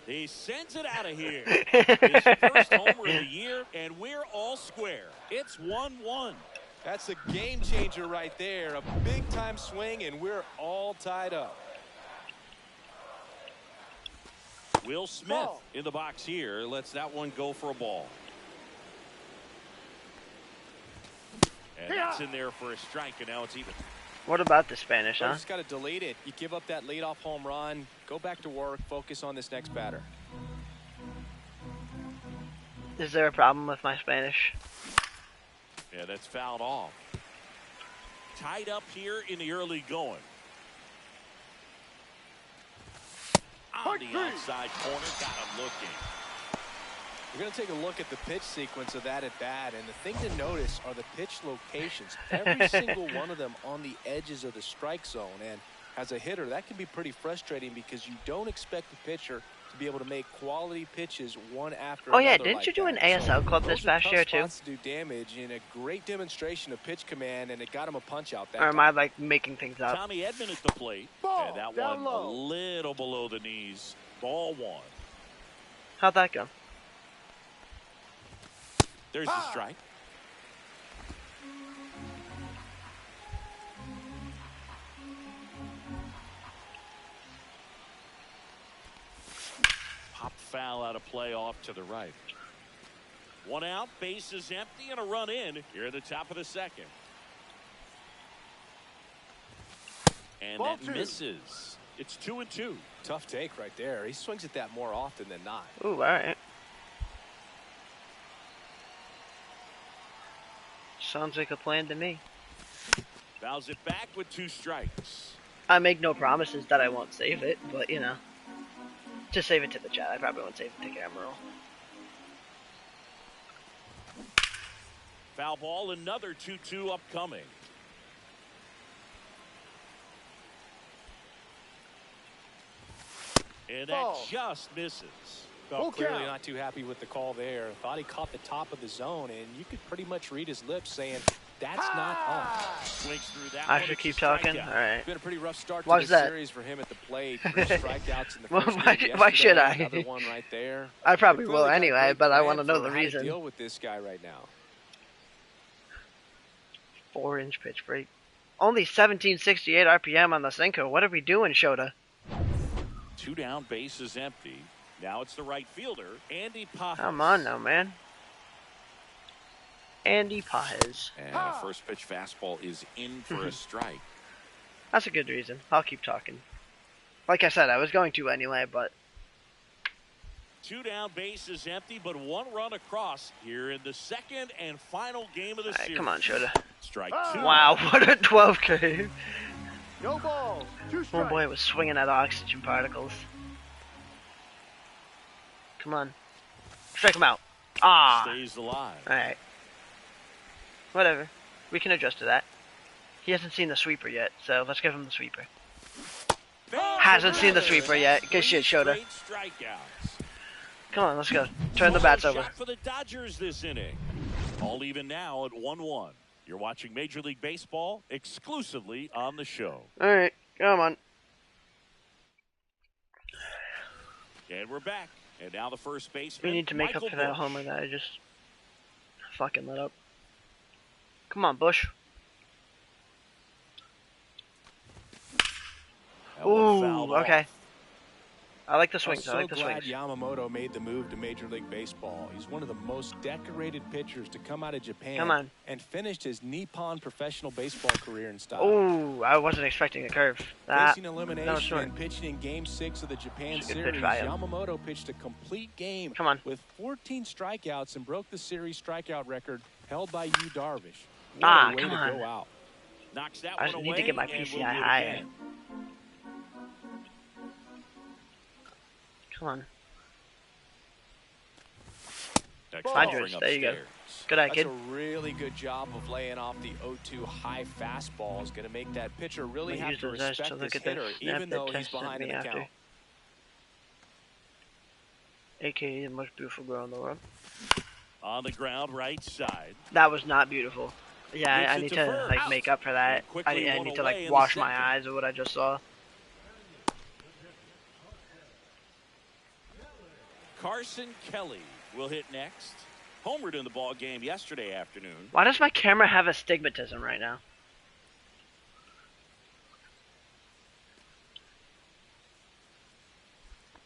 He sends it out of here. His first homer of the year, and we're all square. It's 1-1. That's a game changer right there. A big time swing, and we're all tied up. Will Smith Ball. in the box here. Lets that one go for a ball. And that's in there for a strike, and now it's even. What about the Spanish, You huh? just got to delete it. You give up that leadoff home run, go back to work, focus on this next batter. Is there a problem with my Spanish? Yeah, that's fouled off. Tied up here in the early going. On the outside corner, got him looking. We're going to take a look at the pitch sequence of that at bat, and the thing to notice are the pitch locations. Every single one of them on the edges of the strike zone, and as a hitter, that can be pretty frustrating because you don't expect the pitcher to be able to make quality pitches one after Oh yeah, another didn't like you do an that. ASL club those this are past tough year too? spots to do damage, and a great demonstration of pitch command, and it got him a punch out that Or am I time. like making things up? Tommy Edman at the plate. Ball, And that down one low. a little below the knees. Ball 1. How'd that go? There's the strike. Pop foul out of play off to the right. 1 out, base is empty, and a run in here at the top of the second. And Ball that 2. misses. It's 2-2. Tough take right there. He swings at that more often than not. Ooh, alright. Sounds like a plan to me. Fouls it back with 2 strikes. I make no promises that I won't save it, but you know. Just save it to the chat. I probably won't save it to camera roll. Foul ball, another 2-2 upcoming. And that Ball. just misses. Well, Full clearly count. not too happy with the call there. Thought he caught the top of the zone, and you could pretty much read his lips saying, that's not on. Swings through that I one. should It's a keep talking? strikeout. Alright. It's been a pretty rough start Why to is this that? series for him at the plate. 3 strikeouts in the Well, first why- game why yesterday, should I? Another one right there. I probably They've will clearly got a anyway, great but I plan want to know for the how to reason. deal with this guy right now. 4-inch pitch break. Only 1768 RPM on the sinker. What are we doing, Shota? 2 down, base is empty. Now it's the right fielder, Andy Pajes. Come on now, man. Andy Pajes. And a first pitch fastball is in for a strike. That's a good reason. I'll keep talking. Like I said, I was going to anyway, but 2 down, base is empty, but 1 run across here in the second and final game of the alright, series. come on, Shota. Strike 2. Wow, what a 12K. No balls. 2 Oh strikes. boy, it was swinging at oxygen particles. Come on. Strike him out. Ah. Stays alive. Alright. Whatever. We can adjust to that. He hasn't seen the sweeper yet, so let's give him the sweeper. Hasn't seen the sweeper yet. Good shit, Shota. Straight strikeouts. Come on, let's go. Turn the bats over. Shot for the Dodgers this inning. All even now at 1-1. You're watching Major League Baseball exclusively on the show. Alright, come on. And we're back. And now the first baseman. We need to make Michael up for that Busch. homer that I just fucking let up. Come on, Bush. That one Ooh, fouled okay. off. I like the I'm swings. I so like the glad swings. Yamamoto made the move to Major League Baseball. He's one of the most decorated pitchers to come out of Japan. Come on. And finished his Nippon professional baseball career in style. Oh, I wasn't expecting a curve. Facing That was elimination short. and pitching in Game 6 of the Japan It's a good Series, pitch by him. Yamamoto pitched a complete game Come on. with 14 strikeouts and broke the series strikeout record held by Yu Darvish. What Ah, a way come to on. go out. Knocks that I one just away. need to get my and we'll PCI do it higher. again. Come on. Next Hundreds, offering there you go. upstairs. Good eye, That's kid. a really good job of laying off the 0-2 high fastball. Is going to make that pitcher really I'm gonna have use to those eyes respect to this look at the hitter, snap even that though he's Tess sent behind in me the after. count. AKA the most beautiful girl in the world. On the ground, right side. That was not beautiful. Yeah, Hits I it need to to first. like make up for that. And quickly I one need to away like in the wash my second. eyes of what I just saw. Carson Kelly will hit next. Homered in the ball game yesterday afternoon. Why does my camera have astigmatism right now?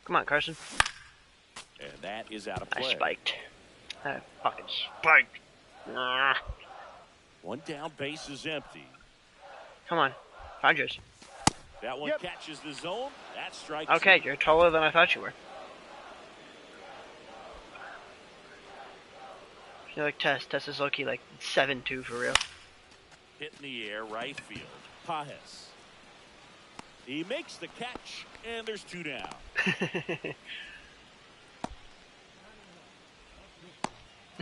Come on, Carson. And that is out of I play. spiked. I fucking spiked. Ah. One down, base is empty. Come on. Find yours. That one Yep. catches the zone. That strikes. Okay, you're taller than I thought you were. You're like Tess. Tess is low-key like 7'2" for real. Hit in the air, right field. Pajes. He makes the catch, and there's two down.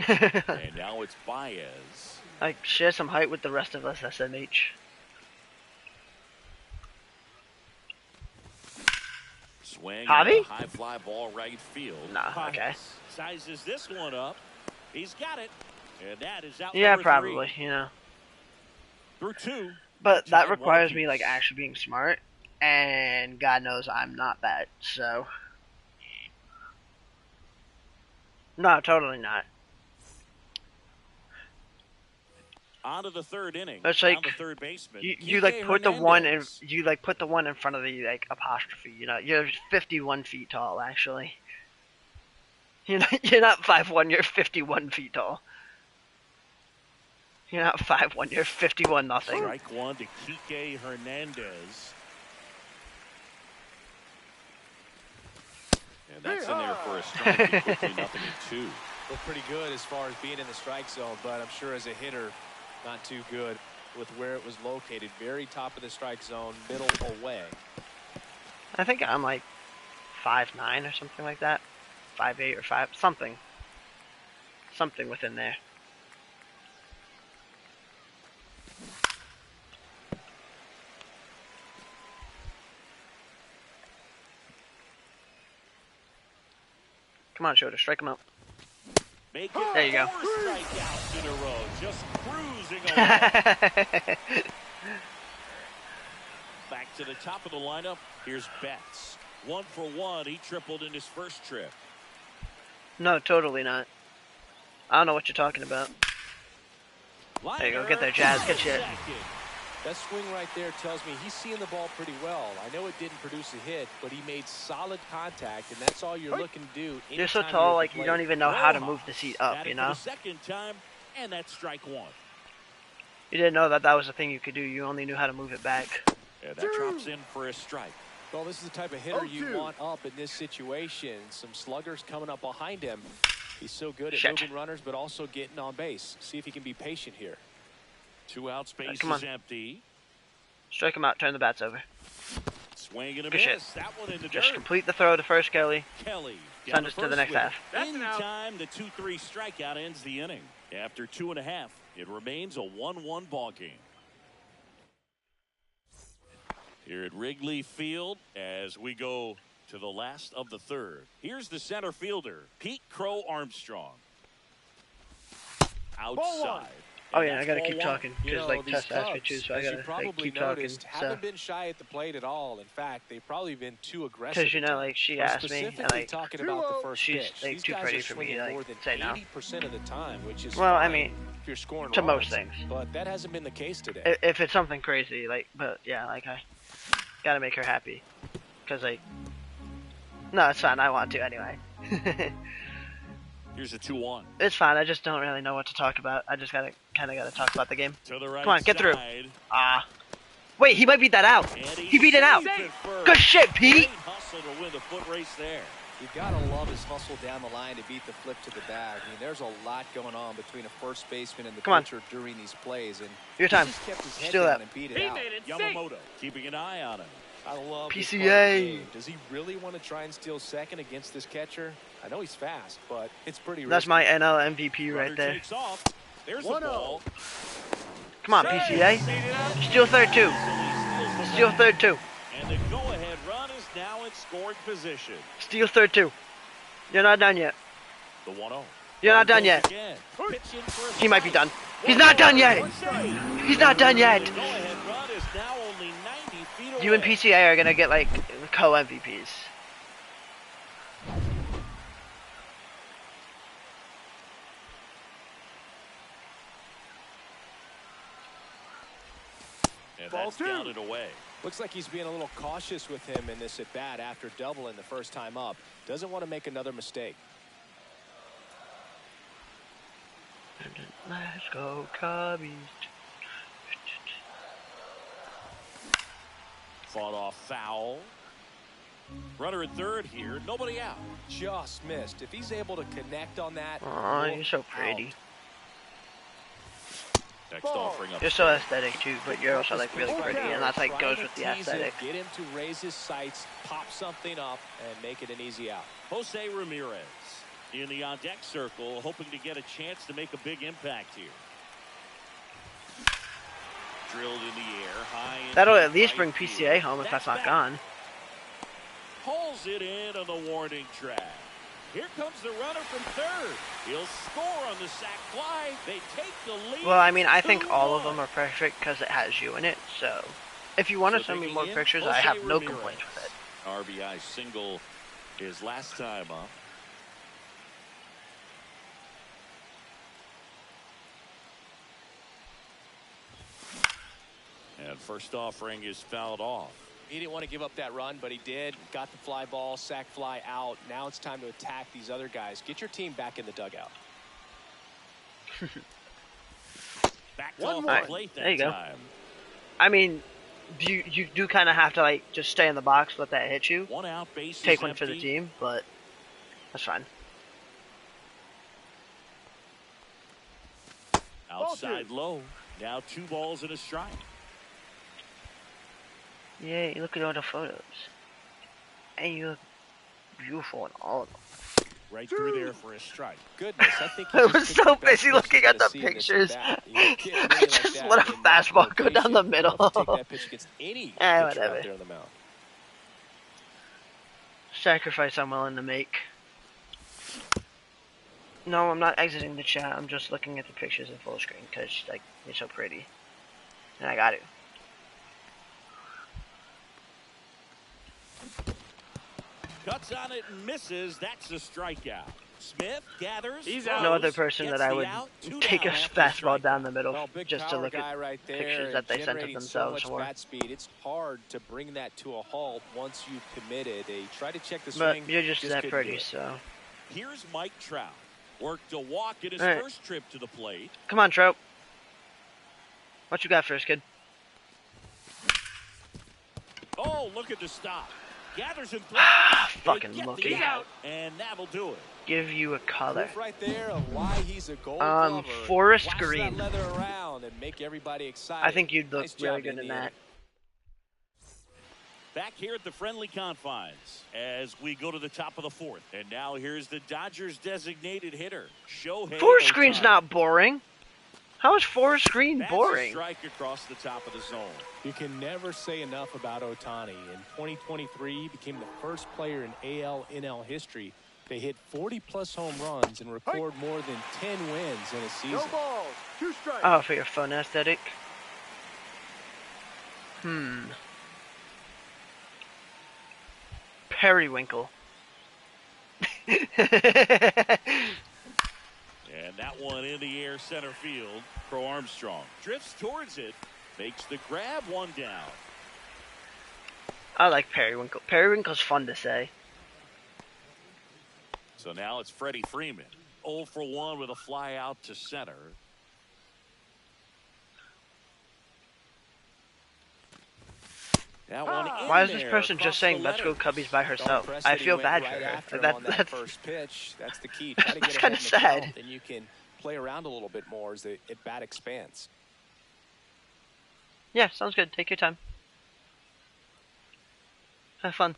And now it's Baez. Like, share some height with the rest of us, SMH. Swing. Javi? On a high fly ball right field. Nah, Pajes okay. sizes this one up. He's got it. And that is out. Yeah, number probably, three. you know. Through two. But that John requires me, Walters. like, actually being smart. And God knows I'm not that, so. No, totally not. On to the third inning. It's Down like, the third baseman. You like Kike put the one in, Hernandez. you like put the one in front of the like apostrophe. You know, you're 51 feet tall actually. You're not 5'1", you're 51 feet tall. You're not 5'1", you're 51 nothing. Strike one to Kike Hernandez. And that's in there for a strike. And quickly 0-2. Looked pretty good as far as being in the strike zone, but I'm sure as a hitter, not too good with where it was located. Very top of the strike zone, middle away. I think I'm like 5'9" or something like that. 5'8" or 5 something. Something within there. Come on, Shota, strike him out. Make it There you go. 4 strikeouts in a row. Just cruising along. Back to the top of the lineup. Here's Betts. 1 for 1. He tripled in his first trip. No, totally not. I don't know what you're talking about. There you go, get there, Jazz, get you. That swing right there tells me he's seeing the ball pretty well. I know it didn't produce a hit, but he made solid contact, and that's all you're looking to do. You're so anytime tall, at the like, you plate. don't even know how to Rojas move the seat up, at you it for know? the second time, and that's strike one. You didn't know that that was a thing you could do, you only knew how to move it back. And that drops in for a strike. Well, this is the type of hitter you 0-2. want up in this situation. Some sluggers coming up behind him. He's so good at Shit. moving runners, but also getting on base. See if he can be patient here. 2 outs, base come is on. empty. Strike him out, turn the bats over. Swing and a Good shit. miss. That one in the Just dirt. complete the throw to first, Kelly. Kelly. Send down us to the first next with half. it. In time, the 2-3 strikeout ends the inning. After 2.5, it remains a 1-1 ball game. Here at Wrigley Field, as we go to the last of the third. Here's the center fielder, Pete Crow Armstrong. Outside. Oh And yeah, I that's gotta ball keep one. talking, You because know, like these Tess asked me Cubs, to, so I as you gotta probably like, keep talking. noticed, haven't been shy at the plate at all. In fact, they've probably been too aggressive. Because, you know, like, she I'm asked me, and specifically like, talking about the first she's, pitch. like, These too guys pretty are for me to, swinging like, more than say no. 80% of the time, which is well, I fine mean, if you're scoring to runs, most things. But that hasn't been the case today. If it's something crazy, like, but yeah, like, I gotta make her happy. Because, like, No, it's fine. I want to anyway. Here's a 2-1. It's fine. I just don't really know what to talk about. I just kind of gotta talk about the game. To the right Come on, get through. side. Wait, he might beat that out. And He beat it out. saves it first. Good shit, Pete. Great hustle to win the foot race there. You've got to love his hustle down the line to beat the flip to the bag. I mean, there's a lot going on between a first baseman and the Come on. pitcher during these plays. And Your time. he just kept his head Steal down that. and beat it out. Yamamoto keeping an eye on him. I love this PCA. part of the game. Does he really want to try and steal second against this catcher? I know he's fast, but it's pretty That's risky. my NL MVP right Runner there. takes off. There's the 1-0. ball. Come on, PCA. Steal third too. Steal third too. And the go-ahead run is now in scoring position. Steal third too. You're not done yet. The 1-0. You're not done yet. Again. Pitch in for a He might be strike. done. He's not done yet. He's not done yet. The go-ahead run is now only 90 feet away. You and PCA are gonna get like co-MVPs. And Ball that's two. down and away. Looks like he's being a little cautious with him in this at-bat after doubling the first time up. Doesn't want to make another mistake. Let's go, Cubbies. Fought off foul. Runner at third here. Nobody out. Just missed. If he's able to connect on that. Aw, look you're so out. pretty. Next Ball. offering up. You're so aesthetic too, but you're also like really pretty, and that's like goes with the Trying to tease him, aesthetic. Get him to raise his sights, pop something up, and make it an easy out. Jose Ramirez in the on-deck circle, hoping to get a chance to make a big impact here. Drilled in the air, high. into That'll the at least right bring field. PCA home if that's not back. gone. Pulls it in on the warning track. Here comes the runner from third. He'll score on the sac fly. They take the lead. Well, I mean, I think all of 2-1. them are perfect because it has you in it. So, if you want to So send me picking more in, pictures, I Jose have no Ramirez. complaints with it. RBI single his last time up. And first offering is fouled off. He didn't want to give up that run, but he did. Got the fly ball, sac fly out. Now it's time to attack these other guys. Get your team back in the dugout. Back One off more. the plate that There you go. time. I mean, you do kind of have to like just stay in the box, let that hit you, One out, base take is one for the empty. team, but that's fine. Outside low. Now 2 balls and a strike. Yay! Look at all the photos, and you look beautiful in all of them. Right through there for a strike. Goodness, I think he I just was picked so the best busy pitch looking he's at gonna the see in this pictures. at-bat. You can't hit I like just that let a in that fastball go down the location. middle. I'll take that pitch against any pitcher out whatever. there on the mound. Sacrifice I'm willing to make. No, I'm not exiting the chat. I'm just looking at the pictures in full screen because like you're so pretty, and I got it. Cuts on it and misses. That's a strikeout. Smith gathers. He's throws, out. No other person gets that I the would out, 2 take a down after fastball strikeout. down the middle Well, big just to power look guy at right there, pictures that they sent of generating themselves so for. much bat speed. It's hard to bring that to a halt once you've committed. They try to check the But swing. you're just that couldn't do pretty, it. so Here's Mike Trout. Worked a walk in his All right. first trip to the plate. come on, Trout. What you got first, kid? Oh, look at the stop. Gathers and throws. Ah, They fucking get the lucky. out, and that'll do it. Give you a color. Proof right there of why he's a gold Um, glover. forest Flash green. That leather around and make everybody excited. I think you'd look Nice really job, good in Indiana. that. Back here at the friendly confines as we go to the top of the 4th. And now here's the Dodgers designated hitter, Shohei Forest Green's Ohtani. not boring. How is Forest Green That's boring? a strike across the top of the zone. You can never say enough about Ohtani. In 2023, he became the first player in AL/NL history to hit 40-plus home runs and record more than 10 wins in a season. No balls. 2 strikes. Oh, for your phone aesthetic? Periwinkle. And that one in the air center field. Pro Armstrong drifts towards it, makes the grab, 1 down. I like periwinkle. Periwinkle's fun to say. So now it's Freddie Freeman. 0 for 1 with a fly out to center. That one in Why is this there person across just saying the "Let's go letters. Cubbies" by Don't herself? press I that he feel went bad right for her. after him That, on that that's first pitch. That's the key. Try to That's get kinda ahead in the sad. count, then you can play around a little bit more as the at bat expands. yeah, sounds good. Take your time. Have fun.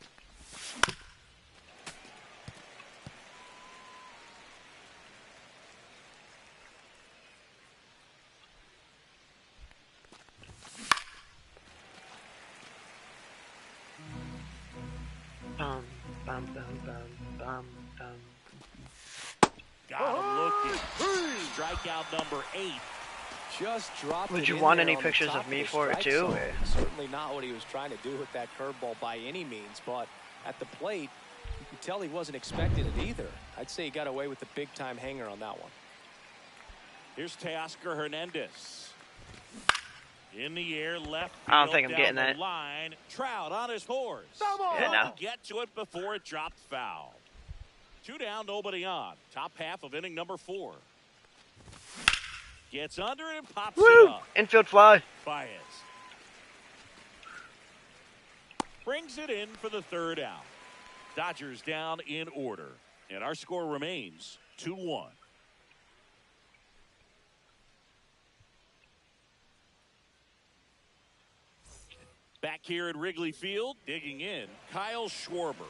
Bum bum bum bum bum bum. Got him looking. Strikeout number 8. Just dropped Would it you in want there any on the pictures top of me the for it strike too, zone. or- Certainly not what he was trying to do with that curveball by any means, but at the plate, you could tell he wasn't expecting it either. I'd say he got away with the big-time hanger on that one. Here's Teoscar Hernandez. In the air, left field. I don't think I'm down getting the that. line. Trout on his horse. Yeah, no. Get to it before it dropped foul. 2 down, nobody on. Top half of inning number 4. Gets under and pops it Woo! up. Infield fly. Baez brings it in for the 3rd out. Dodgers down in order. And our score remains 2-1. Back here at Wrigley Field, digging in, Kyle Schwarber.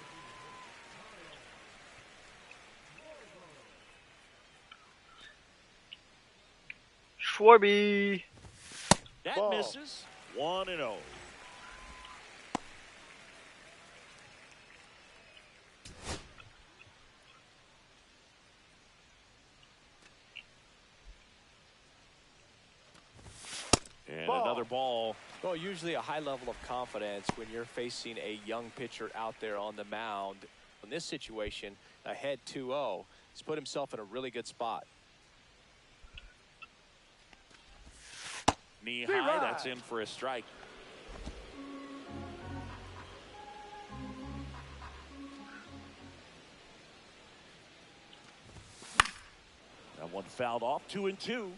Schwarby. That Ball. misses. 1-0. And Ball. another ball. Well, usually a high level of confidence when you're facing a young pitcher out there on the mound. In this situation, ahead 2-0, he's put himself in a really good spot. Knee Be high, right. that's in for a strike. That one fouled off. 2-2.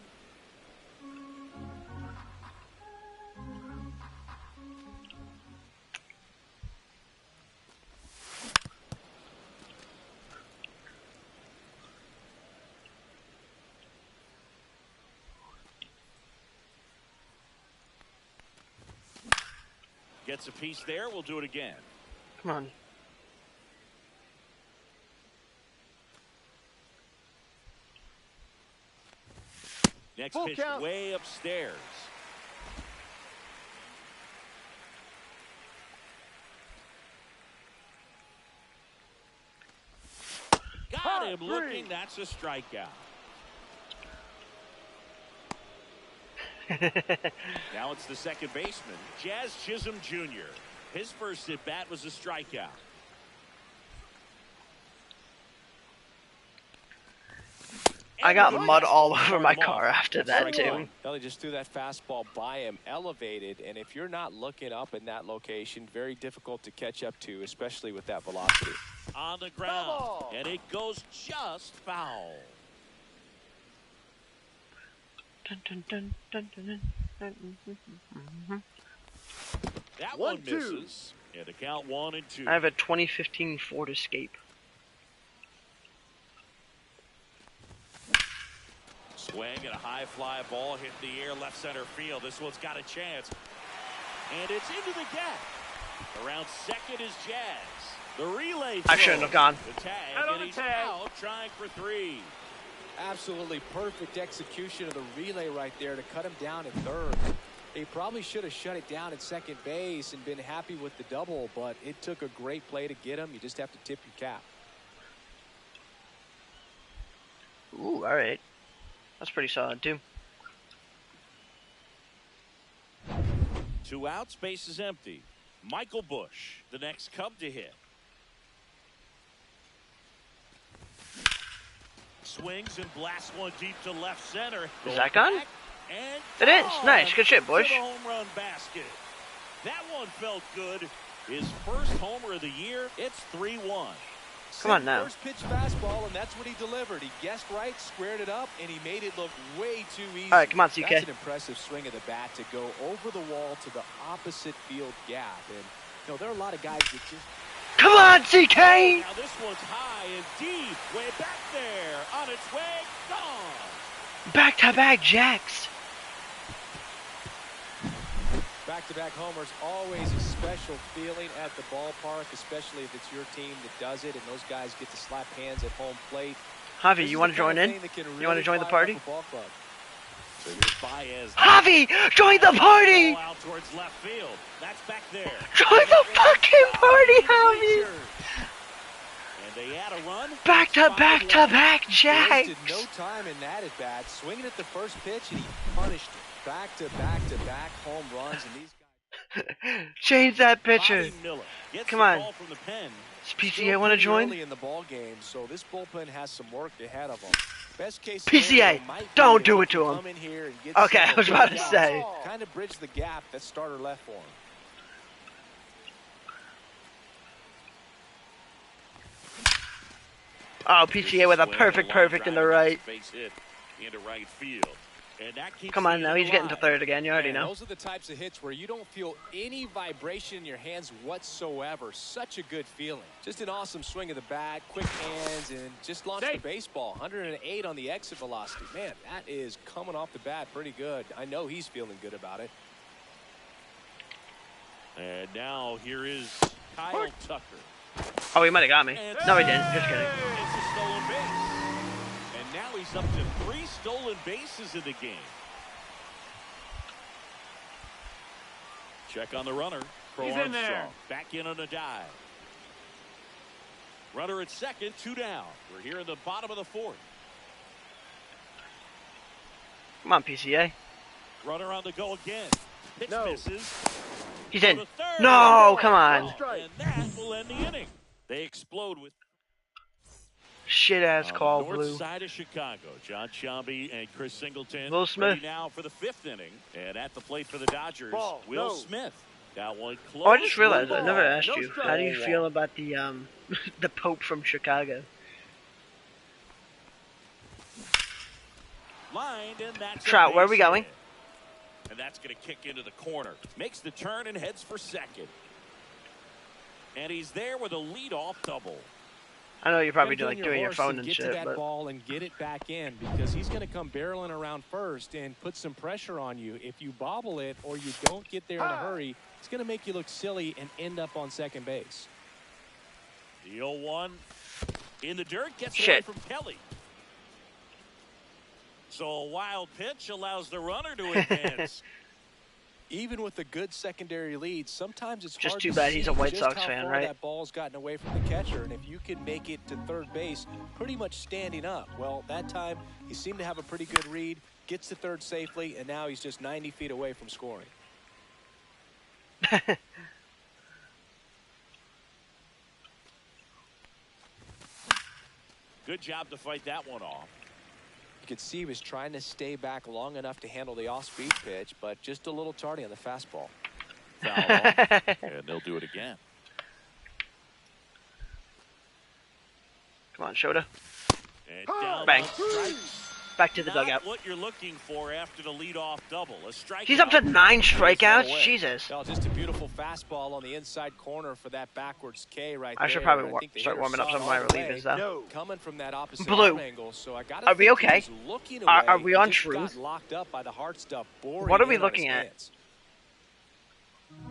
Gets a piece there. We'll do it again. Come on. Next Full pitch count. way upstairs. Got him looking. That's a strikeout. Now it's the second baseman, Jazz Chisholm Jr. His first at bat was a strikeout. I got And mud the all Mets over my start him car off. after that Strike too. one. Well, he just threw that fastball by him, elevated, and if you're not looking up in that location, very difficult to catch up to, especially with that velocity. On the ground, Double. and it goes just foul. Dun, dun, dun, dun, dun, dun, dun, dun. That 1-2. one misses. And the count 1-2. I have a 2015 Ford Escape. Swing and a high fly ball hit in the air left center field. This one's got a chance. And it's into the gap. Around second is Jazz. The relay I shouldn't have gone. The tag, Out on and the he's tag. out trying for 3. Absolutely perfect execution of the relay right there to cut him down at third. They probably should have shut it down at second base and been happy with the double, but it took a great play to get him. You just have to tip your cap. Ooh, alright. That's pretty solid too. 2 outs, base is empty. Michael Bush, the next Cub to hit. Swings and blasts one deep to left center. Is that gone? Back and It is. gone Nice. Good shit, to Bush. the home run basket. That one felt good. His first homer of the year. It's 3-1. Come on now. First pitch fastball, and that's what he delivered. He guessed right, squared it up, and he made it look way too easy. All right, come on, CK. That's an impressive swing of the bat to go over the wall to the opposite field gap. And you know, there are a lot of guys that just... Come on, CK! Now this one's high and deep, way back there, on its way, gone. Back-to-back jacks. Back-to-back homers, always a special feeling at the ballpark, especially if it's your team that does it and those guys get to slap hands at home plate. Javi, you want to join in? You want to join the party? So here's Baez. Javi, join the party! Ball out towards left field. That's back there. Join the fucking party, Javi! And they add a run. Back-to-back-to-back jacks. Wasted no time in that at bat, swinging at the first pitch, and he punished it. Back-to-back-to-back home runs, and these guys. Change that pitcher. Bobby Miller gets Come the on. ball from the pen. Does PCA want to join? Early in the ball game, so this bullpen has some work ahead of them. Best case PCA, scenario might be don't if do he it to can him. come in here and get Okay, some I was about to outs. say. Kind of bridge the gap that starter left for him. Oh, PCA with a perfect in the right. Base hit into right field. And that keeps Come on the now, he's getting to alive. third again. You already Man, know. those are the types of hits where you don't feel any vibration in your hands whatsoever. Such a good feeling. Just an awesome swing of the bat, quick hands, and just launched the baseball. 108 on the exit velocity. Man, that is coming off the bat pretty good. I know he's feeling good about it. And now here is Kyle Tucker. Oh, he might have got me. And No, he didn't. Just kidding. It's a stolen base. And now he's up to 3 stolen bases in the game. Check on the runner. He's in there. Back in on a dive. Runner at second, 2 down. We're here in the bottom of the 4th. Come on, PCA. Runner on the go again. Pitch misses. He's in. To third. No, come on. And that will end the inning. They explode with Shit ass on call, the north Blue. side of Chicago. John Sciambi and Chris Singleton Will Smith. ready now for the 5th inning. And at the plate for the Dodgers, Ball, Will no. Smith. Got one close. Oh, I just realized I never asked No you. strike. How do you feel about the the Pope from Chicago? Lined, and that's a Trout, where are we base going? hit. And that's going to kick into the corner. Makes the turn and heads for second. And he's there with a leadoff double. I know you're probably Gotta doing get your horse phone and and get to shit, that but ball and get it back in, because he's going to come barreling around first and put some pressure on you. If you bobble it or you don't get there in a hurry, it's going to make you look silly and end up on second base. The 0-1 in the dirt gets away Shit. from Kelly. So a wild pitch allows the runner to advance. Even with a good secondary lead, sometimes it's Just hard too to bad he's a see White just Sox how fan, far right? that ball's gotten away from the catcher, and if you can make it to third base pretty much standing up. Well, that time he seemed to have a pretty good read, gets to third safely, and now he's just 90 feet away from scoring. Good job to fight that one off. You could see he was trying to stay back long enough to handle the off-speed pitch, but just a little tardy on the fastball. Foul off, and they'll do it again. come on, Shota. And down Bang. on strike. Back to the Not dugout. what you're looking for after the leadoff double. A strikeout. He's up to 9 strikeouts. Away. Jesus. Well, just a beautiful fastball on the inside corner for that backwards K right there. I should probably and I think the start hitter warming up saw some it of my all the way. relievers, though. No. Coming from that opposite Blue. arm angle, so I gotta Are we think he okay? was looking Are away we and on just truth? got locked up by the hard stuff. Boring What are we in on his looking at? pants.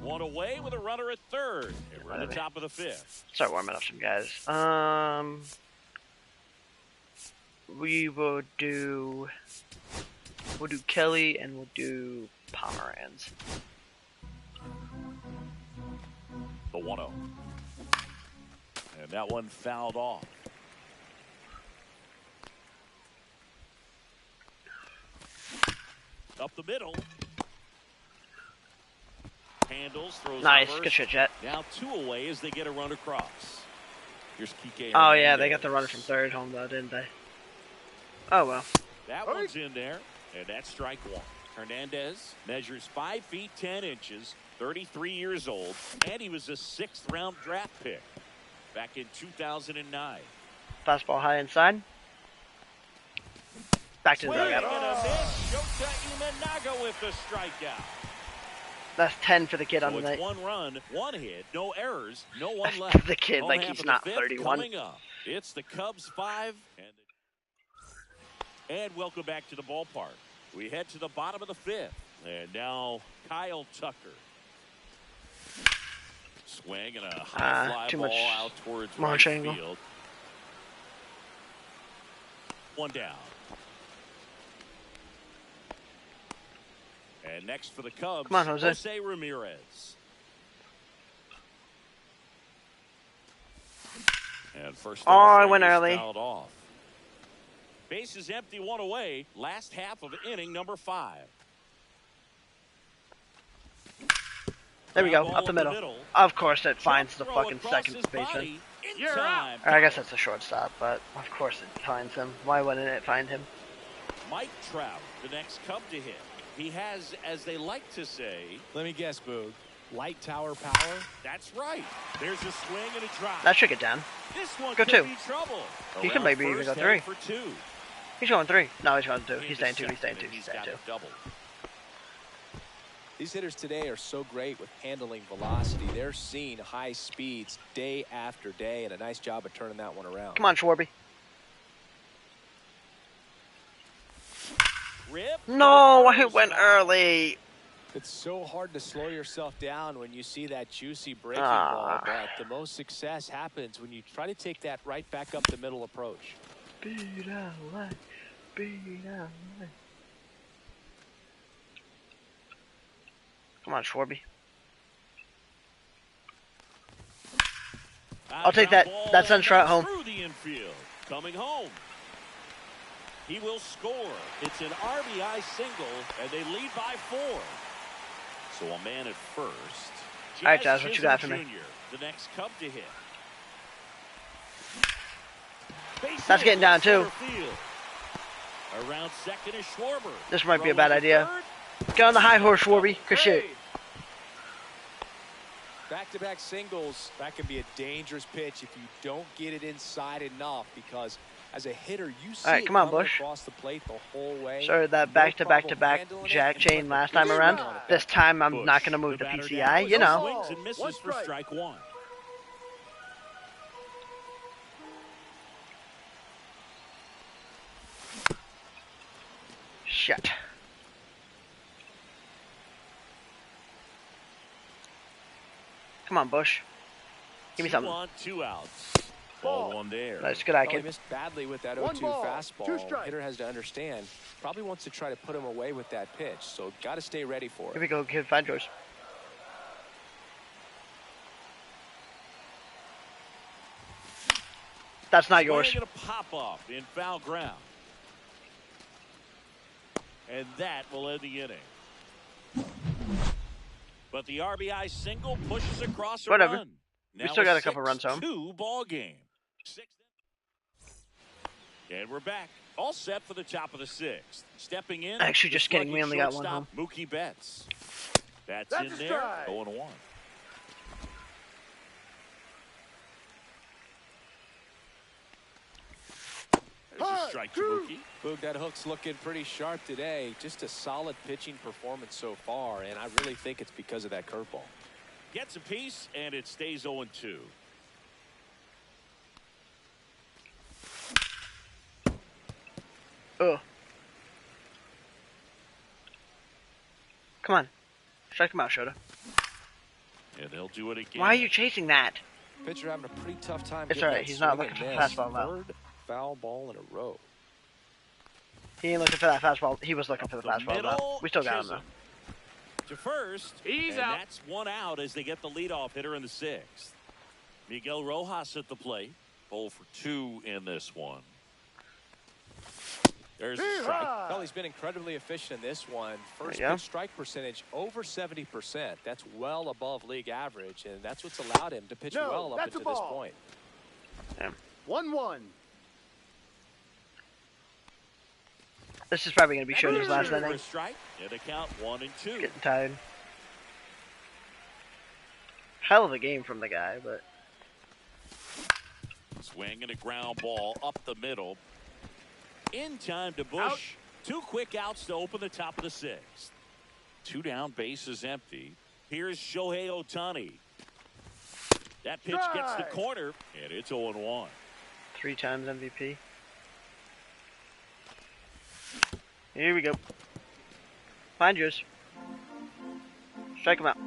One away with a runner at third. And we're at the top of the 5th. Start warming up some guys. We will do. We'll do Kelly and we'll do Pomeranz. The 1-0. And that one fouled off. Up the middle. Handles, throws Nice, reverse. good shit, Jet. Now 2 away as they get a run across. Here's Kike. Oh yeah, they Hernandez. got the runner from third home though, didn't they? Oh well. That one's in there, and that's strike 1. Hernandez measures 5 feet 10 inches, 33 years old, and he was a 6th round draft pick. back in 2009. Fastball high inside. Back to the Swing and dugout. a miss. Shota Imanaga with the strikeout. That's 10 for the kid on So the it's night. 1 run, 1 hit, no errors, no one left. The kid, Home like half he's of the not fifth 31. Coming up, it's the Cubs 5. And welcome back to the ballpark. We head to the bottom of the 5th. And now Kyle Tucker. Swing and a high fly too ball much out towards launch right angle. field. 1 down. And next for the Cubs, Come on, Jose. Jose Ramirez. And first I off, went is early. fouled off. Bases empty, 1 away. Last half of inning number 5. There we go, Ground up the ball middle. Of course it finds the Jump fucking throw across second his baseman. body in You're time. Or I guess that's a shortstop, but of course it finds him. Why wouldn't it find him? Mike Trout, the next Cub to hit. He has, as they like to say, Let me guess, Boog. Light tower power? that's right. There's a swing and a drop. That should get down. This one Go could 2. be trouble. He could Around maybe even first, go heading 3. for 2. He's going 3. No, he's going 2. He's Into staying 2. He's second, staying 2. and He's he's staying got 2. a double. These hitters today are so great with handling velocity. They're seeing high speeds day after day, and a nice job of turning that one around. Come on, Schwarby. Rip. No, I went early. It's so hard to slow yourself down when you see that juicy breaking Ah. ball, but the most success happens when you try to take that right back up the middle approach. Beat LA. Beat LA. Come on, Schwarby. I'll take that. Ball That sends Trout home. through the infield. Coming home. He will score. It's an RBI single, and they lead by 4. So a man at first. All right, Jazz, what you got for me? Jr., the next Cub to hit. Base That's hit getting down, in center too. field. Around second is Schwarber. This might be a Throwing bad to idea. third. Get on the high horse, Schwarby. Good shit. Back-to-back singles, that can be a dangerous pitch if you don't get it inside enough, because as a hitter, you see Alright, it come on, coming Bush. across the plate the whole way. Started that No back-to-back-to-back problem handling it, jack and chain putting last the time big around. swing on it. This time I'm Bush, not going to move the the batter PCI, now you know. swings and misses One for strike. strike 1. Shit. Come on, Bush. Give me 2 something. on, 2 outs. Ball 1 there. Nice, good eye, Well, he kid. missed badly with that 1 0-2 ball, 2 fastball. strikes. Hitter has to understand, probably wants to try to put him away with that pitch, so got to stay ready for Here it. we go, kid. Find yours. That's not yours. Swing and a pop up in foul ground. And that will end the inning. But the RBI single pushes across a Whatever. run. We Now still got a couple runs home. 6-2 ball game. And we're back. All set for the top of the 6th. Stepping in. Actually, just the kidding. We slugging only got one shortstop, Mookie Betts. That's That's in a there. strike. 0-1. There's a strike to Mookie. Boog, that hook's looking pretty sharp today. Just a solid pitching performance so far, and I really think it's because of that curveball. Gets a piece, and it stays 0-2. Ugh. Come on. Strike him out, Shota. And they'll do it again. Why are you chasing that? Pitcher having a pretty tough time. It's getting all right, that he's not swing looking and for miss. fastball now. Third foul ball in a row. He ain't looking for that fastball. He was looking for the fastball. middle, Though. We still got him, Chisholm. though. To first. He's and out. that's 1 out as they get the leadoff hitter in the 6th. Miguel Rojas at the plate. 0 for 2 in this one. There's a strike. Well, he's been incredibly efficient in this one. First There you go. pitch strike percentage over 70%. That's well above league average, and that's what's allowed him to pitch No, well up that's a until this ball. point. 1-1. This is probably going to be Shota's And last for a inning. strike. And a count 1 and 2. Getting tired. Hell of a game from the guy, but Swing and a ground ball up the middle. In time to Bush. Out. 2 quick outs to open the top of the 6th. 2 down, bases empty. Here's Shohei Ohtani. That pitch gets the corner, and it's 0-1. 3 times MVP. Here we go. Find yours. Strike him out.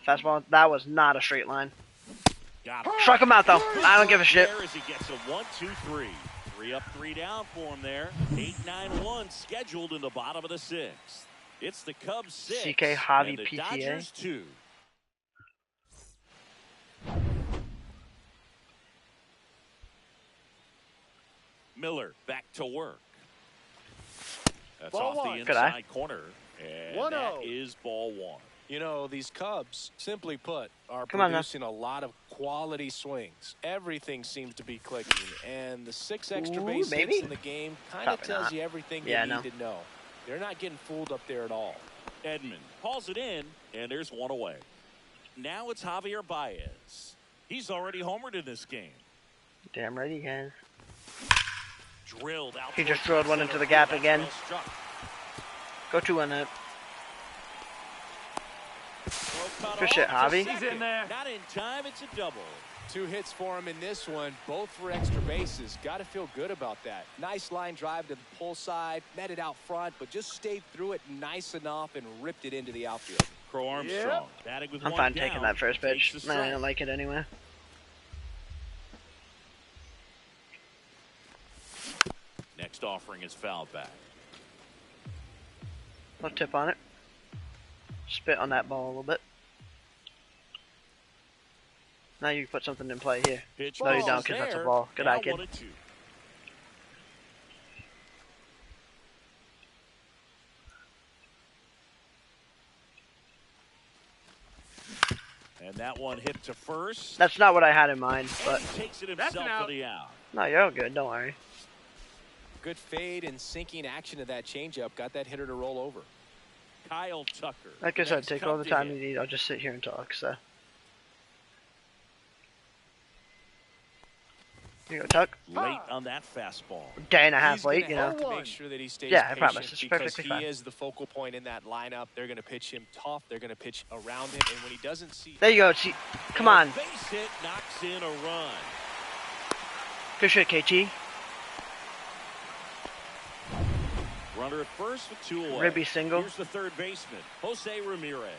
Fastball. That was not a straight line. Got him. Struck him out though. I don't give a shit. There as he gets a 1-2-3. 3 up, 3 down for him there. 8-9-1 scheduled in the bottom of the 6th. It's the Cubs 6 CK Javi and the PTA. Dodgers 2. Miller back to work. That's Ball off one. the Good eye. inside corner. And 1-0. that is ball 1. You know, these Cubs, simply put, are Come on now. producing a lot of quality swings. Everything seems to be clicking, and the 6 extra Ooh, base maybe? hits in the game kind of Probably tells not. you everything Yeah, you no. need to know. They're not getting fooled up there at all. Edman hauls it in, and there's 1 away. Now it's Javier Baez. He's already homered in this game. Damn right he has. Drilled out. He just towards throwed one center into the field. gap That's again. well struck. Go 2 on that. Throw cut Good shit, off to Javi. second. He's in there. Not in time. It's a double. 2 hits for him in this one, both for extra bases. Got to feel good about that. Nice line drive to the pull side, met it out front, but just stayed through it nice enough and ripped it into the outfield. Crow Armstrong batting with I'm 1 fine down. taking that first Takes pitch. the I strike. don't like it anyway. Next offering is fouled back. I'll tip on it. Spit on that ball a little bit. Now you put something in play here. Pitch No, you ball don't, is 'cause that's a there. ball. Good Now eye, kid. 1-2. And that one hit to first. That's not what I had in mind, but And he takes it That's himself an for out. the out. no, you're all good. Don't worry. Good fade and sinking action of that changeup got that hitter to roll over. Kyle Tucker. Like I the said, next take Cub all the to time hit. you need. I'll just sit here and talk. So here you go, Tuck. Late on that fastball. Day and a half He's late, gonna you know. have to 0-1. make sure that he stays Yeah, I patient promise. It's because perfectly he fine. is the focal point in that lineup. They're going to pitch him tough. They're going to pitch around him, and when he doesn't see There you go. See, come And on. a base hit knocks in a run. Good shit, KT. Runner at first with 2 away. Ribby single. Here's the third baseman, Jose Ramirez.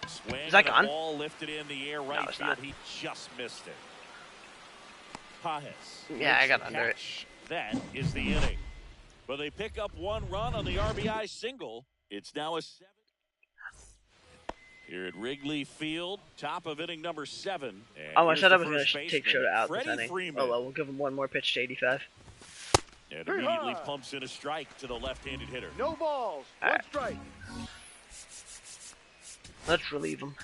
Swing Is that and a gone? ball lifted in the air right it's field. not. He just missed it. Pajes. Yeah, I makes got the under it. catch. That is the inning. But they pick up 1 run on the RBI single. It's now a 7. Here at Wrigley Field, top of inning number 7. And Oh, I here's said I the was going first to take baseman, Shota out this Freddie inning. Freeman. Oh well, we'll give him one more pitch to 85. And immediately pumps in a strike to the left-handed hitter. No balls. All 1 right. strike. Let's relieve him.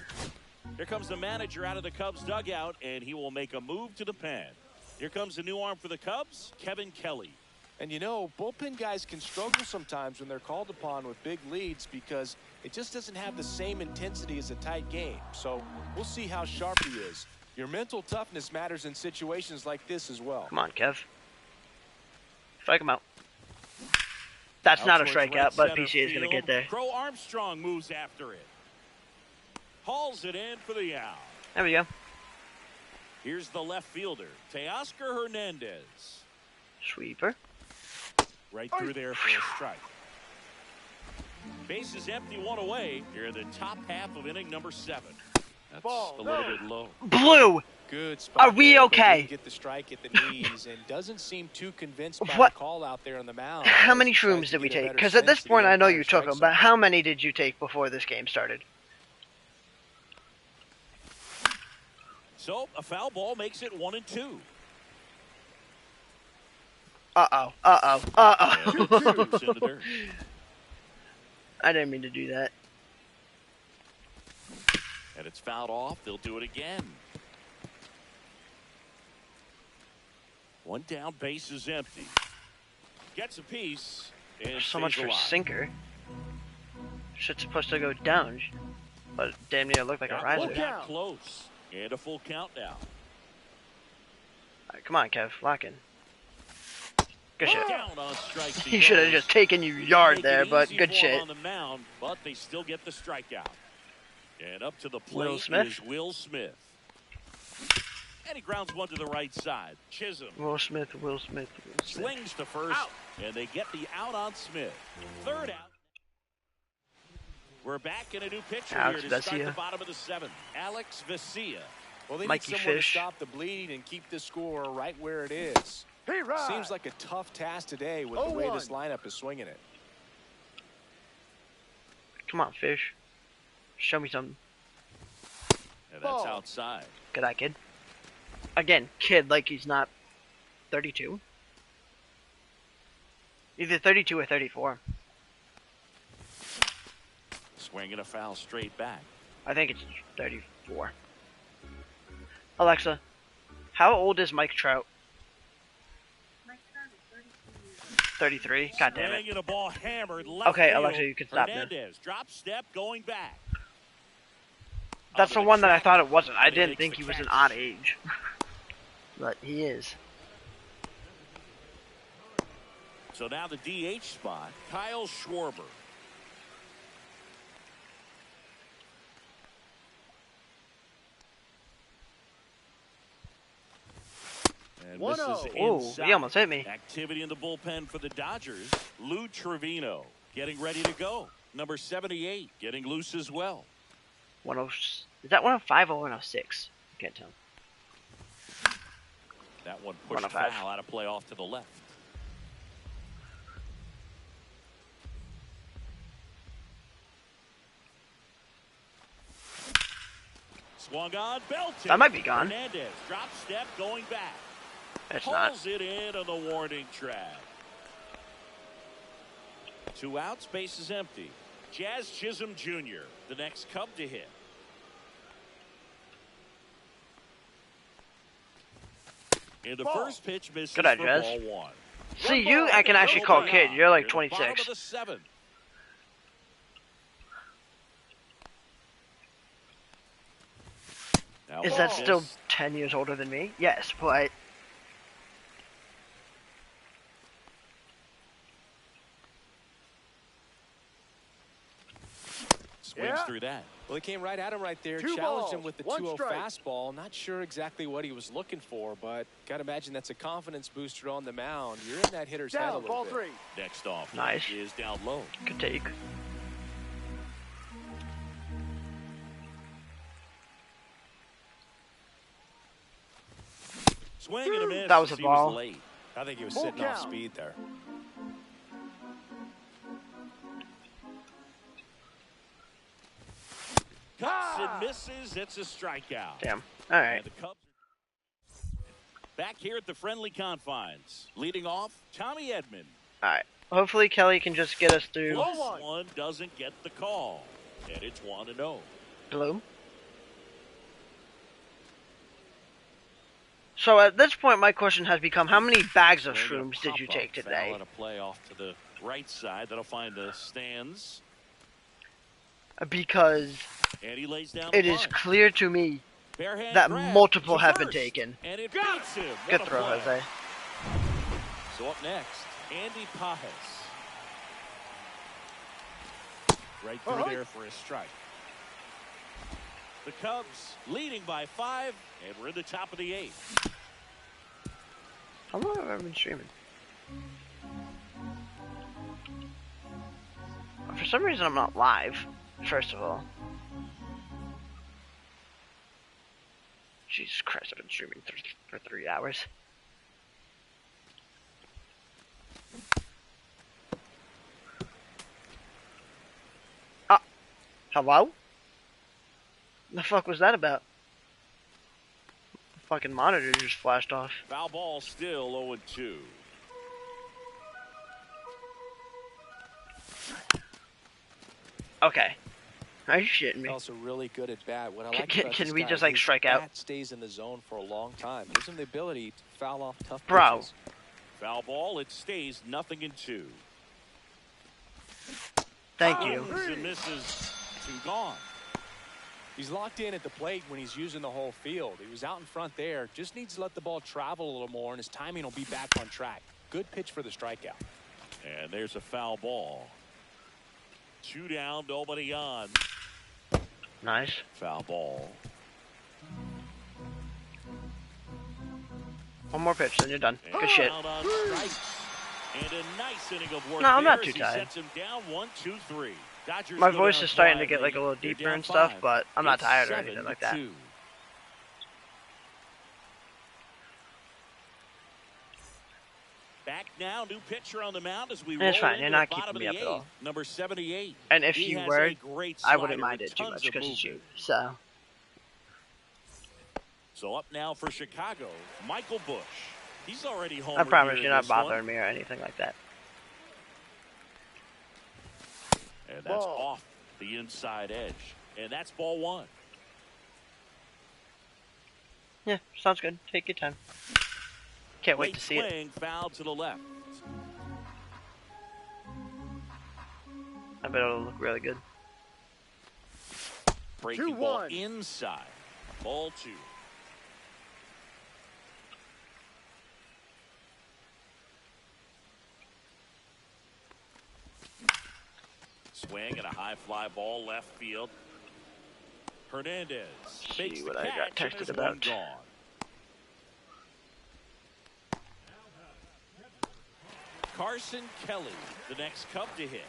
Here comes the manager out of the Cubs dugout, and he will make a move to the pen. Here comes the new arm for the Cubs, Kevin Kelly. And you know, bullpen guys can struggle sometimes when they're called upon with big leads because it just doesn't have the same intensity as a tight game. So we'll see how sharp he is. Your mental toughness matters in situations like this as well. Come on, Kev. Strike him out. That's not a Out towards strikeout, right but center PCA is going to field. get there. Crow Armstrong moves after it. Hauls it in for the out. There we go. Here's the left fielder, Teoscar Hernandez. Sweeper. Right through there for a strike. Base is empty, 1 away. Here in the top half of inning number 7. That's Ball, a little no. bit low. Blue. Good spot. Are we there, but okay? didn't get the strike at the knees and doesn't seem too convinced by What? the call out there on the mound. How many He tries shrooms to did we get a take? better Because at this sense of point, the I know umpire you took strike them, but zone. how many did you take before this game started? So a foul ball makes it 1-2. Uh-oh. And it Uh-oh. shoots into dirt. I didn't mean to do that. And it's fouled off. They'll do it again. 1 down, base is empty. Gets a piece and So much stays for alive. sinker. Shit's supposed to go down. But damn near looked like a That riser. one got close. And a full count now. Alright, come on, Kev. Lock in. Good shit. Down on strikes He should have goes. just taken you yard there, but good shit. On the mound, but they still get the strikeout. And up to the plate Will Smith? is Will Smith. And he grounds one to the right side. Chisholm Will Smith. swings to first, and they get the out on Smith. Third out. We're back in a new picture Alex here to start Vesia. the bottom of the seventh. Alex Vesia. Well, they Mikey need someone Fish. to stop the bleed and keep the score right where it is. Hey, right. Seems like a tough task today with the way this lineup is swinging it. Come on, Fish. Show me something. And that's Ball. outside. Good eye, kid. Again, kid like he's not 32. Either 32 or 34. Swing and a foul straight back. I think it's 34. Alexa, how old is Mike Trout? 33? God damn it. Swing and a ball hammered left Okay, field. Alexa, you can stop now. Hernandez, drop step, going back. That's the Under one that I track. thought it wasn't. I And he didn't makes think the he was an catch. odd age. But he is. So now the DH spot, Kyle Schwarber. And misses 1-0. Ooh, inside. he almost hit me. Activity in the bullpen for the Dodgers. Lou Trevino getting ready to go. Number 78 getting loose as well. 10, is that 105 or 106? I can't tell. That one pushed 105. foul out of play off to the left. Swung on, belted. That might be gone. Hernandez, drop step, going back. It's not. Pulls it in on the warning track. 2 outs, base is empty. Jazz Chisholm Jr., the next Cub to hit. In the Ball. first pitch, misses Good eye, for Jazz. ball 1. See, you, I can actually call kid. You're like Near the bottom 26. of the 7th. Now Is ball that still miss. 10 years older than me? Yes, but Swings Yeah. through that. Well, he came right at him right there, 2 challenged him balls, with the 1 2-0 strike. fastball. Not sure exactly what he was looking for, but got to imagine that's a confidence booster on the mound. You're in that hitter's head a Down, little ball bit. 3. Next off Nice. is down low. good take. Swing and a miss. That was a He ball. late. I think he was Full sitting off count. speed there. Cuts and misses. It's a strikeout. Damn. All right. And the Cubs are back here at the friendly confines. Leading off, Tommy Edman. All right. Hopefully Kelly can just get us through Close one doesn't get the call. And it's 1-0. Bloom. So at this point, my question has become: how many bags of Swing and a shrooms did you pop-up take foul today? and a play off to the right side. That'll find the stands. Because And he lays down it the is bunt. clear to me Barehand that grab multiple to have been first. taken. And it beats him. What Good a throw, play. Jose. So up next, Andy Pajes. Right through there for a strike. The Cubs leading by 5, and we're in the top of the 8th. How long have I been streaming? For some reason, I'm not live. First of all. Jesus Christ, I've been streaming for 3 hours. Ah, hello? The fuck was that about? The fucking monitor just flashed off. Foul ball still 0-2. Okay. Are you shitting me? Also really good at bat. What I like Can- about can this we guy, just, like, his strike out? bat stays in the zone for a long time. Gives him the ability to foul off tough Bro. pitches. Foul ball, it stays 0-2. Thank you. Swings and misses, 2 gone. He's locked in at the plate when he's using the whole field. He was out in front there. Just needs to let the ball travel a little more, and his timing will be back on track. Good pitch for the strikeout. And there's a foul ball. 2 down, nobody on. Nice. Foul ball. One more pitch, then you're done. And Good shit. out on strikes. And a nice inning of work. No, I'm not there too as he tired. sets him down 1, 2, 3. Dodgers My go voice down is starting to five. get like a little They're deeper down and stuff, 5. but I'm not It's tired or anything like that. 7-2. Back now, new pitcher on the mound as we roll It's fine, into you're the not bottom keeping me of up the at all. eighth, number 78. And if He you has were, a great I wouldn't slider mind with it too tons much of because it's you. movement. So, So up now for Chicago, Michael Busch. He's already home. I promise you're not bothering me or anything like that. And that's Ball. off the inside edge. And that's ball 1. Yeah, sounds good. Take your time. Can't wait Late to see it. swing, foul to the left. I bet it'll look really good. Breaking ball 2-1. inside. Ball 2. Swing and a high fly ball left field. Hernandez makes See the what I got catch, and texted there's one about. gone. Carson Kelly, the next Cub to hit.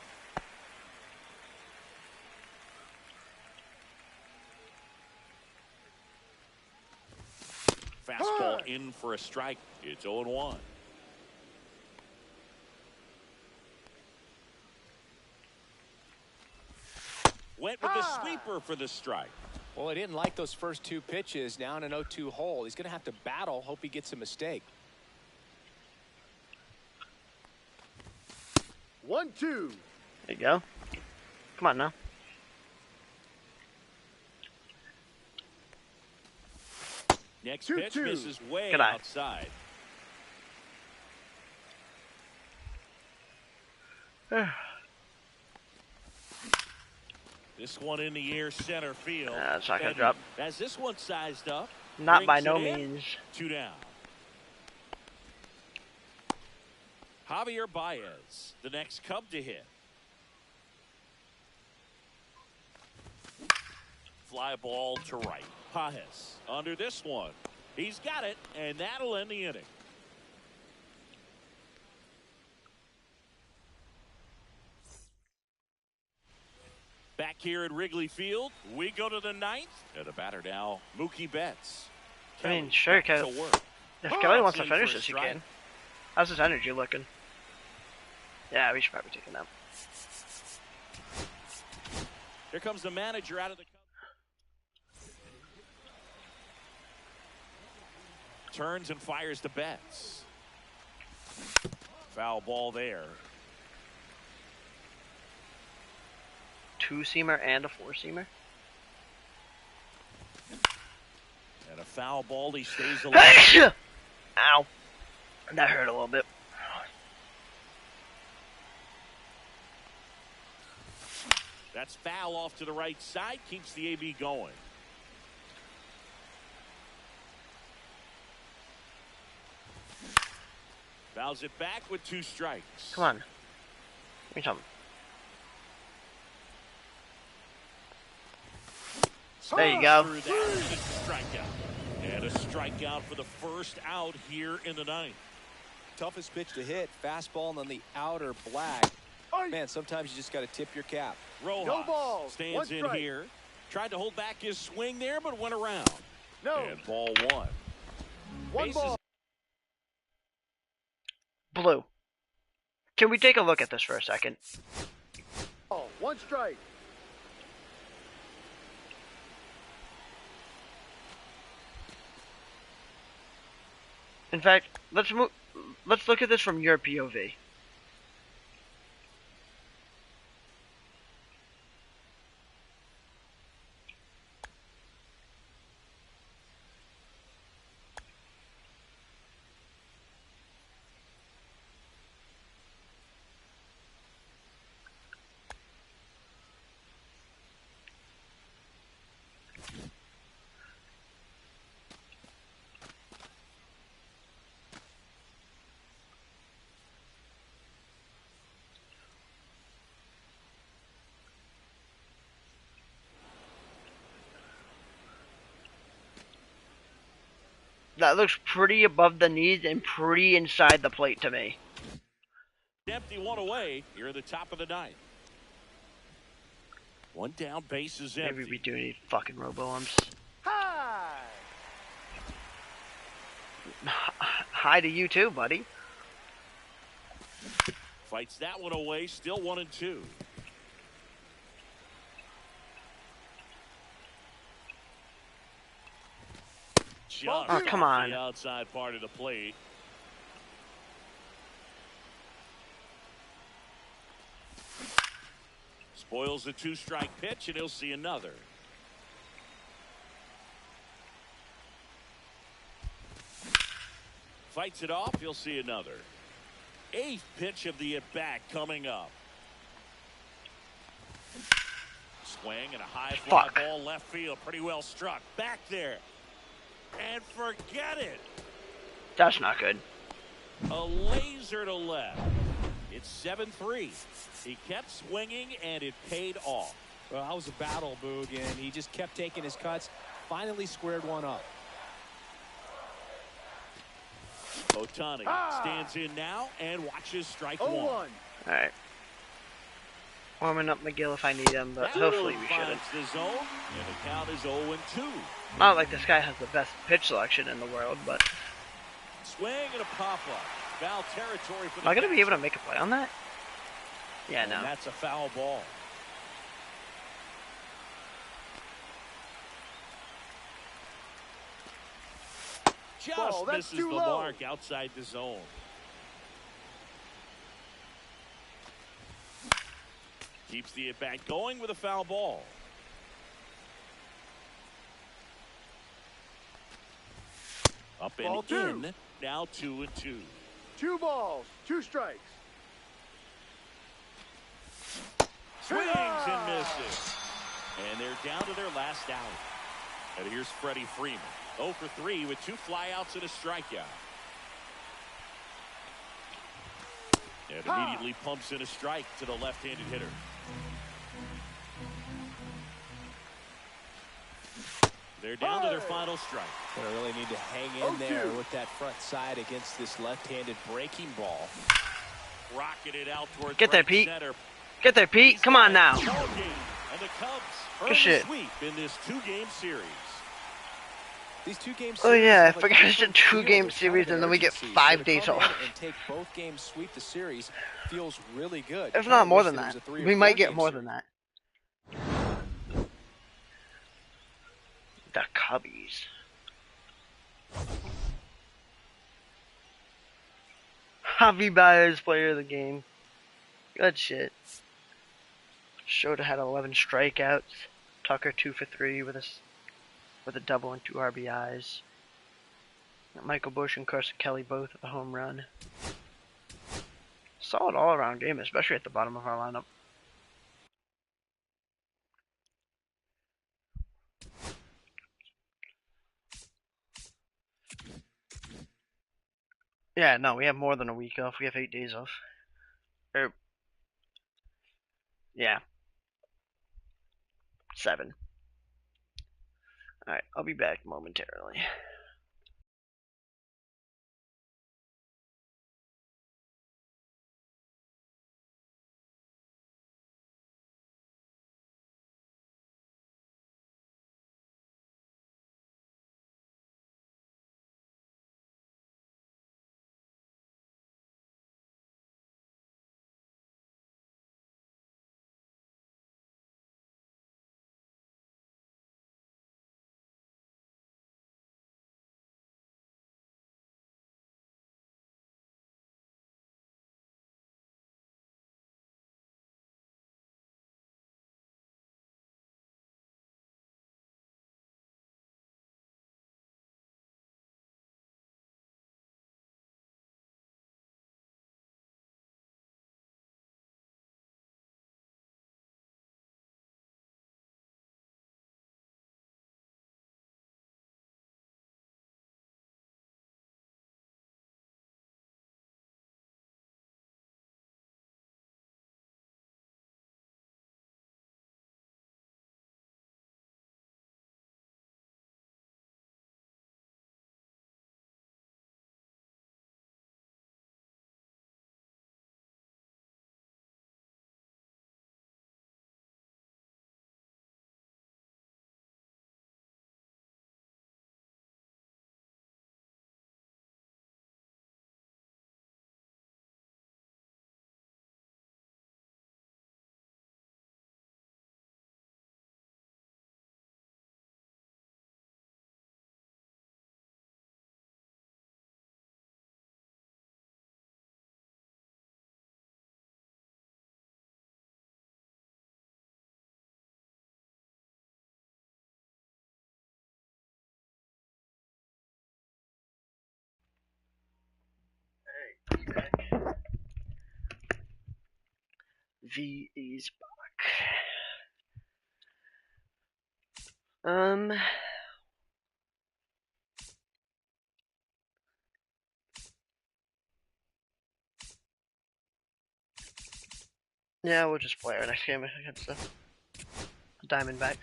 Fastball in for a strike. It's 0-1. Went with the sweeper for the strike. Well, he didn't like those first 2 pitches. Now in an 0-2 hole. He's going to have to battle. Hope he gets a mistake. 1-2. There you go. Come on now. Next 2-2. pitch misses way Good eye. outside. This one in the air center field. It's not gonna And drop. As this one sized up. Not by brings no it in. means. 2 down. Javier Baez, the next Cub to hit. Fly ball to right. Pajes under this one. He's got it, and that'll end the inning. Back here at Wrigley Field, we go to the 9th. And the batter now, Mookie Betts. I mean, Kelly sure, back to Kelly. work. If Kelly wants to in for finish a this, he strike. can. How's his energy looking? Yeah, we should probably take a nap. Here comes the manager out of the turns and fires to Betts. Foul ball there. 2-seamer and a 4-seamer. And a foul ball. He stays alive. Ow. That hurt a little bit. That's foul off to the right side. Keeps the AB going. Fouls it back with 2 strikes. Come on. Give me something. There you go. Through that, and it's a strikeout. And a strikeout for the first out here in the 9th. Toughest pitch to hit. Fastball on the outer black. Man, sometimes you just got to tip your cap. Rojas No balls. stands One in strike. here. Tried to hold back his swing there, but went around. No. And ball 1. One Bases ball. Blue. Can we take a look at this for a second? 1 strike. In fact, let's look at this from your POV. That looks pretty above the knees and pretty inside the plate to me. Empty one away here at the top of the ninth. One down, base is empty. Maybe we do need fucking robo-umps. High. Hi to you too, buddy. Fights that one away, still 1-2. Just Oh, come off on. the outside part of the plate. Spoils a 2-strike pitch, and he'll see another. Fights it off, he'll see another. 8th pitch of the at-bat coming up. Swing and a high fly Fuck. ball left field. Pretty well struck. Back there. And forget it. That's not good. A laser to left. It's 7-3. He kept swinging, and it paid off. Well, that was a battle, Boog, and he just kept taking his cuts. Finally squared one up. Ohtani stands in now and watches strike 0-1. one. Alright. Warming up McGill if I need him, but hopefully we shouldn't. Finds the zone, and the count is 0-2. Not like this guy has the best pitch selection in the world, but Swing and a pop-up. Foul territory for the am I going to be able to catcher. make a play on that? Yeah, And no. that's a foul ball. Just Ball, that's misses too the low. mark outside the zone. Keeps the at-bat going with a foul ball. Up and Ball two. in. Now 2-2. 2 balls, 2 strikes. Swings and misses. And they're down to their last out. And here's Freddie Freeman. 0 for 3 with 2 flyouts and a strikeout. And immediately pumps in a strike to the left-handed hitter. They're down to their final strike. Gonna really need to hang in 0-2. there with that front side against this left-handed breaking ball. Rocketed out towards Get there, right Pete. center. Get there, Pete. Come on now. Ball game. And the Cubs earn Good the shit. sweep in this 2-game series. These 2-game Oh, series yeah, I have a forgot it's a different feel. 2-game There's series, kind of and then we get urgency. 5 So to days come in off. and take both games, sweep the series feels really good. If You not kinda more wish than there was that. a 3 or We 4 might get game more series. than that. The Cubbies. Javi Baez, player of the game. Good shit. Shota had 11 strikeouts. Tucker 2 for 3 with a double and 2 RBIs. Michael Bush and Carson Kelly both with a home run. Solid all-around game, especially at the bottom of our lineup. Yeah, no, we have more than a week off. We have 8 days off. Yeah. 7. Alright, I'll be back momentarily. V is back. Yeah, we'll just play our next game against the Diamondbacks.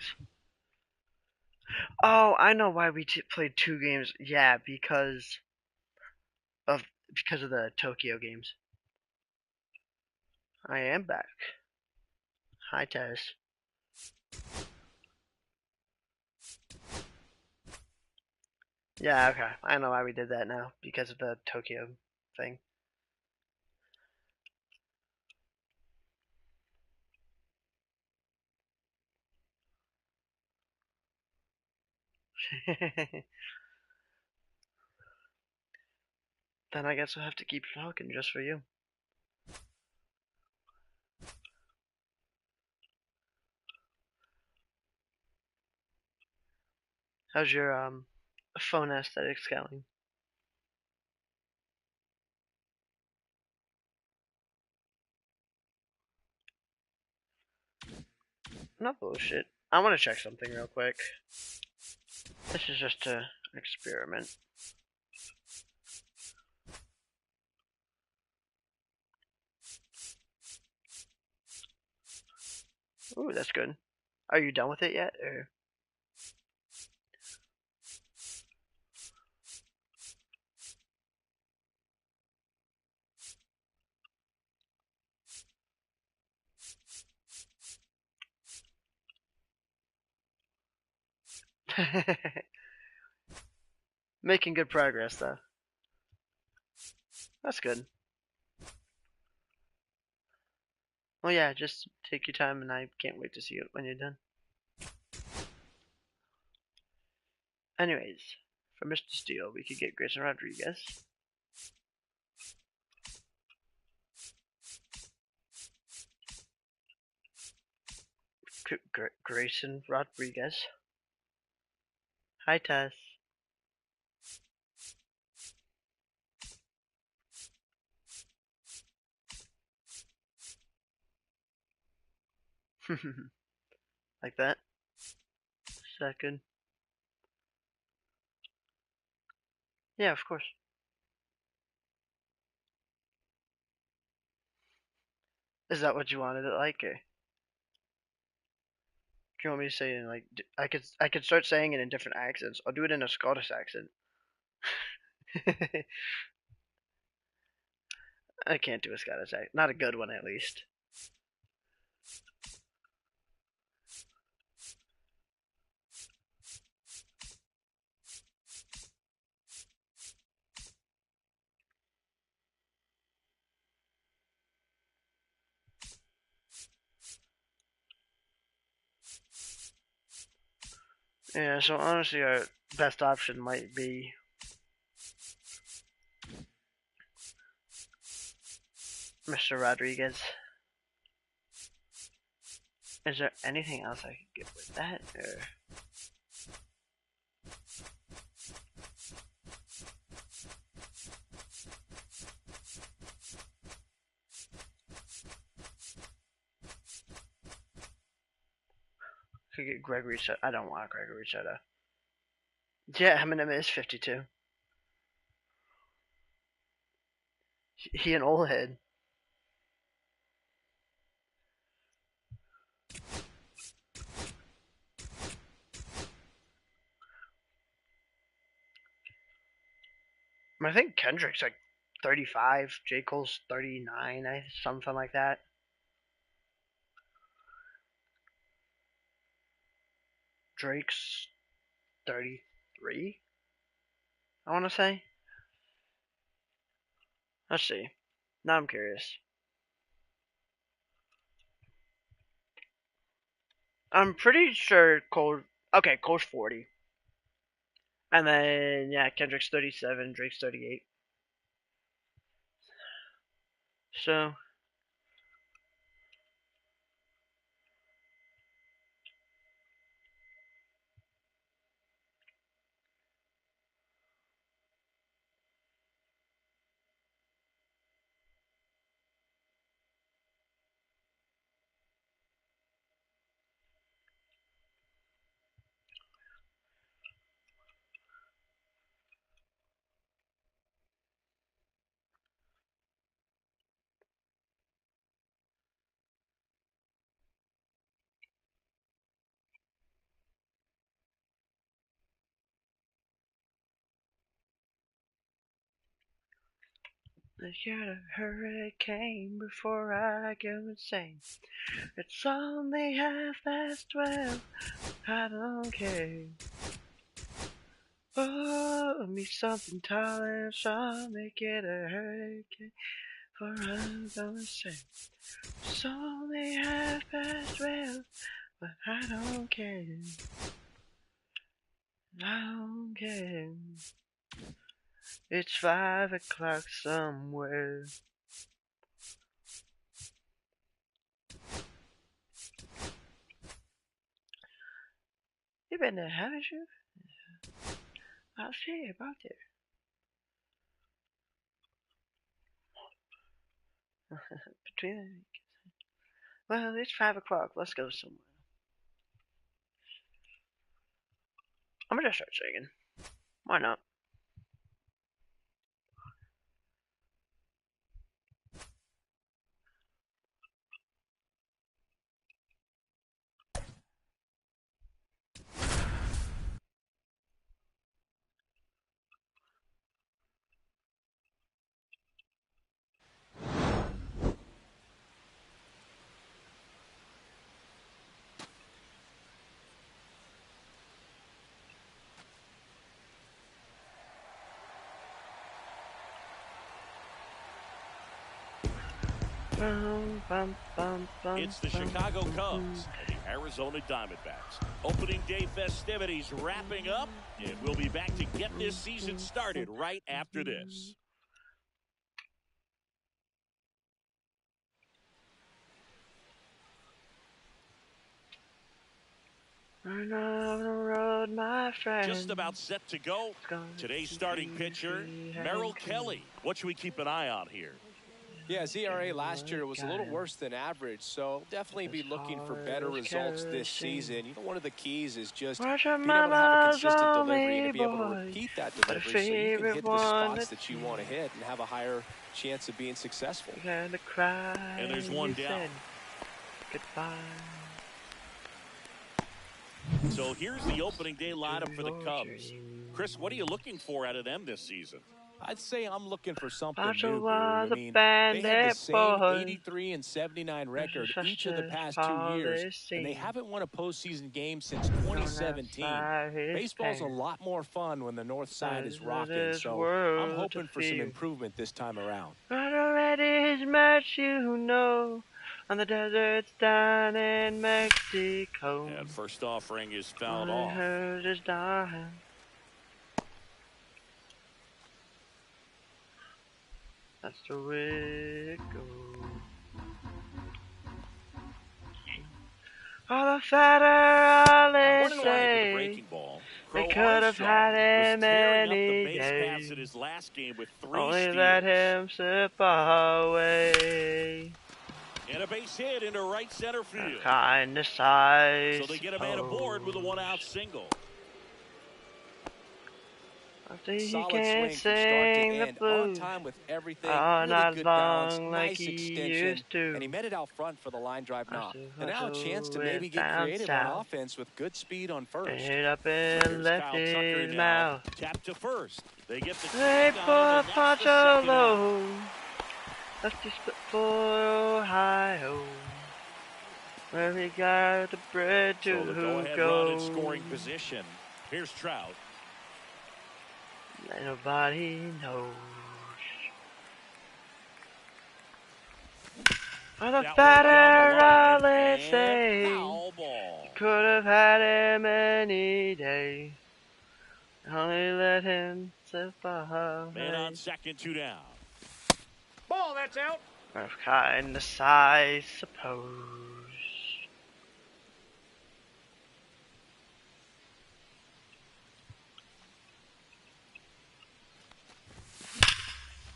Oh, I know why we played 2 games. Yeah, because of the Tokyo games. I am back. Hi, Tess. Yeah, okay. I know why we did that now. Because of the Tokyo thing. Then I guess I'll have to keep talking just for you. How's your phone aesthetics going? No bullshit. I want to check something real quick. This is just an experiment. Ooh, that's good. Are you done with it yet, or? Making good progress, though. That's good. Well, yeah, just take your time, and I can't wait to see it when you're done. Anyways, for Mr. Steele, we could get Grayson Rodriguez. Grayson Rodriguez. Hi, Tess. Like that. Second. Yeah, of course. Is that what you wanted it like, or? Do you want me to say it in like I could start saying it in different accents. I'll do it in a Scottish accent. I can't do a Scottish accent. Not a good one, at least. Yeah, so honestly, our best option might be Mr. Rodriguez. Is there anything else I could get with that, or? Could get Gregory Soto. I don't want Gregory Soto. Yeah, Eminem is 52. He an old head. I think Kendrick's like 35. J. Cole's 39, something like that. Drake's 33, I want to say. Let's see. Now I'm curious. I'm pretty sure Cole. Okay, Cole's 40. And then, yeah, Kendrick's 37, Drake's 38. So, Let's get a hurricane before I go insane. It's only 12:30. I don't care. Oh, me something tall and strong. Make it a hurricane before I go insane. It's only 12:30, but I don't care. I don't care. It's 5 o'clock somewhere. You've been there, haven't you? I'll see about there. Between well, it's 5 o'clock. Let's go somewhere. I'm gonna start singing. Why not? It's the Chicago Cubs and the Arizona Diamondbacks. Opening day festivities wrapping up, and we'll be back to get this season started right after this. Run on the road, my friend. Just about set to go. Today's starting pitcher, Merrill Kelly. What should we keep an eye on here? Yeah, his ERA last year was a little worse than average, so definitely be looking for better results this season. You know, one of the keys is just being able to have a consistent delivery and to be able to repeat that delivery so you can hit the spots that you want to hit and have a higher chance of being successful. And there's one down. Goodbye. So here's the opening day lineup for the Cubs. Chris, what are you looking for out of them this season? I'd say I'm looking for something Pancho new. was I mean, a they had the same boy. 83 and 79 record Such each of the a past 2 years, and they policy. haven't won a postseason game since 2017. Baseball's a lot more fun when the north side is rocking, so I'm hoping for some improvement this time around. But already is much you know on the deserts down in Mexico. And first offering is fouled off. Hers is dying. That's the way it goes. All the fatter all they say. They could have had him any day. His last game with 3 Only steals. let him slip away. And a base hit into right center field. Kind of size. So they get a man aboard with a 1-out single. He Solid can't swing from start to sing the end, on blues time with everything, all really night good balance, long nice like he extension, used to. and he met it out front for the line drive knock. And now a chance to Hustle maybe get down creative south. on offense with good speed on first. Straight up and Here's left Kyle Tucker his now. mouth. Tap to first. They get the They check put on, and that's the Pancho second out. low. Lefty split for Ohio. Where he got the bread to So the go-ahead run in scoring position. Here's Trout. Ain't nobody knows. On the That one batter, down the all line, they and say. foul ball. Could have had him any day. Only let him slip away. Man on second, 2 down. Ball, that's out. Of kind of size, suppose.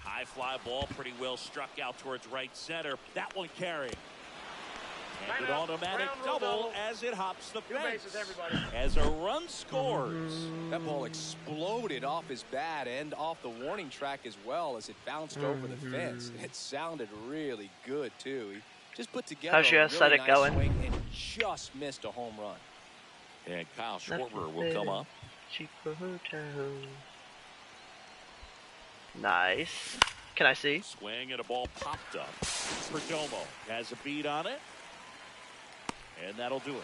High fly ball, pretty well struck out towards right center. That one carrying. And an automatic double as it hops the Two fence. bases, everybody. As a run scores. That ball exploded off his bat and off the warning track as well as it bounced over the fence. It sounded really good, too. He just put together How's your a really aesthetic nice going? swing and just missed a home run. And Kyle Schwarber will come up. Cheap potato. Nice. Can I see? Swing and a ball popped up. Perdomo has a beat on it. And that'll do it.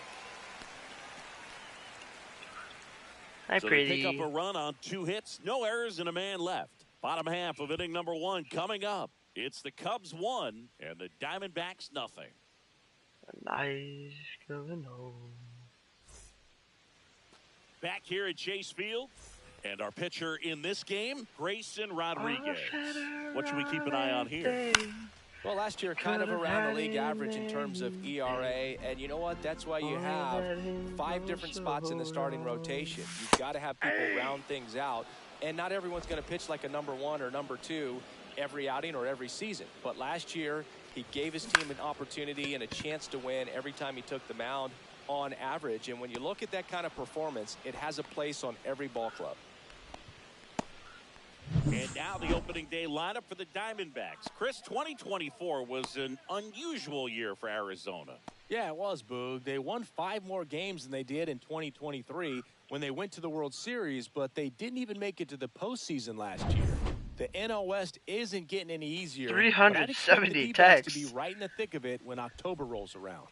Hi, So pretty. they pick up a run on 2 hits, no errors, and a man left. Bottom half of inning number 1 coming up. It's the Cubs 1 and the Diamondbacks nothing. Nice going home. Back here at Chase Field, and our pitcher in this game, Grayson Rodriguez. What should we keep an eye on here? Well, last year kind of around the league average in terms of ERA, and you know what? That's why you have 5 different spots in the starting rotation. You've got to have people round things out, and not everyone's going to pitch like a number 1 or number 2 every outing or every season. But last year, he gave his team an opportunity and a chance to win every time he took the mound on average. And when you look at that kind of performance, it has a place on every ball club. And now the opening day lineup for the Diamondbacks. Chris, 2024 was an unusual year for Arizona. Yeah, it was, Boog. They won 5 more games than they did in 2023 when they went to the World Series, but they didn't even make it to the postseason last year. The NL West isn't getting any easier. 370 to texts. be right in the thick of it when October rolls around.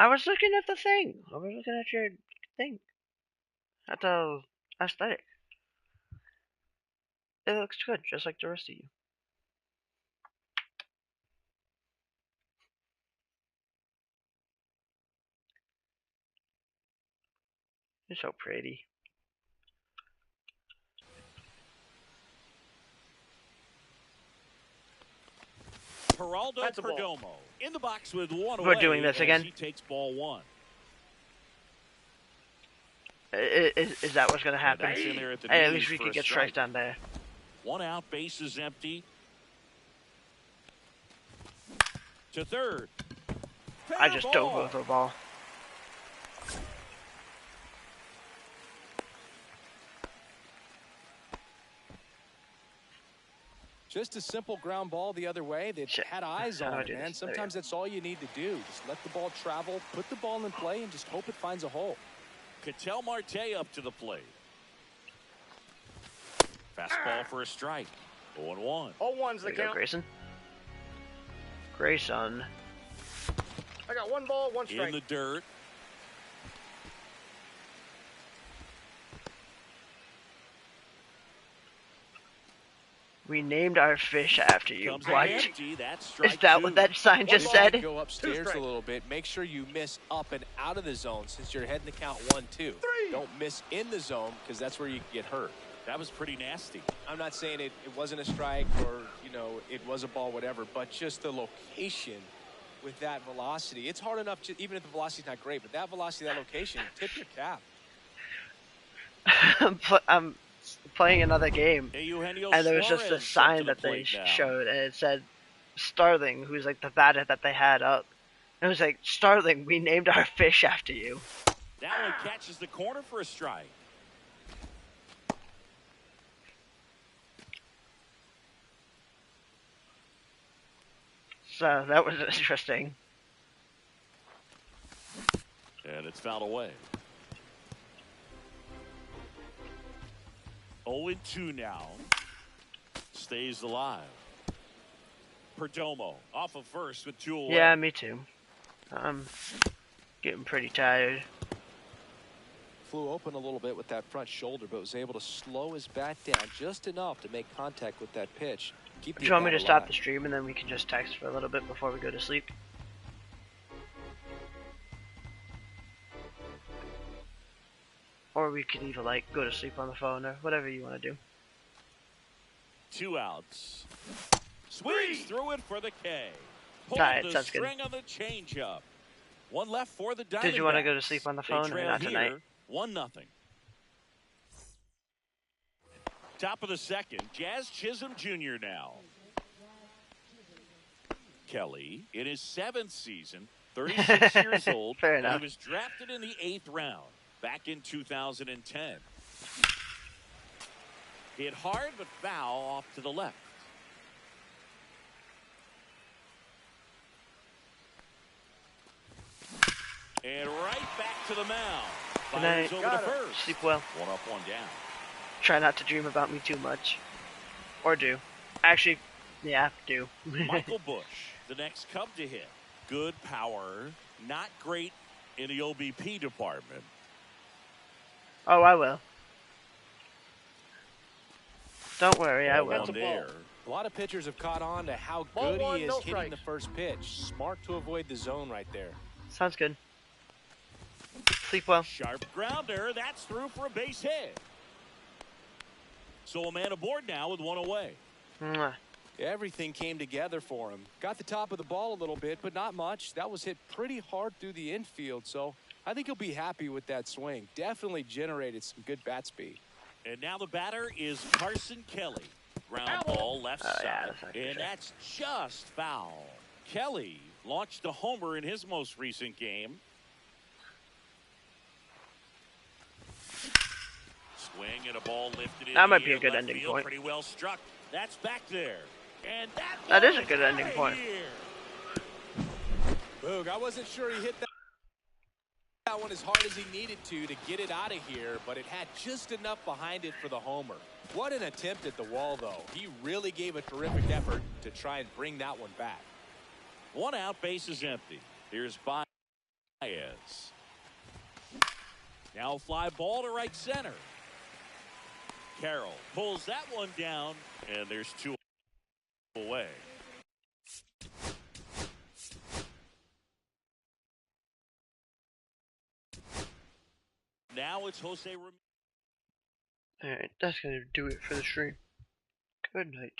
I was looking at the thing. I was looking at your thing. At the aesthetic. It looks good, just like the rest of you. You're so pretty. Geraldo That's a ball. Perdomo in the box with 1 We're away doing this as again? he takes ball 1. Is that what's going to happen? That's in there at the Hey, at knees least we for could a get strike. strikes down there. 1 out, base is empty. To third. I Fair just ball. dove over the ball. Just a simple ground ball the other way that Shit. had eyes How do on I it, do man. this? There we Sometimes go. that's all you need to do. Just let the ball travel, put the ball in play, and just hope it finds a hole. Ketel Marte up to the plate. Fastball for a strike. 0-1. 0-1's There the you go, count. Grayson. Grayson. I got 1 ball, 1 In strike. the dirt. We named our fish after you. Comes What? empty. That's strike Is that 2. what that sign just ball. said? Go upstairs a strikes. little bit. Make sure you miss up and out of the zone since you're heading to count 1-2. 3. Don't miss in the zone because that's where you can get hurt. That was pretty nasty. I'm not saying it wasn't a strike or, you know, it was a ball, whatever, but just the location with that velocity. It's hard enough, even if the velocity's not great, but that velocity, that location, tip your cap. I'm playing another game, Hey, Eugenio and there was just a Suarez up to sign the that they plate now. showed, and it said Starling, who's like the batter that they had up. And it was like, Starling, we named our fish after you. That one catches the corner for a strike. So that was interesting. And it's fouled away. 0-2 now. Stays alive. Perdomo off of first with 2 away. Yeah, me too. I'm getting pretty tired. Flew open a little bit with that front shoulder, but was able to slow his bat down just enough to make contact with that pitch. Keep Do you want me to at-bat stop alive. the stream and then we can just text for a little bit before we go to sleep? Or we could either like go to sleep on the phone or whatever you want to do. 2 outs. Swings through it for the K. Pulled Alright, the sounds good. string on the changeup. 1 left for the Diamondbacks. Did you want to go to sleep on the They phone or trail not tonight? here, 1-0. Top of the second, Jazz Chisholm Jr. now. Kelly, in his 7th season, 36 years old. Fair and enough. He was drafted in the 8th round back in 2010. Hit hard, but foul off to the left. And right back to the mound. Good Fires night. over Got to it. first. Sleep well. One up, one down. Try not to dream about me too much. Or do. Actually, yeah, do. Michael Bush, the next Cub to hit. Good power, not great in the OBP department. Oh, I will. Don't worry, I Ball will. one there. A lot of pitchers have caught on to how Ball good one, he is no hitting strikes. the first pitch. Smart to avoid the zone right there. Sounds good. Sleep well. Sharp grounder. That's through for a base hit. So a man aboard now with one away. Mwah. Everything came together for him. Got the top of the ball a little bit, but not much. That was hit pretty hard through the infield, so I think he'll be happy with that swing. Definitely generated some good bat speed. And now the batter is Carson Kelly. Ground ball left Oh, yeah, side. that's not good. And that's just foul. Kelly launched a homer in his most recent game. Swing and a ball lifted in That the might be a air, good left ending field, point. Pretty well struck. That's back there. And That is a ball good ending outta point. here. Boog, I wasn't sure he hit that one as hard as he needed to get it out of here, but it had just enough behind it for the homer. What an attempt at the wall, though. He really gave a terrific effort to try and bring that one back. One out, base is empty. Here's Baez. Now a fly ball to right center. Carroll pulls that one down, and there's two away. Now it's Jose Ramirez. Alright, that's gonna do it for the stream. Good night.